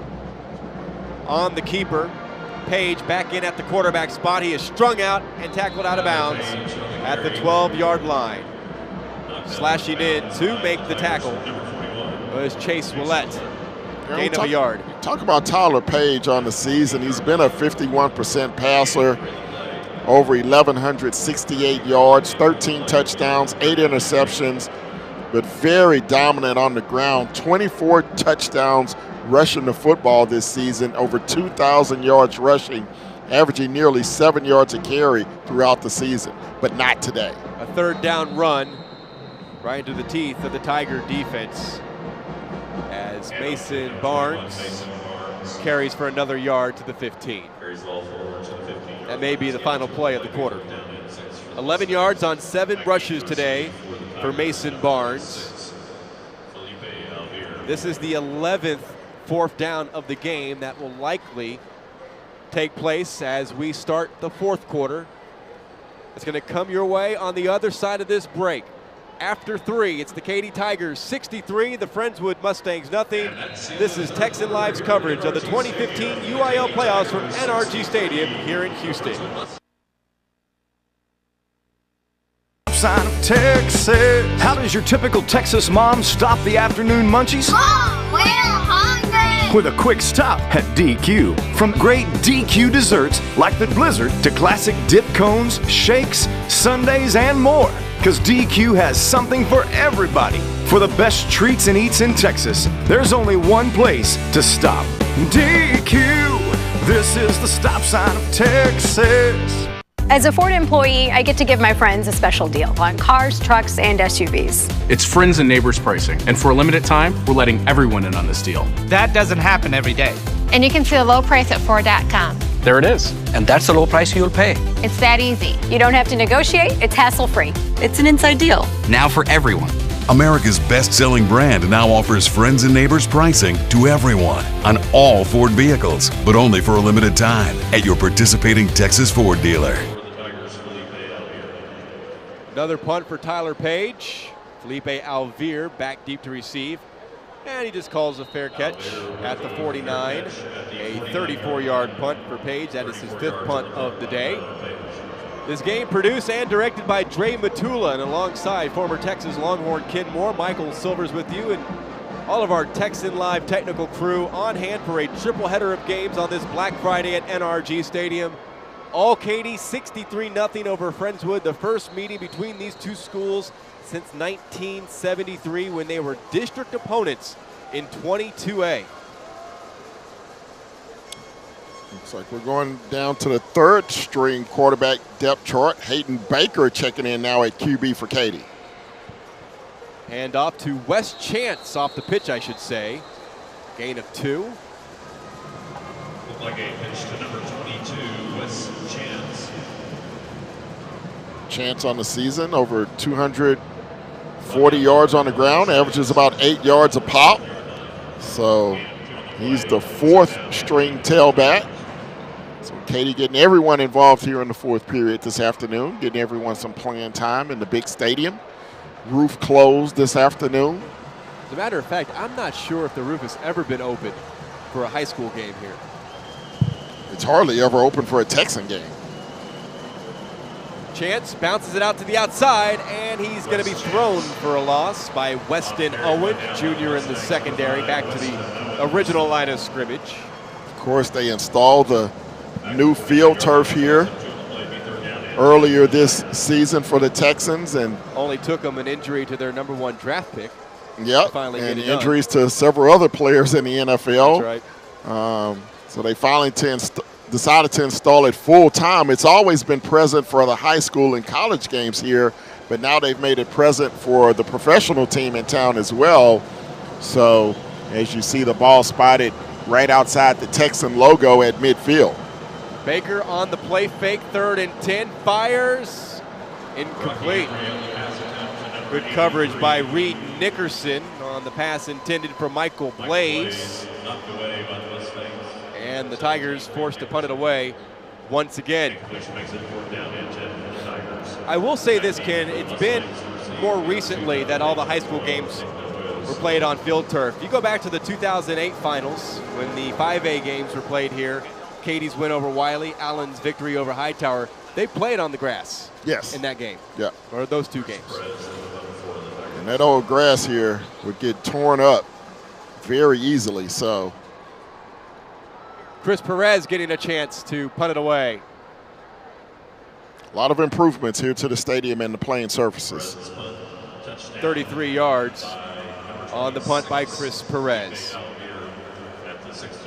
Speaker 1: On the keeper, Page back in at the quarterback spot. He is strung out and tackled out of bounds at the 12-yard line. Slashing in to make the tackle was Chase Willett. Gain of a yard.
Speaker 2: Talk about Tyler Page on the season. He's been a 51% passer, over 1,168 yards, 13 touchdowns, 8 interceptions, but very dominant on the ground. 24 touchdowns rushing the football this season, over 2,000 yards rushing, averaging nearly 7 yards a carry throughout the season, but not today.
Speaker 1: A third down run right into the teeth of the Tiger defense as Mason Barnes carries for another yard to the 15. That may be the final play of the quarter. 11 yards on 7 rushes today for Mason Barnes. This is the 11th fourth down of the game that will likely take place as we start the fourth quarter. It's going to come your way on the other side of this break. After 3, it's the Katy Tigers 63, the Friendswood Mustangs nothing. This is Texan Live's coverage of the 2015 UIL playoffs from NRG Stadium here in Houston.
Speaker 12: Sign of Texas. How does your typical Texas mom stop the afternoon munchies?
Speaker 13: Mom, we're hungry!
Speaker 12: With a quick stop at DQ. From great DQ desserts like the Blizzard to classic dip cones, shakes, sundaes, and more. Because DQ has something for everybody. For the best treats and eats in Texas, there's only one place to stop. DQ. This is the stop sign of Texas.
Speaker 14: As a Ford employee, I get to give my friends a special deal on cars, trucks, and SUVs.
Speaker 15: It's friends and neighbors pricing, and for a limited time, we're letting everyone in on this deal.
Speaker 16: That doesn't happen every day.
Speaker 17: And you can see the low price at Ford.com.
Speaker 18: There it is. And that's the low price you'll pay.
Speaker 17: It's that easy.
Speaker 14: You don't have to negotiate, it's hassle-free.
Speaker 10: It's an inside deal.
Speaker 18: Now for everyone.
Speaker 19: America's best-selling brand now offers friends and neighbors pricing to everyone on all Ford vehicles, but only for a limited time at your participating Texas Ford dealer.
Speaker 1: Another punt for Tyler Page. Felipe Alvear back deep to receive. And he just calls a fair catch at the 49. A 34-yard punt for Page. That is his 5th punt of the day. This game produced and directed by Dre Matula, and alongside former Texas Longhorn Ken Moore, Michael Silvers with you, and all of our Texan Live technical crew on hand for a triple header of games on this Black Friday at NRG Stadium. All Katy 63-0 over Friendswood, the first meeting between these two schools since 1973 when they were district opponents in 22A.
Speaker 2: Looks like we're going down to the 3rd string quarterback depth chart. Hayden Baker checking in now at QB for Katy.
Speaker 1: And off to Wes Chance off the pitch, I should say. Gain of 2.
Speaker 3: Looked like a pitch to number 22, Wes Chance.
Speaker 2: Chance on the season, over 240 yards on the ground, averages about 8 yards a pop. So he's the 4th string tailback. So Katy getting everyone involved here in the 4th period this afternoon, getting everyone some playing time in the big stadium. Roof closed this afternoon.
Speaker 1: As a matter of fact, I'm not sure if the roof has ever been open for a high school game here.
Speaker 2: It's hardly ever open for a Texan game.
Speaker 1: Chance bounces it out to the outside, and he's going to be thrown for a loss by Weston Owen, junior in the secondary, back to the original line of scrimmage.
Speaker 2: Of course, they installed the new field turf here earlier this season for the Texans, and
Speaker 1: only took them an injury to their #1 draft pick.
Speaker 2: Yep,
Speaker 1: finally
Speaker 2: and injuries to several other players in the NFL.
Speaker 1: That's
Speaker 2: right. So they finally decided to install it full time. It's always been present for the high school and college games here, but now they've made it present for the professional team in town as well. So as you see the ball spotted right outside the Texan logo at midfield.
Speaker 1: Baker on the play fake, 3rd and 10, fires, incomplete. Good coverage by Reed Nickerson on the pass intended for Michael Blaze. And the Tigers forced to punt it away once again. I will say this, Ken, it's been more recently that all the high school games were played on field turf. You go back to the 2008 finals when the 5A games were played here. Katy's win over Wiley, Allen's victory over Hightower. They played on the grass.
Speaker 2: Yes.
Speaker 1: In that game.
Speaker 2: Yeah.
Speaker 1: Or those 2 games.
Speaker 2: And that old grass here would get torn up very easily. So
Speaker 1: Chris Perez getting a chance to punt it away.
Speaker 2: A lot of improvements here to the stadium and the playing surfaces.
Speaker 1: 33 yards on the punt by Chris Perez.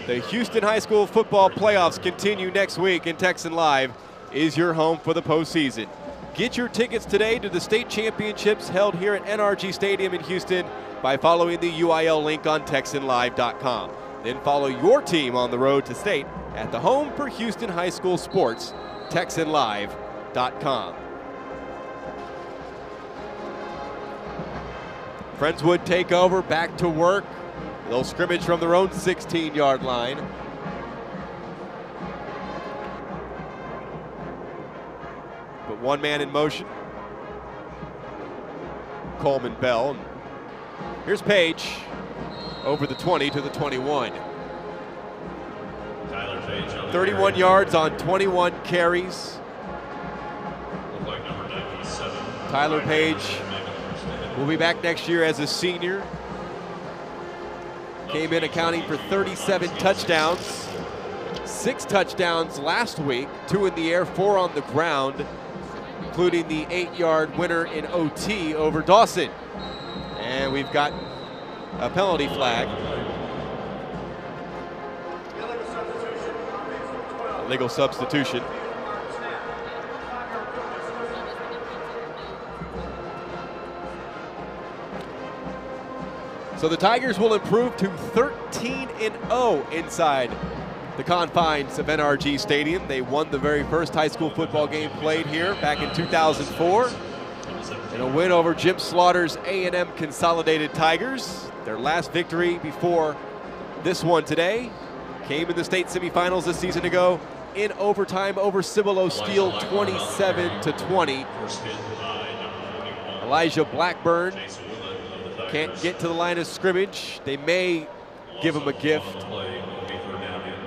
Speaker 1: The Houston High School football playoffs continue next week, and Texan Live is your home for the postseason. Get your tickets today to the state championships held here at NRG Stadium in Houston by following the UIL link on TexanLive.com. Then follow your team on the road to state at the home for Houston High School sports, TexanLive.com. Friendswood take over, back to work. They'll scrimmage from their own 16-yard line. But one man in motion. Coleman Bell. Here's Page over the 20 to the 21. 31 yards on 21 carries. Tyler Page will be back next year as a senior. Came in accounting for 37 touchdowns, 6 touchdowns last week, 2 in the air, 4 on the ground, including the 8-yard winner in OT over Dawson. And we've got a penalty flag. Legal substitution. So the Tigers will improve to 13-0 inside the confines of NRG Stadium. They won the very first high school football game played here back in 2004. In a win over Jim Slaughter's A&M Consolidated Tigers. Their last victory before this one today came in the state semifinals a season ago in overtime over Cibolo Steel 27-20. Elijah Blackburn can't get to the line of scrimmage. They may give him a gift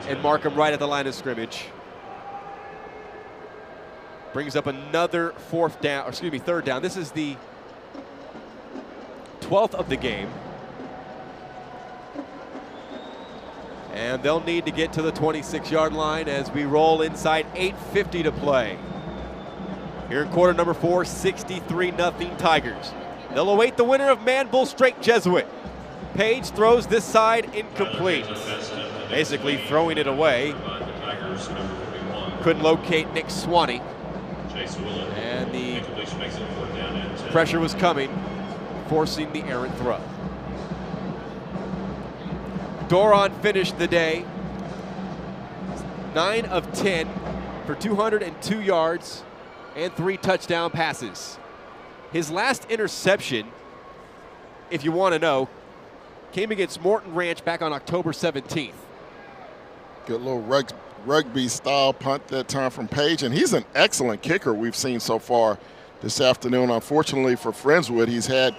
Speaker 1: and mark him right at the line of scrimmage. Brings up another third down. This is the 12th of the game. And they'll need to get to the 26-yard line as we roll inside 8:50 to play. Here in quarter number 4, 63-0 Tigers. They'll await the winner of Manville Straight Jesuit. Page throws this side incomplete. Basically throwing it away. Couldn't locate Nick Swanee. And the pressure was coming, forcing the errant throw. Doron finished the day 9 of 10 for 202 yards and 3 touchdown passes. His last interception, if you want to know, came against Morton Ranch back on October 17th.
Speaker 2: Good little rugby-style punt that time from Page, and he's an excellent kicker we've seen so far this afternoon. Unfortunately for Friendswood, he's had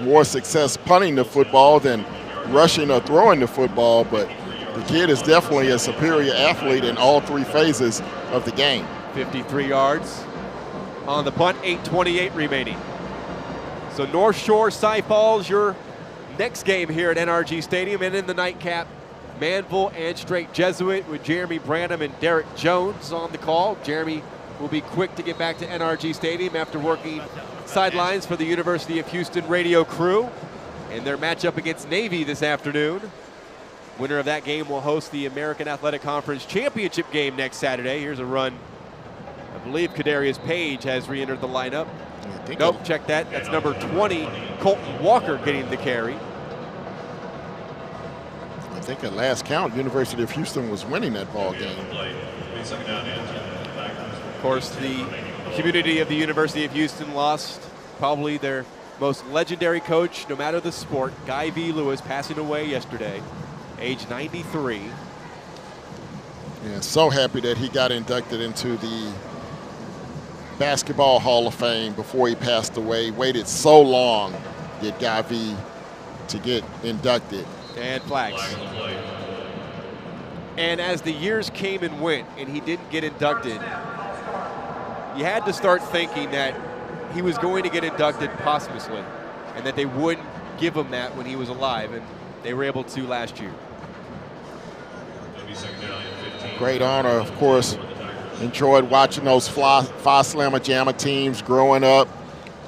Speaker 2: more success punting the football than rushing or throwing the football, but the kid is definitely a superior athlete in all 3 phases of the game.
Speaker 1: 53 yards on the punt, 8:28 remaining. So North Shore, Cy Falls, your next game here at NRG Stadium, and in the nightcap, Manville and Straight Jesuit with Jeremy Branham and Derek Jones on the call. Jeremy will be quick to get back to NRG Stadium after working sidelines for the University of Houston radio crew in their matchup against Navy this afternoon. Winner of that game will host the American Athletic Conference Championship game next Saturday. Here's a run. I believe Kadarius Page has re-entered the lineup. Nope, check that. That's number 20, Colton Walker, getting the carry.
Speaker 2: I think at last count, University of Houston was winning that ball game.
Speaker 1: Of course, the community of the University of Houston lost probably their most legendary coach, no matter the sport, Guy V. Lewis, passing away yesterday, age 93.
Speaker 2: Yeah, so happy that he got inducted into the Basketball Hall of Fame before he passed away. Waited so long to get Guy V to get inducted.
Speaker 1: And flags. And as the years came and went and he didn't get inducted, you had to start thinking that he was going to get inducted posthumously and that they wouldn't give him that when he was alive, and they were able to last year.
Speaker 2: Great honor, of course. Enjoyed watching those Phi Slamma Jamma teams growing up,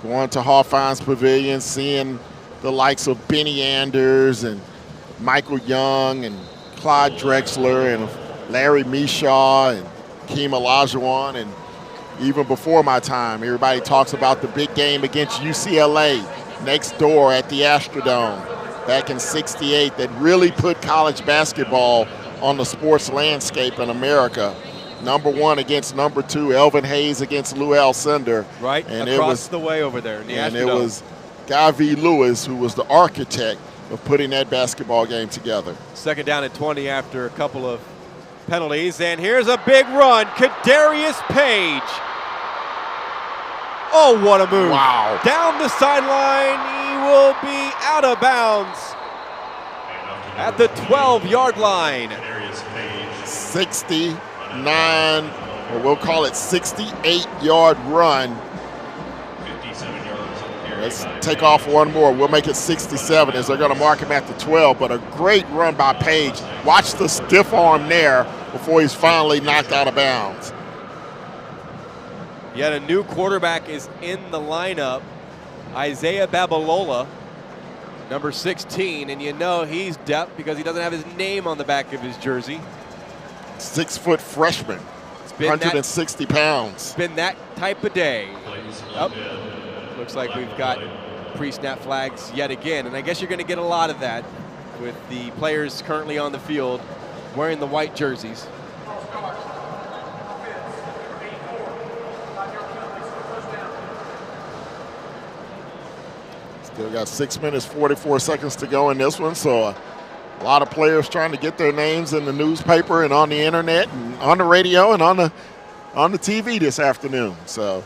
Speaker 2: going to Hawthorne's Pavilion, seeing the likes of Benny Anders and Michael Young and Clyde Drexler and Larry Mishaw and Keem Olajuwon. And even before my time, everybody talks about the big game against UCLA next door at the Astrodome back in '68 that really put college basketball on the sports landscape in America. Number 1 against number 2, Elvin Hayes against Lou Alcindor.
Speaker 1: Right, and across the way over there in the
Speaker 2: And
Speaker 1: Astrodome.
Speaker 2: it was Guy V. Lewis who was the architect of putting that basketball game together.
Speaker 1: Second down and 20 after a couple of penalties, and here's a big run. Kadarius Page. Oh, what a move.
Speaker 2: Wow.
Speaker 1: Down the sideline, he will be out of bounds at the 12-yard line.
Speaker 2: 69, or we'll call it 68-yard run. Let's take off one more. We'll make it 67 as they're going to mark him at the 12, but a great run by Page. Watch the stiff arm there before he's finally knocked out of bounds.
Speaker 1: Yet a new quarterback is in the lineup, Isaiah Babalola, number 16, and you know he's depth because he doesn't have his name on the back of his jersey.
Speaker 2: 6-foot freshman, 160 pounds.
Speaker 1: It's been that type of day. Oh, looks like we've got pre-snap flags yet again, and I guess you're going to get a lot of that with the players currently on the field wearing the white jerseys.
Speaker 2: Still got 6 minutes, 44 seconds to go in this one, so a lot of players trying to get their names in the newspaper and on the internet and on the radio and on the TV this afternoon. So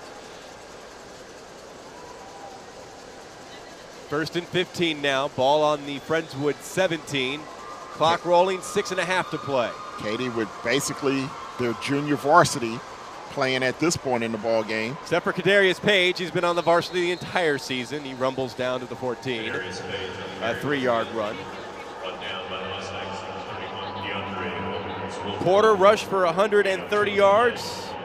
Speaker 1: 1st and 15 now. Ball on the Friendswood 17. Clock rolling, 6.5 to play.
Speaker 2: Katy with basically their junior varsity playing at this point in the ball game.
Speaker 1: Except for Kadarius Page, he's been on the varsity the entire season. He rumbles down to the 14. A 3-yard run. Porter rushed for 130 yards.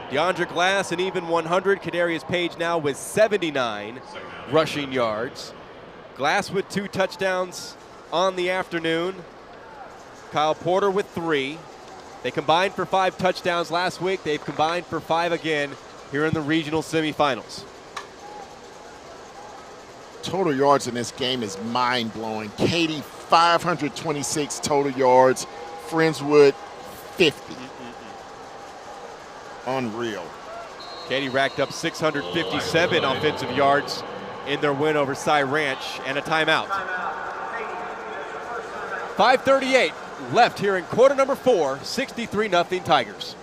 Speaker 1: DeAndre Glass an even 100. Kadarius Page now with 79 rushing yards. Glass with 2 touchdowns on the afternoon. Kyle Porter with 3. They combined for 5 touchdowns last week. They've combined for 5 again here in the regional semifinals.
Speaker 2: Total yards in this game is mind-blowing. Katy, 526 total yards. Friendswood, 50. Unreal.
Speaker 1: Katy racked up 657 offensive yards in their win over Cy Ranch, and a timeout. 5:38 left here in quarter number 4, 63-0 Tigers.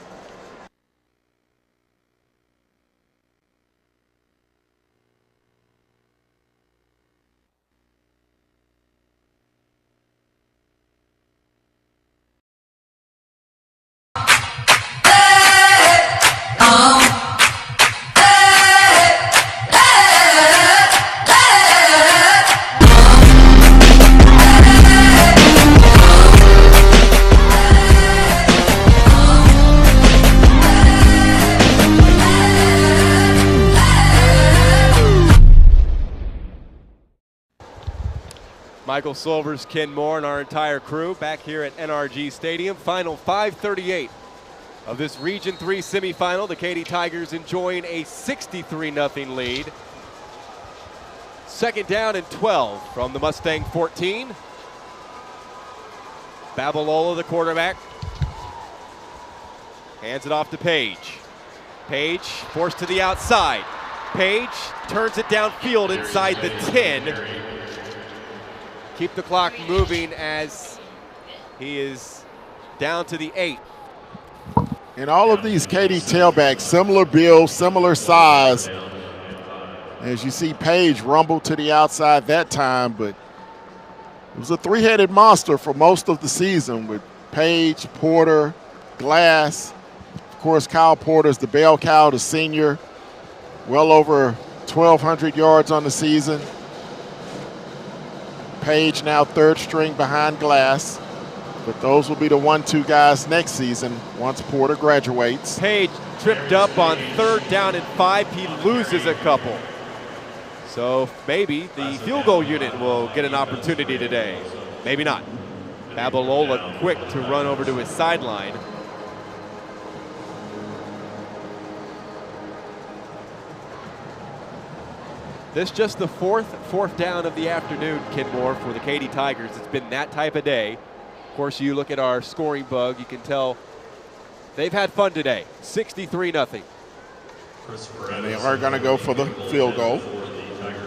Speaker 1: Michael Silvers, Ken Moore, and our entire crew back here at NRG Stadium. Final 5:38 of this Region 3 semifinal. The Katy Tigers enjoying a 63-0 lead. 2nd down and 12 from the Mustang 14. Babalola, the quarterback, hands it off to Page. Page forced to the outside. Page turns it downfield inside the 10. Keep the clock moving as he is down to the 8.
Speaker 2: And all of these Katy tailbacks, similar build, similar size. As you see Page rumble to the outside that time, but it was a 3-headed monster for most of the season with Page, Porter, Glass. Of course, Kyle Porter's the bell cow, the senior. Well over 1,200 yards on the season. Page now 3rd string behind Glass, but those will be the 1-2 guys next season once Porter graduates.
Speaker 1: Page tripped up on 3rd down and 5. He loses a couple. So maybe the field goal unit will get an opportunity today. Maybe not. Babalola quick to run over to his sideline. This just the fourth down of the afternoon, Ken Moore, for the Katy Tigers. It's been that type of day. Of course, you look at our scoring bug, you can tell they've had fun today. 63-0.
Speaker 2: And they are going to go for the field goal.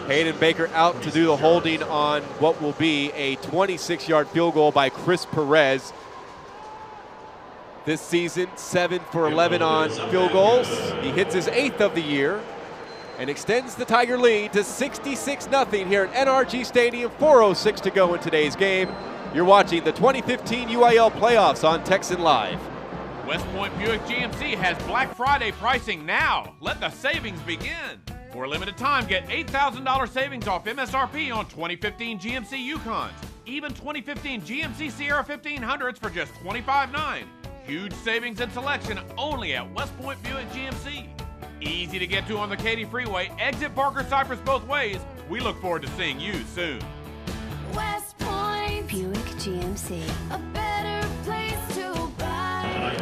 Speaker 1: Hayden Baker out to do the holding on what will be a 26-yard field goal by Chris Perez. This season, 7 for 11 on field goals. He hits his 8th of the year and extends the Tiger lead to 66-0 here at NRG Stadium. 4:06 to go in today's game. You're watching the 2015 UIL playoffs on Texan Live.
Speaker 20: West Point Buick GMC has Black Friday pricing now. Let the savings begin. For a limited time, get $8,000 savings off MSRP on 2015 GMC Yukons. Even 2015 GMC Sierra 1500s for just $25,900. Huge savings and selection only at West Point Buick GMC. Easy to get to on the Katy Freeway. Exit Parker Cypress both ways. We look forward to seeing you soon.
Speaker 13: West Point Buick GMC, a better place to buy.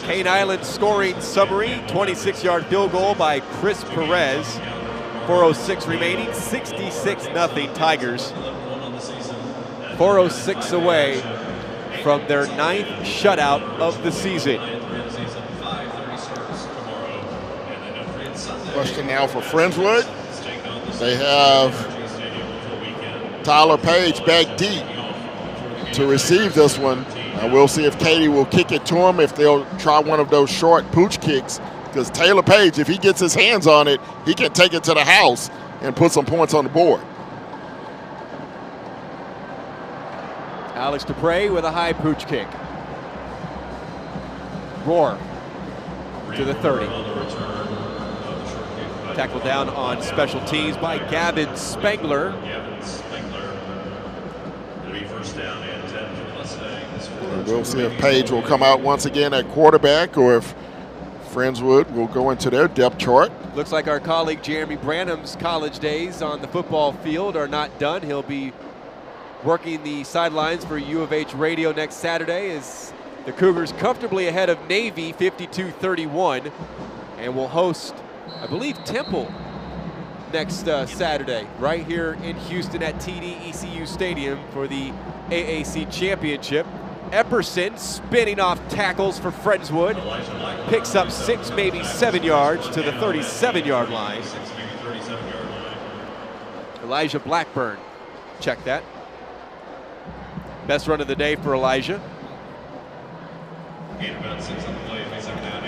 Speaker 1: Cane Island scoring summary, 26-yard field goal by Chris Perez. 4:06 remaining, 66-0 Tigers. 4:06 away from their 9th shutout of the season.
Speaker 2: Question now for Friendswood. They have Tyler Page back deep to receive this one. And we'll see if Katy will kick it to him, if they'll try one of those short pooch kicks. Because Taylor Page, if he gets his hands on it, he can take it to the house and put some points on the board.
Speaker 1: Alex Dupre with a high pooch kick. Roar to the 30. Tackled down on special teams by Gavin Spengler.
Speaker 2: We'll see if Page will come out once again at quarterback or if Friendswood will go into their depth chart.
Speaker 1: Looks like our colleague Jeremy Branham's college days on the football field are not done. He'll be working the sidelines for U of H radio next Saturday as the Cougars comfortably ahead of Navy 52-31 and will host, I believe, Temple next Saturday right here in Houston at TD ECU Stadium for the AAC Championship. Epperson spinning off tackles for Friendswood. Picks up 6, maybe 7 yards to the 37-yard line. Elijah Blackburn, check that. Best run of the day for Elijah.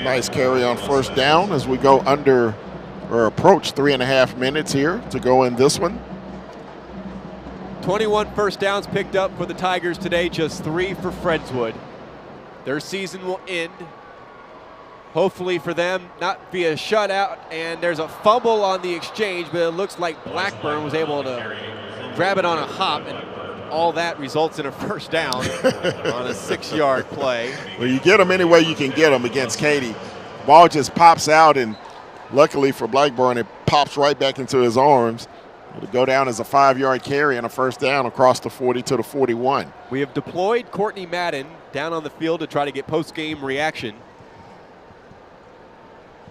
Speaker 2: Nice carry on first down as we go under or approach 3.5 minutes here to go in this one.
Speaker 1: 21 first downs picked up for the Tigers today, just 3 for Friendswood. Their season will end, hopefully for them, not via shutout, and there's a fumble on the exchange, but it looks like Blackburn was able to grab it on a hop, and all that results in a first down on a 6-yard play.
Speaker 5: Well, you get them any way you can get them against Katy. Ball just pops out, and luckily for Blackburn, it pops right back into his arms. It'll go down as a 5-yard carry and a first down across the 40 to the 41.
Speaker 1: We have deployed Courtney Madden down on the field to try to get post-game reaction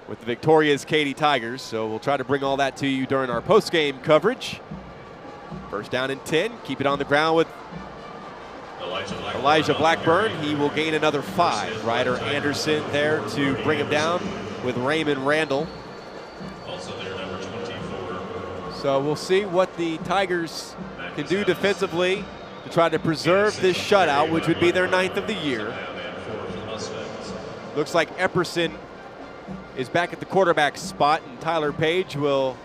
Speaker 1: with the victorious Katy Tigers. So we'll try to bring all that to you during our post-game coverage. First down and 10. Keep it on the ground with Elijah Blackburn. He will gain another 5. Ryder Anderson there to bring him down with Raymond Randall. So we'll see what the Tigers can do defensively to try to preserve this shutout, which would be their 9th of the year. Looks like Epperson is back at the quarterback spot, and Tyler Page will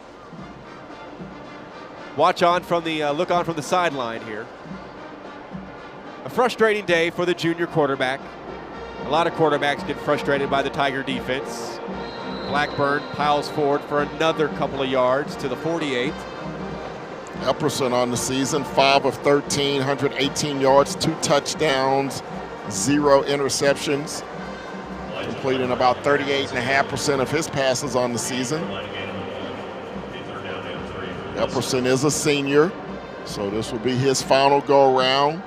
Speaker 1: look on from the sideline here. A frustrating day for the junior quarterback. A lot of quarterbacks get frustrated by the Tiger defense. Blackburn piles forward for another couple of yards to the 48.
Speaker 2: Epperson on the season, 5 of 13, 118 yards, 2 touchdowns, 0 interceptions, completing about 38.5% of his passes on the season. Epperson is a senior, so this will be his final go-around.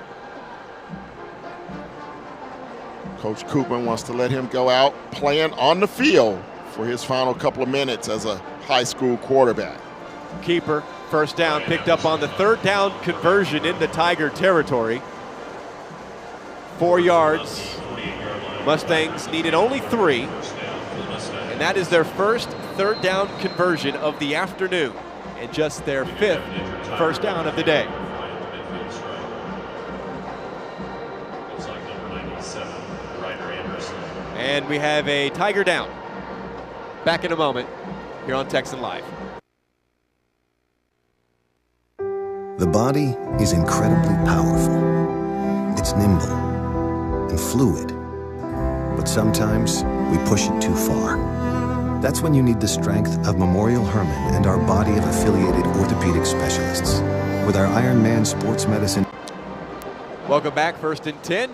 Speaker 2: Coach Koopman wants to let him go out playing on the field for his final couple of minutes as a high school quarterback.
Speaker 1: Keeper, first down, picked up on the 3rd down conversion into Tiger territory. 4 yards. Mustangs needed only 3, and that is their first 3rd down conversion of the afternoon, and just their 5th first down of the day. And we have a Tiger down. Back in a moment here on Texan Live.
Speaker 11: The body is incredibly powerful. It's nimble and fluid, but sometimes we push it too far. That's when you need the strength of Memorial Hermann and our body of affiliated orthopedic specialists. With our Ironman Sports Medicine.
Speaker 1: Welcome back, 1st and 10.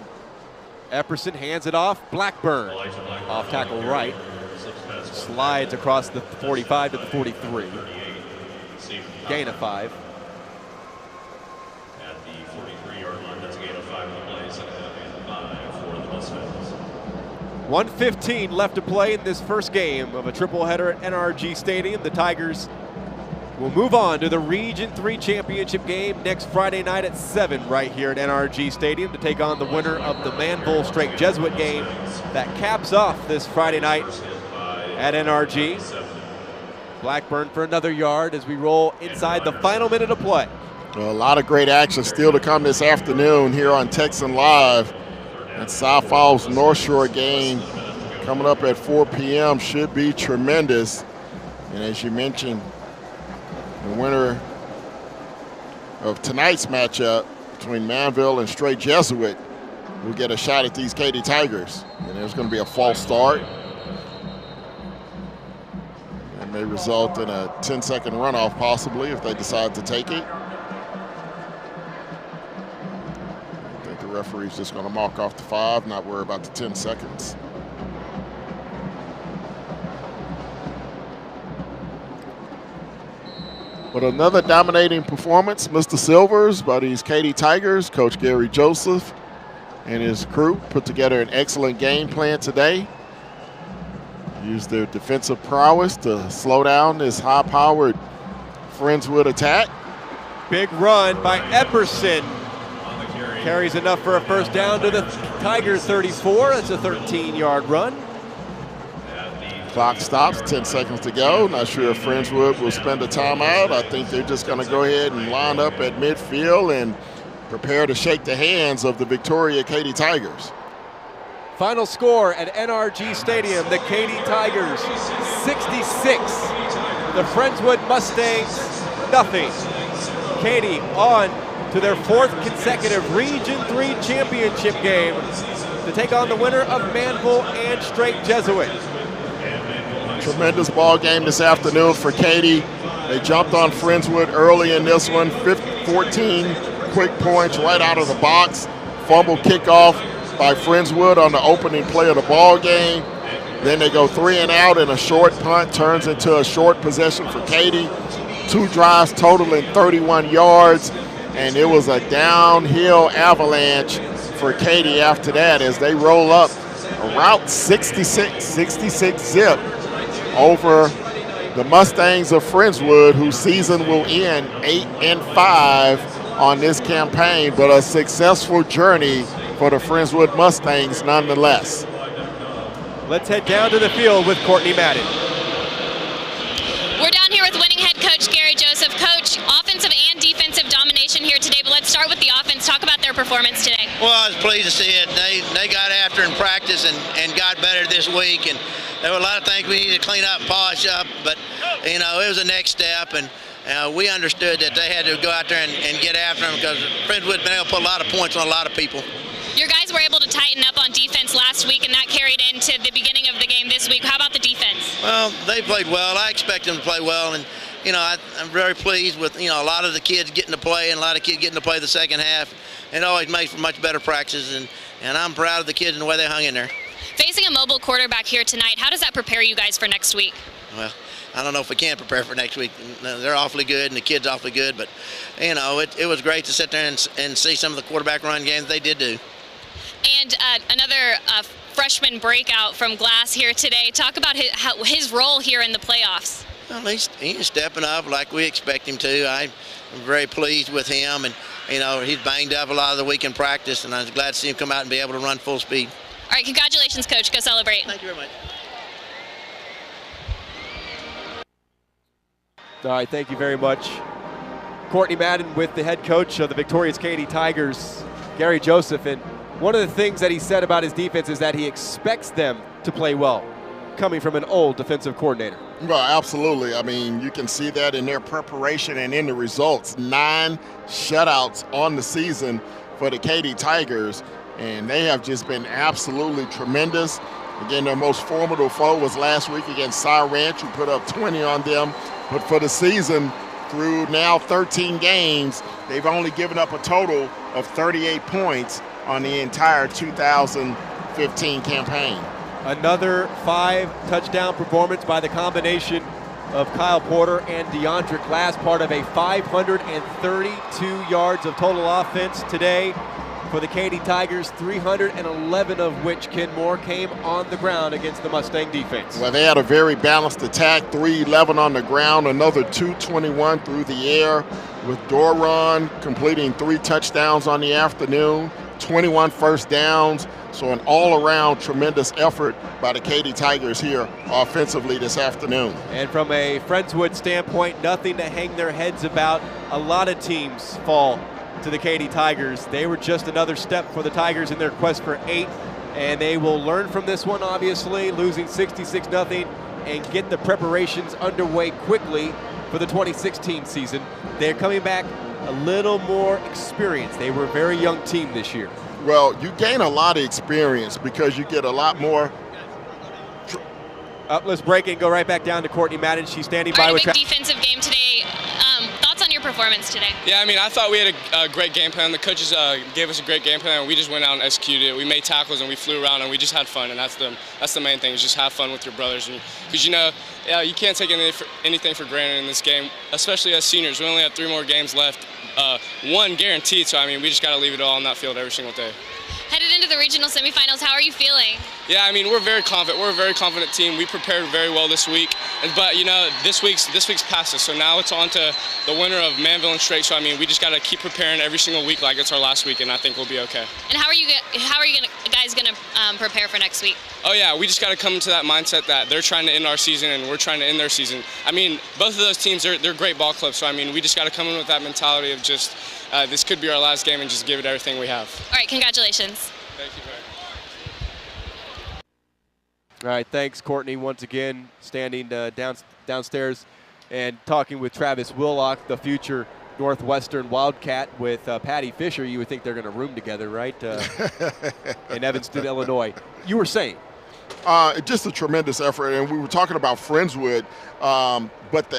Speaker 1: Epperson hands it off. Blackburn off tackle right. Slides across the 45 to the 43. Gain of 5.
Speaker 3: At the 43-yard line, that's a gain of 5 on the play, second and 5 for the Mustangs.
Speaker 1: 1:15 left to play in this first game of a triple header at NRG Stadium. The Tigers will move on to the Region 3 championship game next Friday night at 7 right here at NRG Stadium to take on the winner of the Manville Straight Jesuit game that caps off this Friday night at NRG. Blackburn for another yard as we roll inside the final minute of play.
Speaker 2: Well, a lot of great action still to come this afternoon here on Texan Live. That South Falls North Shore game coming up at 4 p.m. should be tremendous. And as you mentioned, the winner of tonight's matchup between Manville and Straight Jesuit will get a shot at these Katy Tigers. And there's going to be a false start. That may result in a 10-second runoff possibly if they decide to take it. I think the referee's just going to mark off the 5, not worry about the 10 seconds. But another dominating performance, Mr. Silvers, by these Katy Tigers. Coach Gary Joseph and his crew put together an excellent game plan today. Used their defensive prowess to slow down this high-powered Friendswood attack.
Speaker 1: Big run by Epperson. Carries enough for a first down to the Tigers 34. That's a 13-yard run.
Speaker 2: Clock stops, 10 seconds to go. Not sure if Friendswood will spend a timeout. I think they're just going to go ahead and line up at midfield and prepare to shake the hands of the Victoria Katy Tigers.
Speaker 1: Final score at NRG Stadium, the Katy Tigers 66, the Friendswood Mustangs nothing. Katy on to their 4th consecutive Region 3 championship game to take on the winner of Manville and Straight Jesuit.
Speaker 2: Tremendous ball game this afternoon for Katy. They jumped on Friendswood early in this one, 14 quick points right out of the box. Fumble kickoff by Friendswood on the opening play of the ball game. Then they go 3 and out, and a short punt turns into a short possession for Katy. 2 drives totaling 31 yards, and it was a downhill avalanche for Katy after that as they roll up a route 66 zip over the Mustangs of Friendswood, whose season will end 8-5 on this campaign, but a successful journey for the Friendswood Mustangs nonetheless.
Speaker 1: Let's head down to the field with Courtney Madden.
Speaker 10: We're down here with winning head coach Gary Joseph. Coach, offensive and defensive domination here today, but let's start with the offense. Talk about their performance today.
Speaker 22: Well, I was pleased to see it. They got after in practice and got better this week, and there were a lot of things we needed to clean up and polish up, but you know, it was the next step, and we understood that they had to go out there and get after them because Friendswood been able to put a lot of points on a lot of people.
Speaker 10: Your guys were able to tighten up on defense last week, and that carried into the beginning of the game this week. How about the defense?
Speaker 22: Well, they played well. I expect them to play well, and you know, I'm very pleased with, you know, a lot of the kids getting to play and a lot of kids getting to play the second half. It always makes for much better practices, and I'm proud of the kids and the way they hung in there.
Speaker 10: Facing a mobile quarterback here tonight, how does that prepare you guys for next week?
Speaker 22: Well, I don't know if we can prepare for next week. They're awfully good, and the kids awfully good, but you know, it was great to sit there and see some of the quarterback run games they did do.
Speaker 10: And another freshman breakout from Glass here today. Talk about his role here in the playoffs.
Speaker 22: Well, he's stepping up like we expect him to. I'm very pleased with him, and you know, he's banged up a lot of the week in practice, and I was glad to see him come out and be able to run full speed.
Speaker 10: All right, congratulations, Coach. Go celebrate.
Speaker 22: Thank you very much.
Speaker 1: All right, thank you very much. Courtney Madden with the head coach of the victorious Katy Tigers, Gary Joseph. And one of the things that he said about his defense is that he expects them to play well, coming from an old defensive coordinator.
Speaker 2: Well, absolutely. I mean, you can see that in their preparation and in the results. 9 shutouts on the season for the Katy Tigers, and they have just been absolutely tremendous. Again, their most formidable foe was last week against Cy Ranch, who put up 20 on them. But for the season, through now 13 games, they've only given up a total of 38 points on the entire 2015 campaign.
Speaker 1: Another 5-touchdown performance by the combination of Kyle Porter and DeAndre Glass, part of a 532 yards of total offense today for the Katy Tigers, 311 of which, Ken Moore, came on the ground against the Mustang defense.
Speaker 2: Well, they had a very balanced attack, 311 on the ground, another 221 through the air, with Doron completing 3 touchdowns on the afternoon. 21 first downs. So an all-around tremendous effort by the Katy Tigers here offensively this afternoon.
Speaker 1: And from a Friendswood standpoint, nothing to hang their heads about. A lot of teams fall to the Katy Tigers. They were just another step for the Tigers in their quest for 8, and they will learn from this one, obviously, losing 66-0, and get the preparations underway quickly for the 2016 season. They're coming back a little more experienced. They were a very young team this year.
Speaker 2: Well, you gain a lot of experience because you get a lot more.
Speaker 1: Let's break it and go right back down to Courtney Madden. She's standing by with
Speaker 10: big defensive game today. Thoughts on your performance today?
Speaker 8: Yeah, I mean, I thought we had a great game plan. The coaches gave us a great game plan, and we just went out and executed it. We made tackles and we flew around and we just had fun, and that's the main thing, is just have fun with your brothers. Because you can't take anything for granted in this game, especially as seniors. We only have 3 more games left, 1 guaranteed. So I mean, we just got to leave it all on that field every single day.
Speaker 10: Headed into the regional semifinals, how are you feeling?
Speaker 8: Yeah, I mean, we're very confident. We're a very confident team. We prepared very well this week, but this week's past us. So now it's on to the winner of Manville and Straight. So I mean, we just got to keep preparing every single week like it's our last week, and I think we'll be okay.
Speaker 10: And how are you guys gonna prepare for next week?
Speaker 8: Oh yeah, we just got to come into that mindset that they're trying to end our season and we're trying to end their season. I mean, both of those teams, they're great ball clubs. So I mean, we just got to come in with that mentality of just this could be our last game and just give it everything we have.
Speaker 10: All right, congratulations.
Speaker 8: Thank you very much.
Speaker 1: All right, thanks, Courtney, once again, standing downstairs and talking with Travis Willock, the future Northwestern Wildcat, with Patty Fisher. You would think they're going to room together, right, in Evanston, Illinois. You were saying?
Speaker 2: Just a tremendous effort, and we were talking about Friendswood, but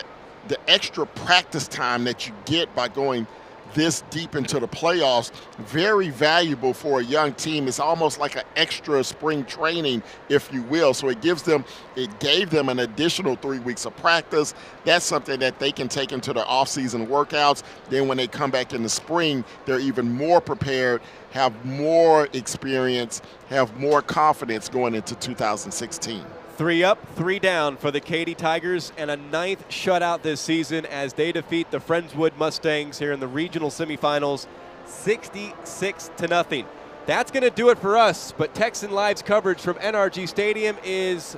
Speaker 2: the extra practice time that you get by going this deep into the playoffs, very valuable for a young team. It's almost like an extra spring training, if you will. So it gave them an additional 3 weeks of practice. That's something that they can take into their off-season workouts. Then when they come back in the spring, they're even more prepared, have more experience, have more confidence going into 2016.
Speaker 1: 3 up, 3 down for the Katy Tigers, and a 9th shutout this season as they defeat the Friendswood Mustangs here in the regional semifinals, 66-0. That's going to do it for us, but Texan Live's coverage from NRG Stadium is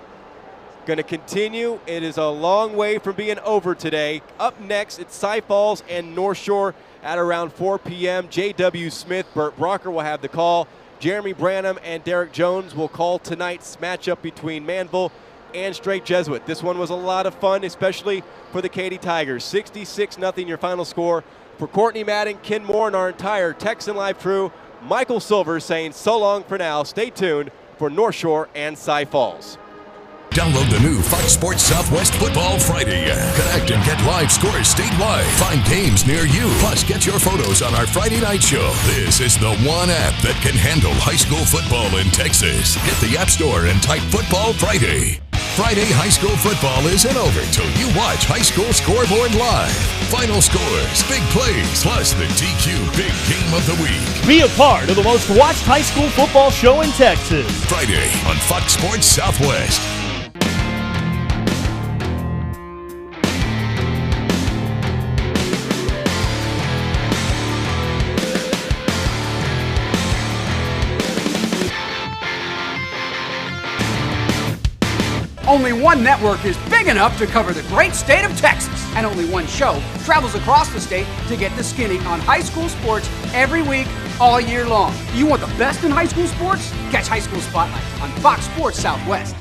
Speaker 1: going to continue. It is a long way from being over today. Up next, it's Cy Falls and North Shore at around 4 p.m. J.W. Smith, Burt Brocker will have the call. Jeremy Branham and Derek Jones will call tonight's matchup between Manville and Straight Jesuit. This one was a lot of fun, especially for the Katy Tigers. 66-0 your final score. For Courtney Madden, Ken Moore, and our entire Texan Live crew, Michael Silver saying so long for now. Stay tuned for North Shore and Cy Falls.
Speaker 21: Download the new Fox Sports Southwest Football Friday app. Connect and get live scores statewide. Find games near you. Plus, get your photos on our Friday night show. This is the one app that can handle high school football in Texas. Get the App Store and type Football Friday. Friday high school football isn't over till you watch High School Scoreboard live. Final scores, big plays, plus the TQ Big Game of the Week.
Speaker 23: Be a part of the most watched high school football show in Texas.
Speaker 21: Friday on Fox Sports Southwest.
Speaker 24: Only one network is big enough to cover the great state of Texas, and only one show travels across the state to get the skinny on high school sports every week, all year long. You want the best in high school sports? Catch High School Spotlight on Fox Sports Southwest.